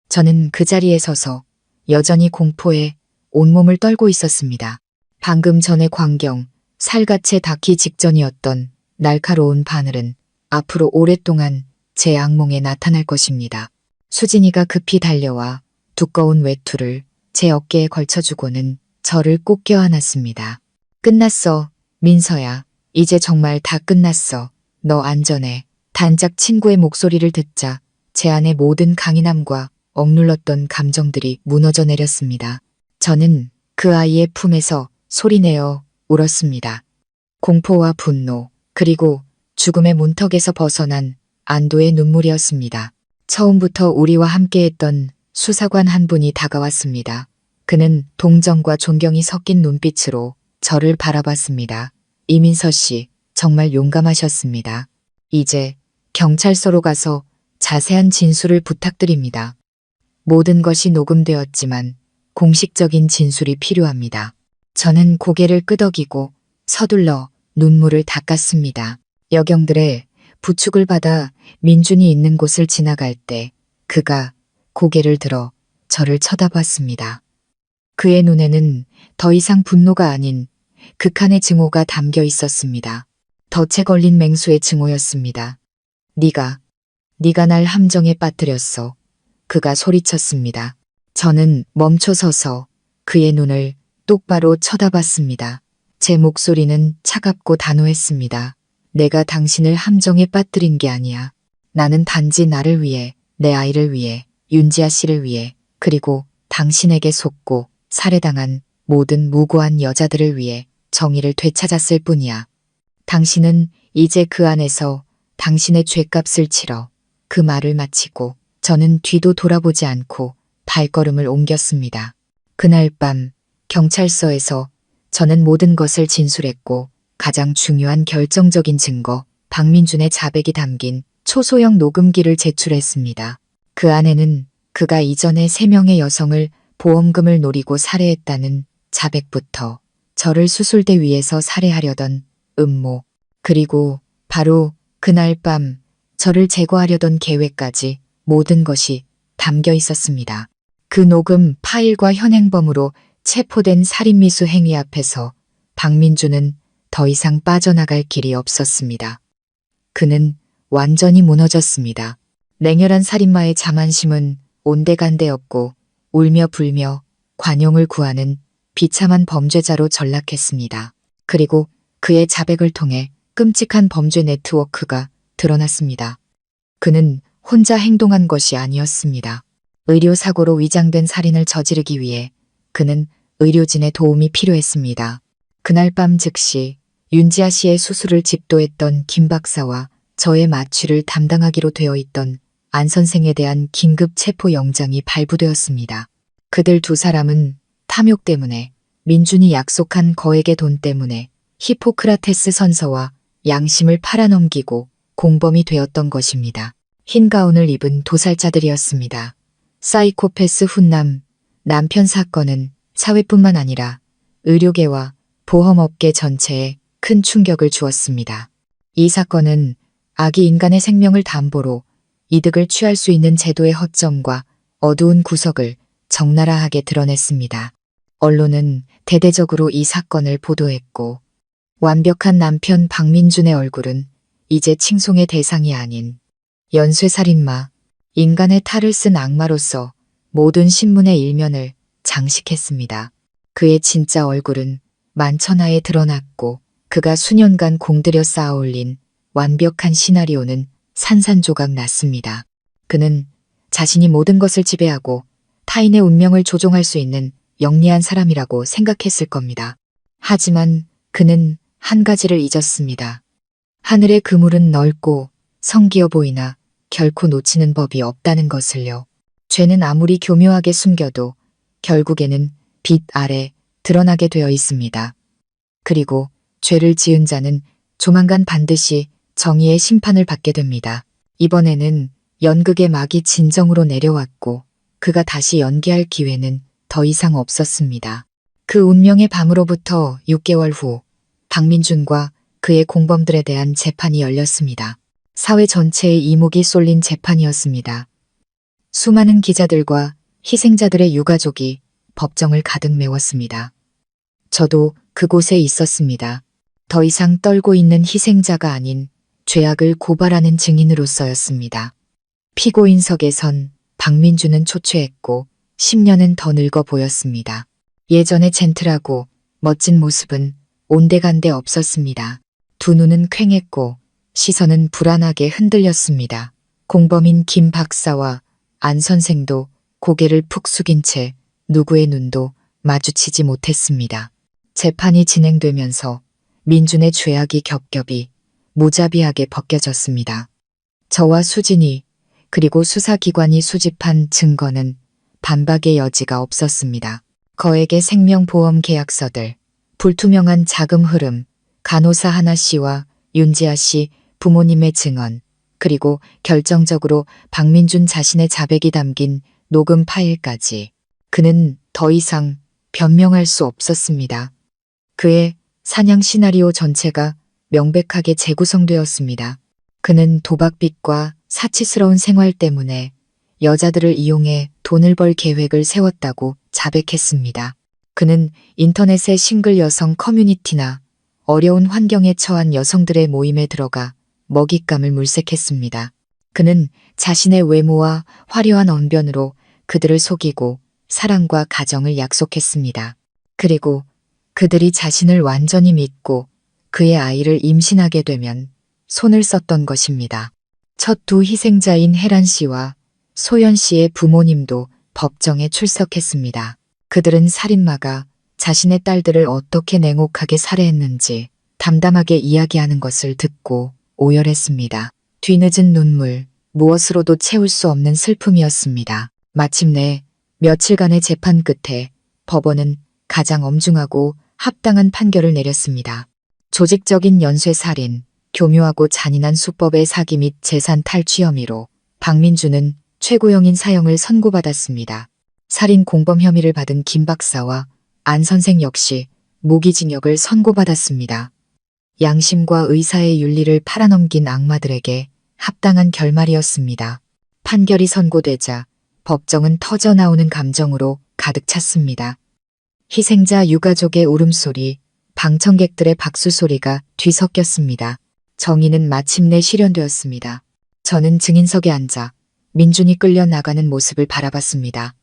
저는 그 자리에 서서 여전히 공포에 온몸을 떨고 있었습니다. 방금 전의 광경, 살갗에 닿기 직전이었던 날카로운 바늘은 앞으로 오랫동안 제 악몽에 나타날 것입니다. 수진이가 급히 달려와 두꺼운 외투를 제 어깨에 걸쳐주고는 저를 꼭 껴안았습니다. 끝났어, 민서야. 이제 정말 다 끝났어. 너 안전해. 단짝 친구의 목소리를 듣자 제 안의 모든 강인함과 억눌렀던 감정들이 무너져 내렸습니다. 저는 그 아이의 품에서 소리내어 울었습니다. 공포와 분노, 그리고 죽음의 문턱에서 벗어난 안도의 눈물이었습니다. 처음부터 우리와 함께했던 수사관 한 분이 다가왔습니다. 그는 동정과 존경이 섞인 눈빛으로 저를 바라봤습니다. 이민서 씨, 정말 용감하셨습니다. 이제 경찰서로 가서 자세한 진술을 부탁드립니다. 모든 것이 녹음되었지만 공식적인 진술이 필요합니다. 저는 고개를 끄덕이고 서둘러 눈물을 닦았습니다. 여경들의 부축을 받아 민준이 있는 곳을 지나갈 때 그가 고개를 들어 저를 쳐다봤습니다. 그의 눈에는 더 이상 분노가 아닌 극한의 증오가 담겨 있었습니다. 덫에 걸린 맹수의 증오였습니다. 네가 날 함정에 빠뜨렸어. 그가 소리쳤습니다. 저는 멈춰 서서 그의 눈을 똑바로 쳐다봤습니다. 제 목소리는 차갑고 단호했습니다. 내가 당신을 함정에 빠뜨린 게 아니야. 나는 단지 나를 위해, 내 아이를 위해, 윤지아 씨를 위해, 그리고 당신에게 속고 살해당한 모든 무고한 여자들을 위해 정의를 되찾았을 뿐이야. 당신은 이제 그 안에서 당신의 죗값을 치러. 그 말을 마치고 저는 뒤도 돌아보지 않고 발걸음을 옮겼습니다. 그날 밤 경찰서에서 저는 모든 것을 진술했고 가장 중요한 결정적인 증거, 박민준의 자백이 담긴 초소형 녹음기를 제출했습니다. 그 안에는 그가 이전에 3명의 여성을 보험금을 노리고 살해했다는 자백부터 저를 수술대 위에서 살해하려던 음모, 그리고 바로 그날 밤 저를 제거하려던 계획까지 모든 것이 담겨 있었습니다. 그 녹음 파일과 현행범으로 체포된 살인미수 행위 앞에서 박민준은 더 이상 빠져나갈 길이 없었습니다. 그는 완전히 무너졌습니다. 냉혈한 살인마의 자만심은 온데간데없고 울며 불며 관용을 구하는 비참한 범죄자로 전락했습니다. 그리고 그의 자백을 통해 끔찍한 범죄 네트워크가 드러났습니다. 그는 혼자 행동한 것이 아니었습니다. 의료사고로 위장된 살인을 저지르기 위해 그는 의료진의 도움이 필요했습니다. 그날 밤 즉시 윤지아 씨의 수술을 집도했던 김 박사와 저의 마취를 담당하기로 되어 있던 안 선생에 대한 긴급 체포 영장이 발부되었습니다. 그들 2사람은 탐욕 때문에, 민준이 약속한 거액의 돈 때문에 히포크라테스 선서와 양심을 팔아넘기고 공범이 되었던 것입니다. 흰 가운을 입은 도살자들이었습니다. 사이코패스 훈남, 남편 사건은 사회뿐만 아니라 의료계와 보험업계 전체에 큰 충격을 주었습니다. 이 사건은 아기 인간의 생명을 담보로 이득을 취할 수 있는 제도의 허점과 어두운 구석을 적나라하게 드러냈습니다. 언론은 대대적으로 이 사건을 보도했고 완벽한 남편 박민준의 얼굴은 이제 칭송의 대상이 아닌 연쇄살인마, 인간의 탈을 쓴 악마로서 모든 신문의 일면을 장식했습니다. 그의 진짜 얼굴은 만천하에 드러났고 그가 수년간 공들여 쌓아올린 완벽한 시나리오는 산산조각 났습니다. 그는 자신이 모든 것을 지배하고 타인의 운명을 조종할 수 있는 영리한 사람이라고 생각했을 겁니다. 하지만 그는 한 가지를 잊었습니다. 하늘의 그물은 넓고 성기어 보이나 결코 놓치는 법이 없다는 것을요. 죄는 아무리 교묘하게 숨겨도 결국에는 빛 아래 드러나게 되어 있습니다. 그리고 죄를 지은 자는 조만간 반드시 정의의 심판을 받게 됩니다. 이번에는 연극의 막이 진정으로 내려왔고 그가 다시 연기할 기회는 더 이상 없었습니다. 그 운명의 밤으로부터 6개월 후 박민준과 그의 공범들에 대한 재판이 열렸습니다. 사회 전체의 이목이 쏠린 재판이었습니다. 수많은 기자들과 희생자들의 유가족이 법정을 가득 메웠습니다. 저도 그곳에 있었습니다. 더 이상 떨고 있는 희생자가 아닌 죄악을 고발하는 증인으로서였습니다. 피고인석에선 박민준은 초췌했고 10년은 더 늙어 보였습니다. 예전의 젠틀하고 멋진 모습은 온데간데 없었습니다. 두 눈은 퀭했고 시선은 불안하게 흔들렸습니다. 공범인 김 박사와 안 선생도 고개를 푹 숙인 채 누구의 눈도 마주치지 못했습니다. 재판이 진행되면서 민준의 죄악이 겹겹이 무자비하게 벗겨졌습니다. 저와 수진이 그리고 수사기관이 수집한 증거는 반박의 여지가 없었습니다. 거액의 생명보험 계약서들, 불투명한 자금 흐름, 간호사 하나 씨와 윤지아 씨 부모님의 증언, 그리고 결정적으로 박민준 자신의 자백이 담긴 녹음 파일까지. 그는 더 이상 변명할 수 없었습니다. 그의 사냥 시나리오 전체가 명백하게 재구성되었습니다. 그는 도박빚과 사치스러운 생활 때문에 여자들을 이용해 돈을 벌 계획을 세웠다고 자백했습니다. 그는 인터넷의 싱글 여성 커뮤니티나 어려운 환경에 처한 여성들의 모임에 들어가 먹잇감을 물색했습니다. 그는 자신의 외모와 화려한 언변으로 그들을 속이고 사랑과 가정을 약속했습니다. 그리고 그들이 자신을 완전히 믿고 그의 아이를 임신하게 되면 손을 썼던 것입니다. 첫 두 희생자인 혜란 씨와 소연 씨의 부모님도 법정에 출석했습니다. 그들은 살인마가 자신의 딸들을 어떻게 냉혹하게 살해했는지 담담하게 이야기하는 것을 듣고 오열했습니다. 뒤늦은 눈물, 무엇으로도 채울 수 없는 슬픔이었습니다. 마침내 며칠간의 재판 끝에 법원은 가장 엄중하고 합당한 판결을 내렸습니다. 조직적인 연쇄살인, 교묘하고 잔인한 수법의 사기 및 재산 탈취 혐의로 박민준은 최고형인 사형을 선고받았습니다. 살인 공범 혐의를 받은 김 박사와 안 선생 역시 무기징역을 선고받았습니다. 양심과 의사의 윤리를 팔아넘긴 악마들에게 합당한 결말이었습니다. 판결이 선고되자 법정은 터져나오는 감정으로 가득 찼습니다. 희생자 유가족의 울음소리, 방청객들의 박수소리가 뒤섞였습니다. 정의는 마침내 실현되었습니다. 저는 증인석에 앉아 민준이 끌려 나가는 모습을 바라봤습니다.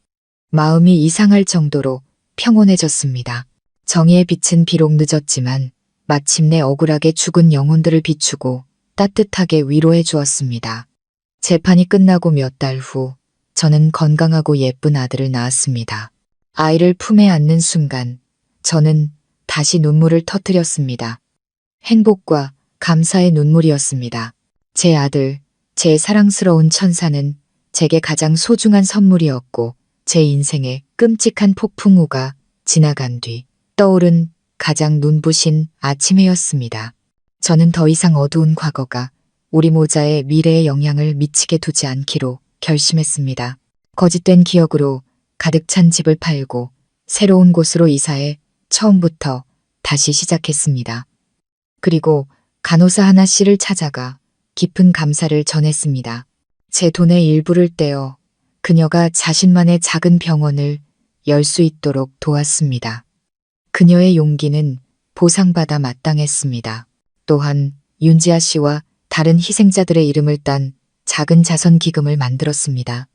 마음이 이상할 정도로 평온해졌습니다. 정의의 빛은 비록 늦었지만 마침내 억울하게 죽은 영혼들을 비추고 따뜻하게 위로해 주었습니다. 재판이 끝나고 몇 달 후 저는 건강하고 예쁜 아들을 낳았습니다. 아이를 품에 안는 순간 저는 다시 눈물을 터뜨렸습니다. 행복과 감사의 눈물이었습니다. 제 아들, 제 사랑스러운 천사는 제게 가장 소중한 선물이었고 제 인생의 끔찍한 폭풍우가 지나간 뒤 떠오른 가장 눈부신 아침해였습니다. 저는 더 이상 어두운 과거가 우리 모자의 미래에 영향을 미치게 두지 않기로 결심했습니다. 거짓된 기억으로 가득 찬 집을 팔고 새로운 곳으로 이사해 처음부터 다시 시작했습니다. 그리고 간호사 하나 씨를 찾아가 깊은 감사를 전했습니다. 제 돈의 일부를 떼어 그녀가 자신만의 작은 병원을 열 수 있도록 도왔습니다. 그녀의 용기는 보상받아 마땅했습니다. 또한 윤지아 씨와 다른 희생자들의 이름을 딴 작은 자선 기금을 만들었습니다.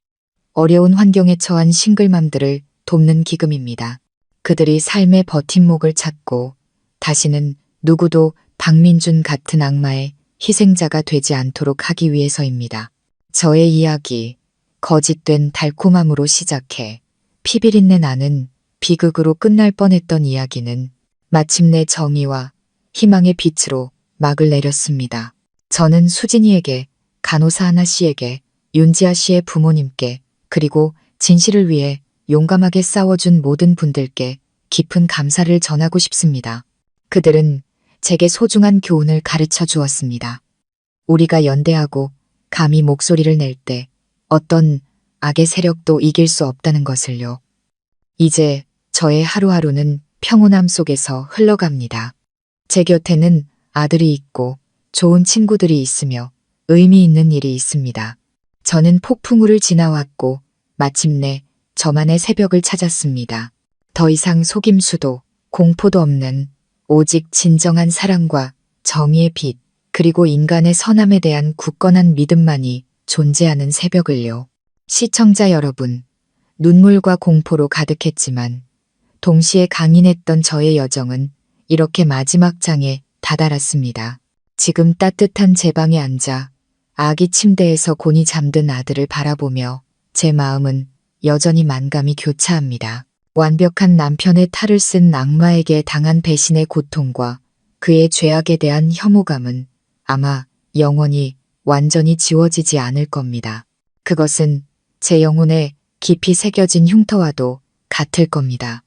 어려운 환경에 처한 싱글맘들을 돕는 기금입니다. 그들이 삶의 버팀목을 찾고 다시는 누구도 박민준 같은 악마의 희생자가 되지 않도록 하기 위해서입니다. 저의 이야기, 거짓된 달콤함으로 시작해 피비린내 나는 비극으로 끝날 뻔했던 이야기는 마침내 정의와 희망의 빛으로 막을 내렸습니다. 저는 수진이에게, 간호사 하나 씨에게, 윤지아 씨의 부모님께, 그리고 진실을 위해 용감하게 싸워준 모든 분들께 깊은 감사를 전하고 싶습니다. 그들은 제게 소중한 교훈을 가르쳐 주었습니다. 우리가 연대하고 감히 목소리를 낼 때 어떤 악의 세력도 이길 수 없다는 것을요. 이제 저의 하루하루는 평온함 속에서 흘러갑니다. 제 곁에는 아들이 있고 좋은 친구들이 있으며 의미 있는 일이 있습니다. 저는 폭풍우를 지나왔고 마침내 저만의 새벽을 찾았습니다. 더 이상 속임수도 공포도 없는 오직 진정한 사랑과 정의의 빛, 그리고 인간의 선함에 대한 굳건한 믿음만이 존재하는 새벽을요. 시청자 여러분, 눈물과 공포로 가득했지만 동시에 강인했던 저의 여정은 이렇게 마지막 장에 다다랐습니다. 지금 따뜻한 제 방에 앉아 아기 침대에서 곤히 잠든 아들을 바라보며 제 마음은 여전히 만감이 교차합니다. 완벽한 남편의 탈을 쓴 악마에게 당한 배신의 고통과 그의 죄악에 대한 혐오감은 아마 영원히 완전히 지워지지 않을 겁니다. 그것은 제 영혼에 깊이 새겨진 흉터와도 같을 겁니다.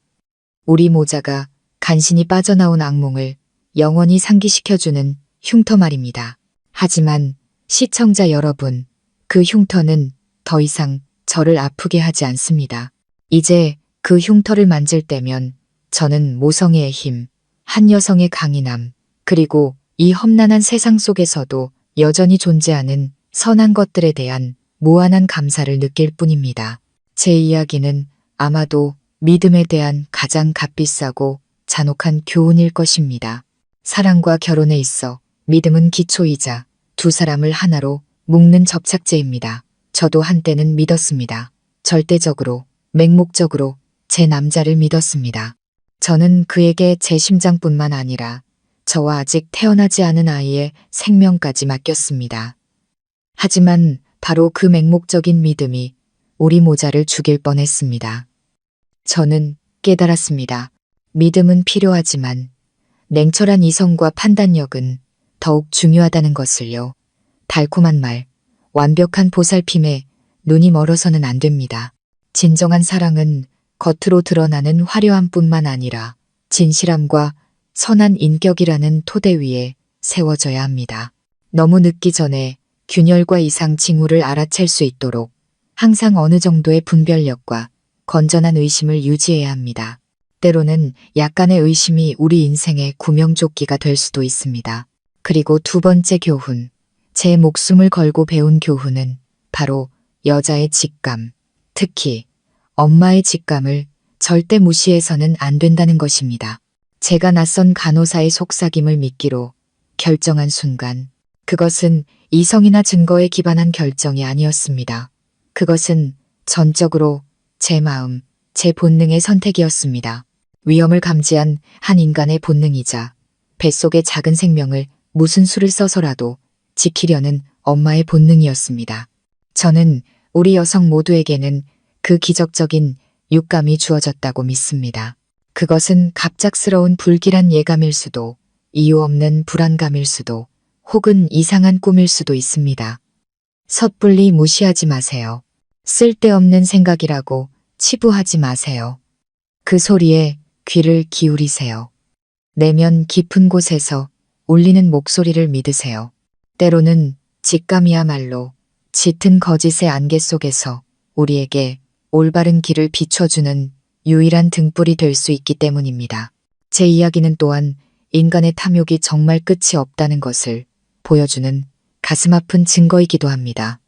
우리 모자가 간신히 빠져나온 악몽을 영원히 상기시켜주는 흉터 말입니다. 하지만 시청자 여러분, 그 흉터는 더 이상 저를 아프게 하지 않습니다. 이제 그 흉터를 만질 때면 저는 모성애의 힘, 한 여성의 강인함, 그리고 이 험난한 세상 속에서도 여전히 존재하는 선한 것들에 대한 무한한 감사를 느낄 뿐입니다. 제 이야기는 아마도 믿음에 대한 가장 값비싸고 잔혹한 교훈일 것입니다. 사랑과 결혼에 있어 믿음은 기초이자 두 사람을 하나로 묶는 접착제입니다. 저도 한때는 믿었습니다. 절대적으로, 맹목적으로 제 남자를 믿었습니다. 저는 그에게 제 심장뿐만 아니라 저와 아직 태어나지 않은 아이의 생명까지 맡겼습니다. 하지만 바로 그 맹목적인 믿음이 우리 모자를 죽일 뻔했습니다. 저는 깨달았습니다. 믿음은 필요하지만 냉철한 이성과 판단력은 더욱 중요하다는 것을요. 달콤한 말, 완벽한 보살핌에 눈이 멀어서는 안 됩니다. 진정한 사랑은 겉으로 드러나는 화려함뿐만 아니라 진실함과 선한 인격이라는 토대 위에 세워져야 합니다. 너무 늦기 전에 균열과 이상 징후를 알아챌 수 있도록 항상 어느 정도의 분별력과 건전한 의심을 유지해야 합니다. 때로는 약간의 의심이 우리 인생의 구명조끼가 될 수도 있습니다. 그리고 두 번째 교훈, 제 목숨을 걸고 배운 교훈은 바로 여자의 직감, 특히 엄마의 직감을 절대 무시해서는 안 된다는 것입니다. 제가 낯선 간호사의 속삭임을 믿기로 결정한 순간, 그것은 이성이나 증거에 기반한 결정이 아니었습니다. 그것은 전적으로 제 마음, 제 본능의 선택이었습니다. 위험을 감지한 한 인간의 본능이자 뱃속의 작은 생명을 무슨 수를 써서라도 지키려는 엄마의 본능이었습니다. 저는 우리 여성 모두에게는 그 기적적인 육감이 주어졌다고 믿습니다. 그것은 갑작스러운 불길한 예감일 수도, 이유 없는 불안감일 수도, 혹은 이상한 꿈일 수도 있습니다. 섣불리 무시하지 마세요. 쓸데없는 생각이라고 치부하지 마세요. 그 소리에 귀를 기울이세요. 내면 깊은 곳에서 울리는 목소리를 믿으세요. 때로는 직감이야말로 짙은 거짓의 안개 속에서 우리에게 올바른 길을 비춰주는 유일한 등불이 될 수 있기 때문입니다. 제 이야기는 또한 인간의 탐욕이 정말 끝이 없다는 것을 보여주는 가슴 아픈 증거이기도 합니다.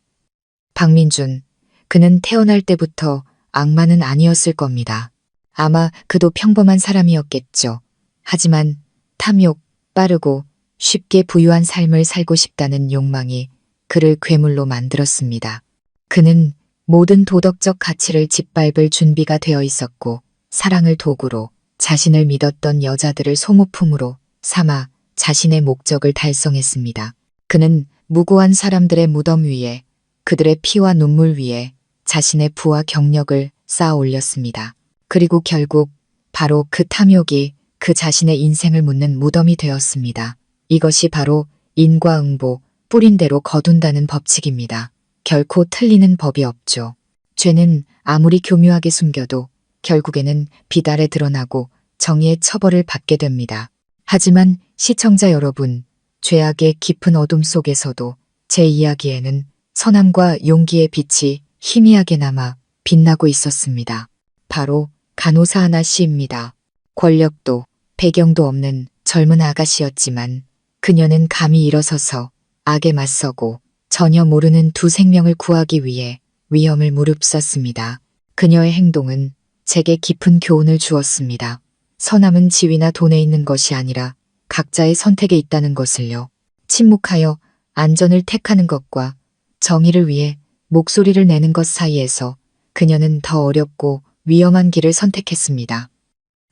박민준, 그는 태어날 때부터 악마는 아니었을 겁니다. 아마 그도 평범한 사람이었겠죠. 하지만 탐욕, 빠르고 쉽게 부유한 삶을 살고 싶다는 욕망이 그를 괴물로 만들었습니다. 그는 모든 도덕적 가치를 짓밟을 준비가 되어 있었고 사랑을 도구로 자신을 믿었던 여자들을 소모품으로 삼아 자신의 목적을 달성했습니다. 그는 무고한 사람들의 무덤 위에 그들의 피와 눈물 위에 자신의 부와 경력을 쌓아 올렸습니다. 그리고 결국 바로 그 탐욕이 그 자신의 인생을 묻는 무덤이 되었습니다. 이것이 바로 인과응보, 뿌린 대로 거둔다는 법칙입니다. 결코 틀리는 법이 없죠. 죄는 아무리 교묘하게 숨겨도 결국에는 빛 아래 드러나고 정의의 처벌을 받게 됩니다. 하지만 시청자 여러분, 죄악의 깊은 어둠 속에서도 제 이야기에는 선함과 용기의 빛이 희미하게 남아 빛나고 있었습니다. 바로 간호사 하나 씨입니다. 권력도 배경도 없는 젊은 아가씨였지만 그녀는 감히 일어서서 악에 맞서고 전혀 모르는 두 생명을 구하기 위해 위험을 무릅썼습니다. 그녀의 행동은 제게 깊은 교훈을 주었습니다. 선함은 지위나 돈에 있는 것이 아니라 각자의 선택에 있다는 것을요. 침묵하여 안전을 택하는 것과 정의를 위해 목소리를 내는 것 사이에서 그녀는 더 어렵고 위험한 길을 선택했습니다.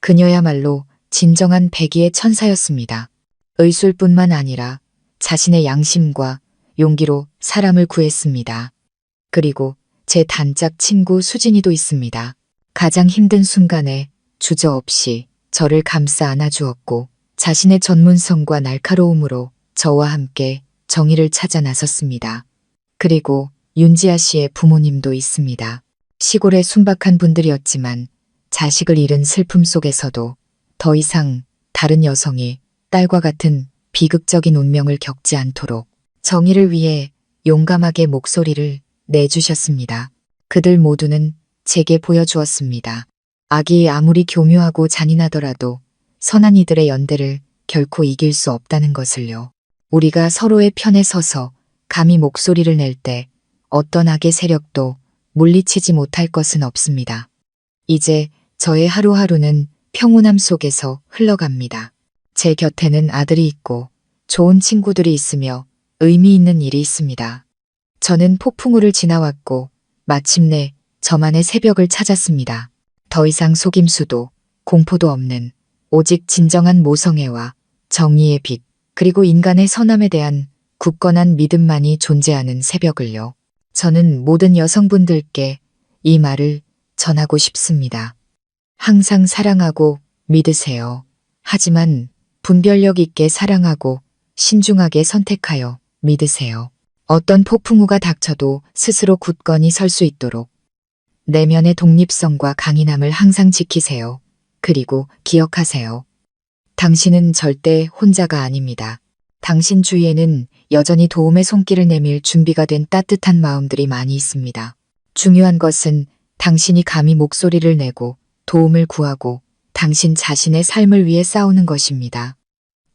그녀야말로 진정한 백의의 천사였습니다. 의술뿐만 아니라 자신의 양심과 용기로 사람을 구했습니다. 그리고 제 단짝 친구 수진이도 있습니다. 가장 힘든 순간에 주저없이 저를 감싸 안아주었고 자신의 전문성과 날카로움으로 저와 함께 정의를 찾아 나섰습니다. 그리고 윤지아 씨의 부모님도 있습니다. 시골의 순박한 분들이었지만 자식을 잃은 슬픔 속에서도 더 이상 다른 여성이 딸과 같은 비극적인 운명을 겪지 않도록 정의를 위해 용감하게 목소리를 내주셨습니다. 그들 모두는 제게 보여주었습니다. 악이 아무리 교묘하고 잔인하더라도 선한 이들의 연대를 결코 이길 수 없다는 것을요. 우리가 서로의 편에 서서 감히 목소리를 낼 때 어떤 악의 세력도 물리치지 못할 것은 없습니다. 이제 저의 하루하루는 평온함 속에서 흘러갑니다. 제 곁에는 아들이 있고 좋은 친구들이 있으며 의미 있는 일이 있습니다. 저는 폭풍우를 지나왔고 마침내 저만의 새벽을 찾았습니다. 더 이상 속임수도 공포도 없는 오직 진정한 모성애와 정의의 빛 그리고 인간의 선함에 대한 굳건한 믿음만이 존재하는 새벽을요. 저는 모든 여성분들께 이 말을 전하고 싶습니다. 항상 사랑하고 믿으세요. 하지만 분별력 있게 사랑하고 신중하게 선택하여 믿으세요. 어떤 폭풍우가 닥쳐도 스스로 굳건히 설 수 있도록 내면의 독립성과 강인함을 항상 지키세요. 그리고 기억하세요. 당신은 절대 혼자가 아닙니다. 당신 주위에는 여전히 도움의 손길을 내밀 준비가 된 따뜻한 마음들이 많이 있습니다. 중요한 것은 당신이 감히 목소리를 내고 도움을 구하고 당신 자신의 삶을 위해 싸우는 것입니다.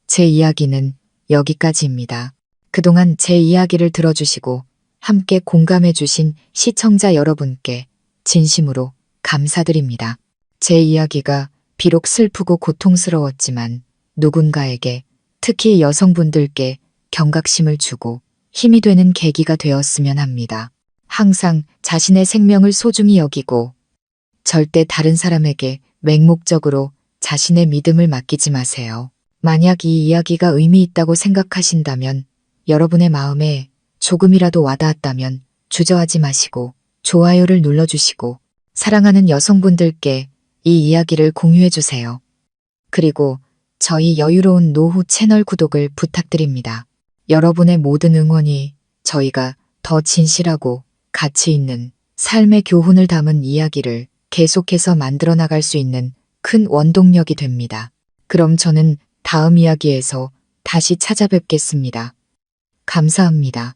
제 이야기는 여기까지입니다. 그동안 제 이야기를 들어주시고 함께 공감해주신 시청자 여러분께 진심으로 감사드립니다. 제 이야기가 비록 슬프고 고통스러웠지만 누군가에게 특히 여성분들께 경각심을 주고 힘이 되는 계기가 되었으면 합니다. 항상 자신의 생명을 소중히 여기고 절대 다른 사람에게 맹목적으로 자신의 믿음을 맡기지 마세요. 만약 이 이야기가 의미 있다고 생각하신다면 여러분의 마음에 조금이라도 와닿았다면 주저하지 마시고 좋아요를 눌러주시고 사랑하는 여성분들께 이 이야기를 공유해주세요. 그리고 저희 여유로운 노후 채널 구독을 부탁드립니다. 여러분의 모든 응원이 저희가 더 진실하고 가치 있는 삶의 교훈을 담은 이야기를 계속해서 만들어 나갈 수 있는 큰 원동력이 됩니다. 그럼 저는 다음 이야기에서 다시 찾아뵙겠습니다. 감사합니다.